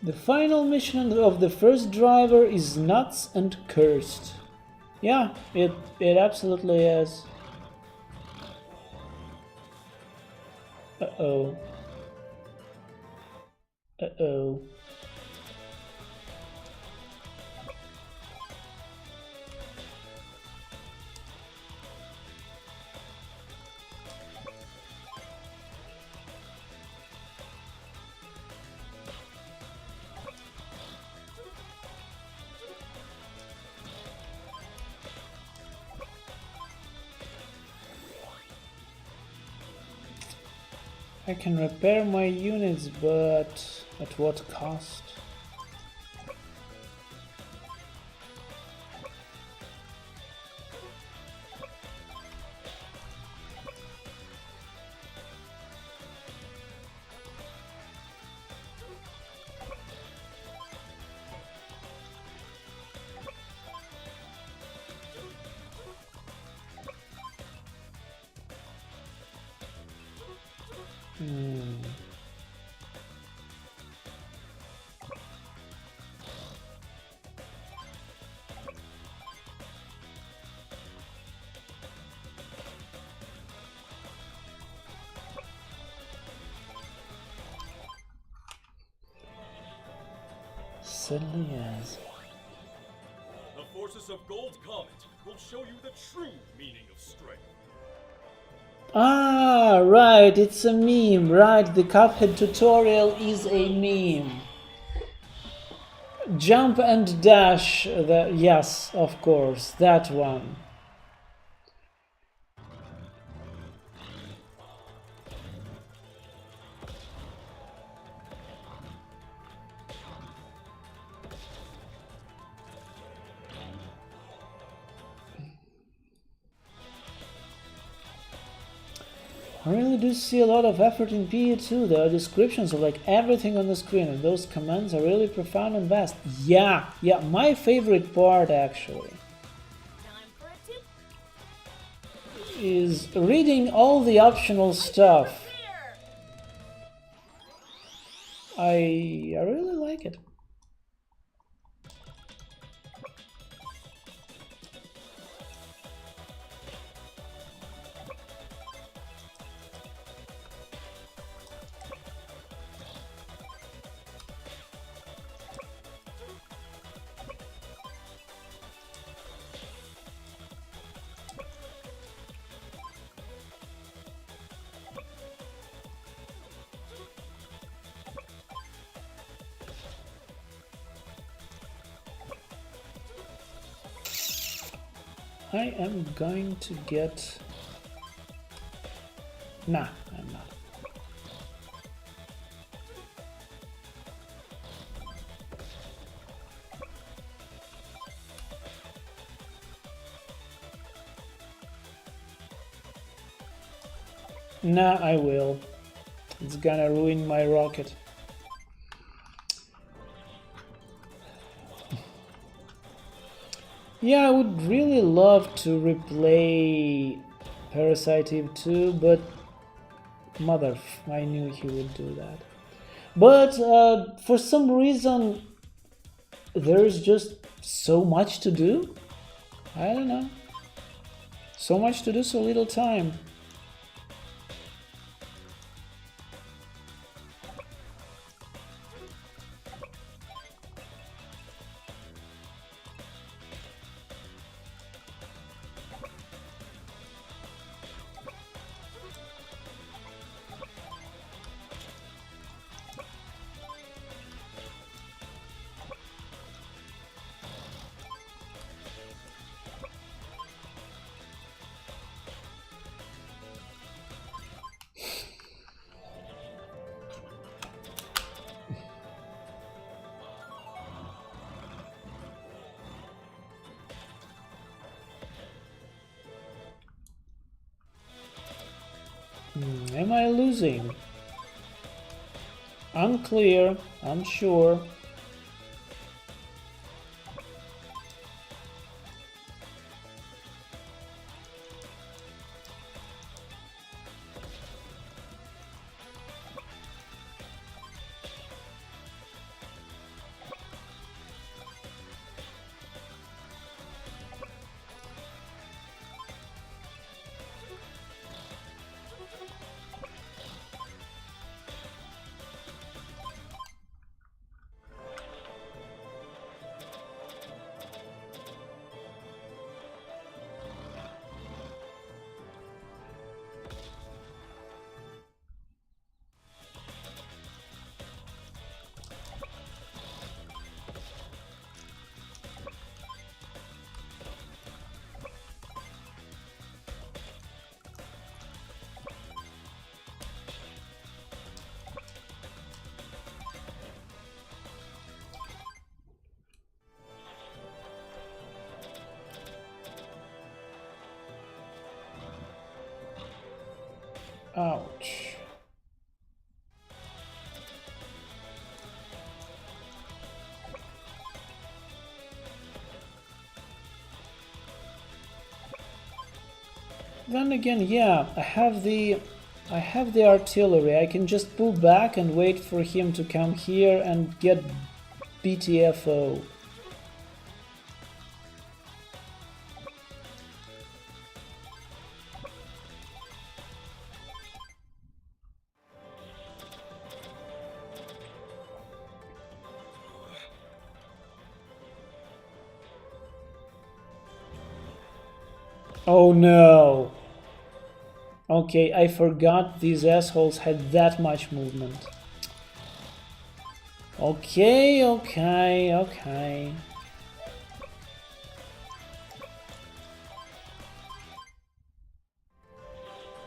Speaker 1: The final mission of the first driver is nuts and cursed. Yeah, it absolutely is. Uh-oh. Uh-oh. I can repair my units, but at what cost? Certainly is.
Speaker 4: The forces of Gold Comet will show you the true meaning of strength.
Speaker 1: Ah, right, it's a meme, right, the Cuphead tutorial is a meme. Jump and dash, yes, of course, that one. I really do see a lot of effort in PE2. There are descriptions of like everything on the screen, and those commands are really profound and vast. Yeah, my favorite part actually
Speaker 2: Time for a tip.
Speaker 1: is reading all the optional stuff.
Speaker 2: Clear.
Speaker 1: I really like it. I am going to get... Nah, I'm not. Nah, I will. It's gonna ruin my rocket. Yeah, I would really love to replay Parasite Eve 2, but I knew he would do that. But for some reason, there's just so much to do. I don't know. So much to do, so little time. Am I losing? Unclear, I'm sure. Ouch. Then again, yeah, I have the artillery. I can just pull back and wait for him to come here and get BTFO. Oh no! Okay, I forgot these assholes had that much movement. Okay.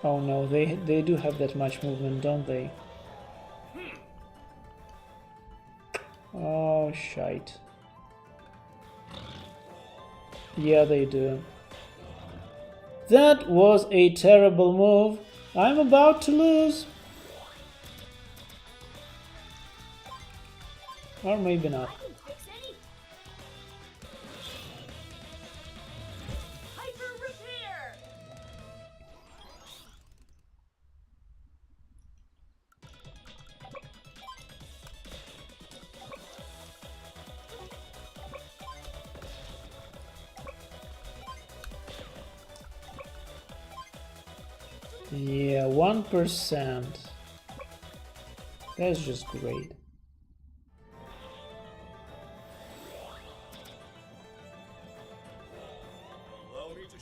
Speaker 1: Oh no, they do have that much movement, don't they? Oh, shite. Yeah, they do. That was a terrible move. I'm about to lose. Or maybe not.
Speaker 2: I can fix any. Hyper repair.
Speaker 1: Yeah, 1%. That's just great.
Speaker 4: Allow me to.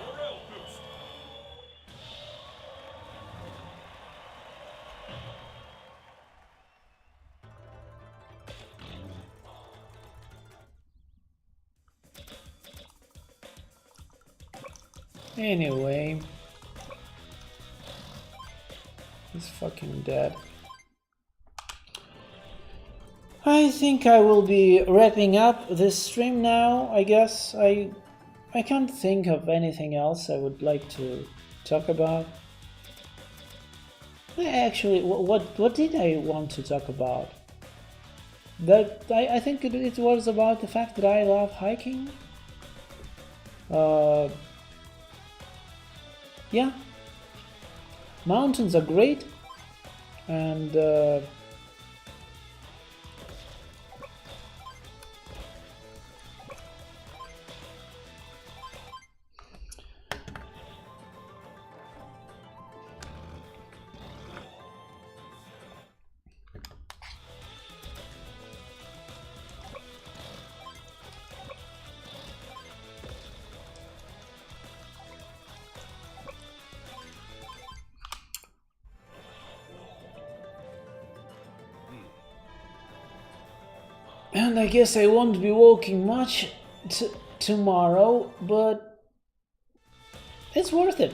Speaker 4: Morale boost.
Speaker 1: Anyway, he's fucking dead. I think I will be wrapping up this stream now. I guess I can't think of anything else I would like to talk about. Actually, what did I want to talk about? That I think it was about the fact that I love hiking. Yeah, mountains are great, and I guess I won't be walking much tomorrow, but it's worth it.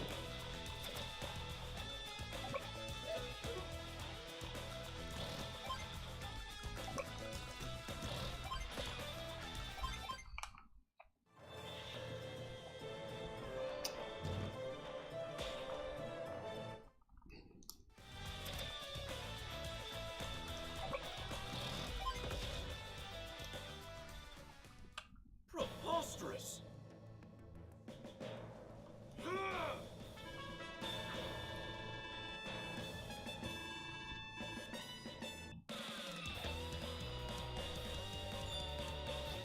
Speaker 4: Preposterous.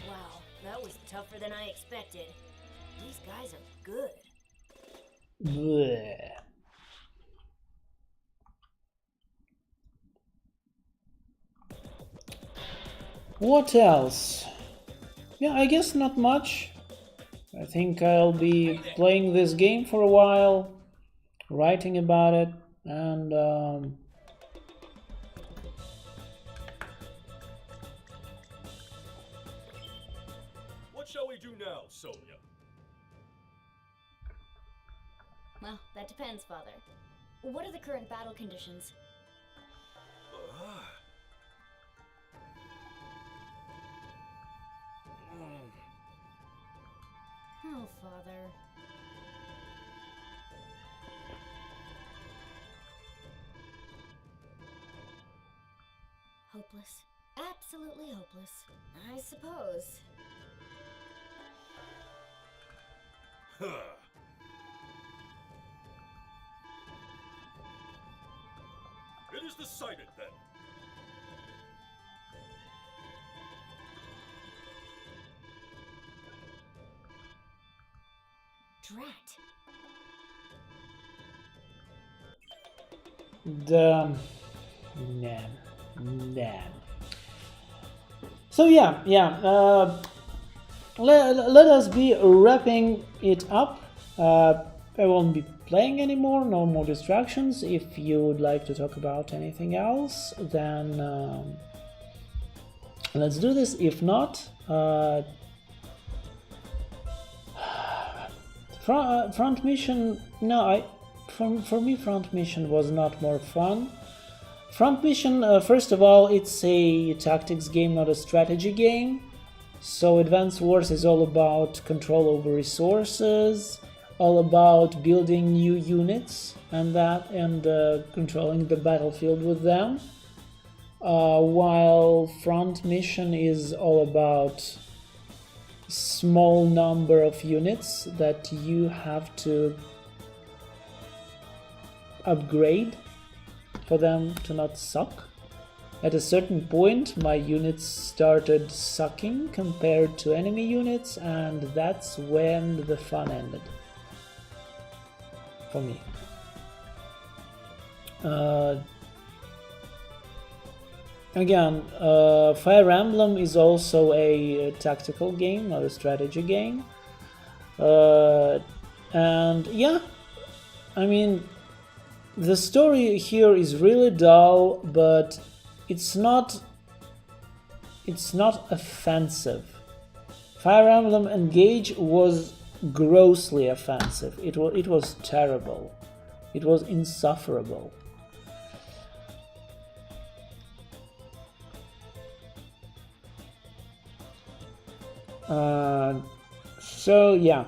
Speaker 2: Wow, that was tougher than I expected. These guys are good.
Speaker 1: Bleh. What else? Yeah, I guess not much. I think I'll be playing this game for a while, writing about it, and
Speaker 4: What shall we do now, Sonia?
Speaker 2: Well, that depends, Father. What are the current battle conditions? know, Father. Hopeless. Absolutely hopeless. I suppose.
Speaker 4: Huh. It is decided then.
Speaker 2: Drat.
Speaker 1: Nah. So let us be wrapping it up. I won't be playing anymore, no more distractions. If you would like to talk about anything else, then let's do this. If not, front mission, no, for me front mission was not more fun. Front mission, first of all, it's a tactics game, not a strategy game. So Advance Wars is all about control over resources, all about building new units and controlling the battlefield with them. While Front mission is all about small number of units that you have to upgrade for them to not suck. At a certain point, my units started sucking compared to enemy units, and that's when the fun ended for me. Again, Fire Emblem is also a tactical game, not a strategy game. And yeah, I mean, the story here is really dull, but it's not offensive. Fire Emblem Engage was grossly offensive. It was terrible. It was insufferable. So yeah,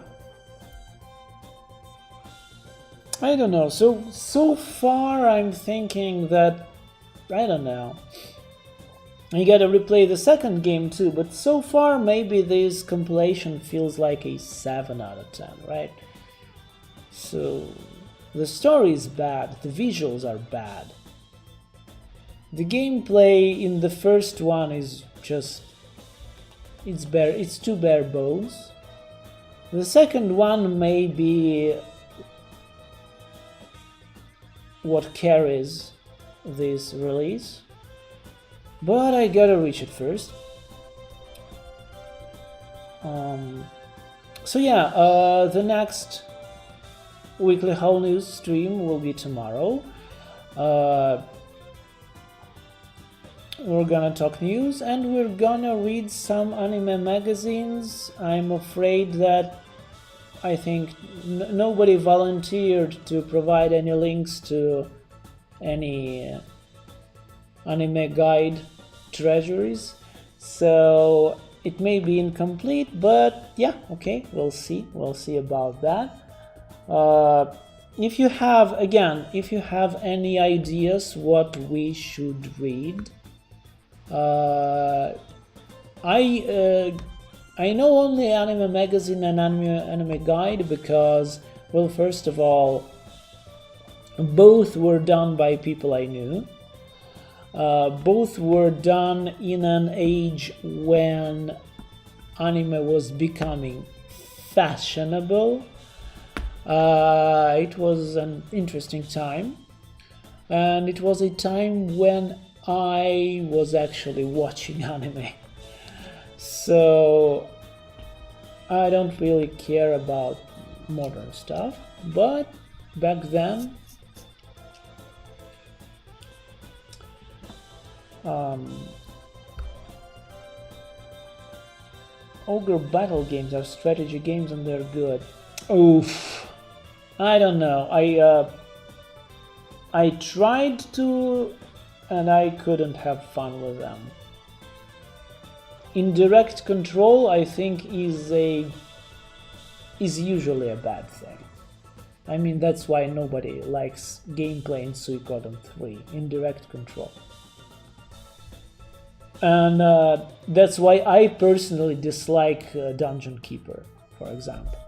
Speaker 1: I don't know. So far I'm thinking that, I don't know, I gotta replay the second game too, but so far maybe this compilation feels like a 7 out of 10, right? So the story is bad, the visuals are bad, the gameplay in the first one is just, it's too bare bones. The second one may be what carries this release, but I gotta reach it first. So yeah, the next weekly Whole News stream will be tomorrow. We're gonna talk news and we're gonna read some anime magazines. I'm afraid that I think nobody volunteered to provide any links to any anime guide treasuries, so it may be incomplete, but yeah, okay, we'll see about that. If you have any ideas what we should read, I know only Anime Magazine and Anime Guide because, well, first of all, both were done by people I knew. Both were done in an age when anime was becoming fashionable. It was an interesting time, and it was a time when I was actually watching anime. So I don't really care about modern stuff, but back then Ogre battle games are strategy games and they're good. Oof, I don't know. I tried to, and I couldn't have fun with them. Indirect Control, I think, is is usually a bad thing. I mean, that's why nobody likes gameplay in Suikoden 3 in direct control. And that's why I personally dislike Dungeon Keeper, for example,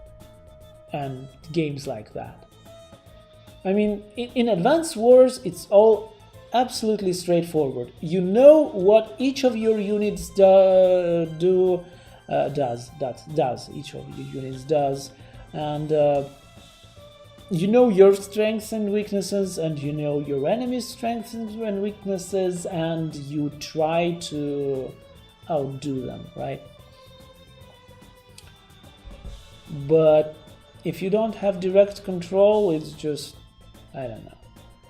Speaker 1: and games like that. I mean, in Advance Wars, it's all absolutely straightforward. You know what each of your units does. Each of your units does, and you know your strengths and weaknesses, and you know your enemy's strengths and weaknesses, and you try to outdo them, right? But if you don't have direct control, it's just, I don't know.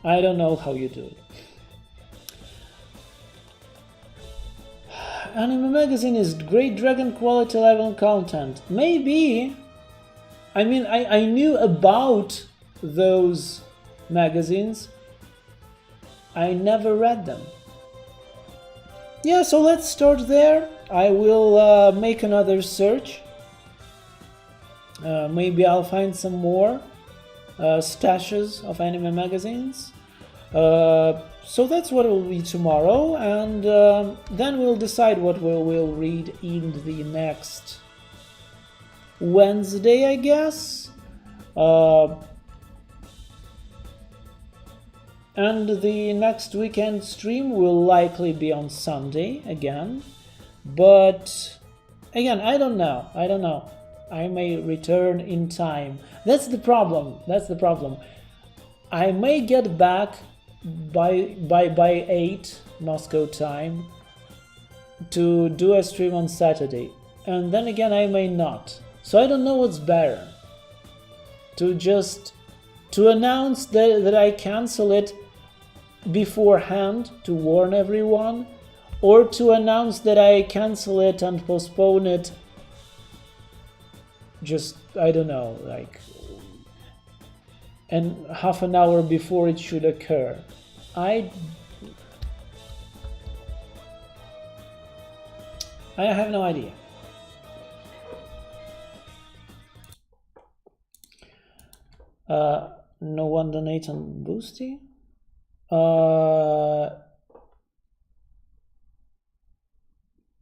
Speaker 1: I don't know how you do it. Anime Magazine is great dragon quality level content. Maybe. I mean, I knew about those magazines. I never read them. Yeah, so let's start there. I will make another search. Maybe I'll find some more stashes of anime magazines. So that's what it will be tomorrow, and then we'll decide what we'll read in the next Wednesday, I guess. And the next weekend stream will likely be on Sunday again. But again, I don't know. I may return in time. That's the problem. I may get back by 8 Moscow time to do a stream on Saturday, and then again I may not. So I don't know what's better, to announce that I cancel it beforehand to warn everyone, or to announce that I cancel it and postpone it just, I don't know, like, and half an hour before it should occur. I have no idea. No one donate on Boosty?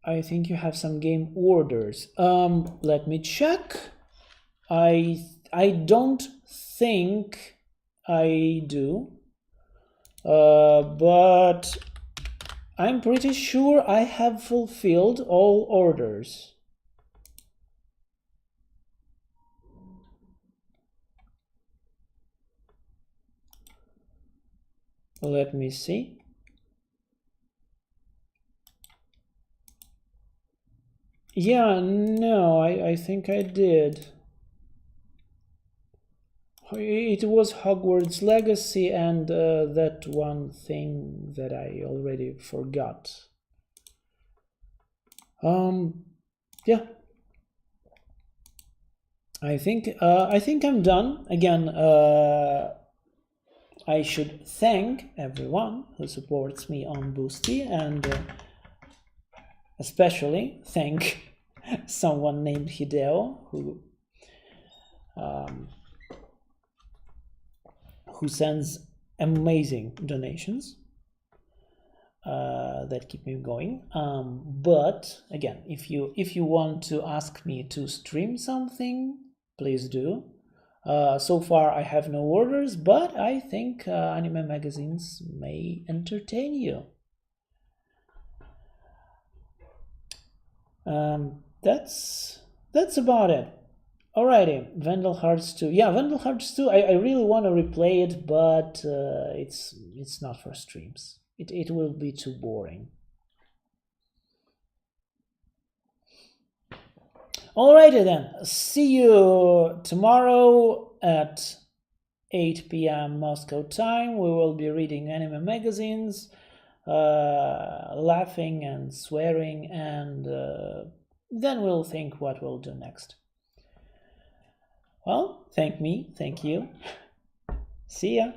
Speaker 1: I think you have some game orders. Let me check. I don't think I do, but I'm pretty sure I have fulfilled all orders. Let me see. Yeah, no, I think I did. It was Hogwarts Legacy and that one thing that I already forgot. Yeah. I think I'm done. Again, I should thank everyone who supports me on Boosty, and especially thank someone named Hideo who sends amazing donations that keep me going. But again, if you want to ask me to stream something, please do. So far I have no orders, but I think anime magazines may entertain you. That's about it. Alrighty, Vandal Hearts 2. Yeah, Vandal Hearts 2, I really want to replay it, but it's not for streams. It will be too boring. Alrighty then, see you tomorrow at 8 p.m. Moscow time. We will be reading anime magazines, laughing and swearing, and then we'll think what we'll do next. Well, thank you. See ya.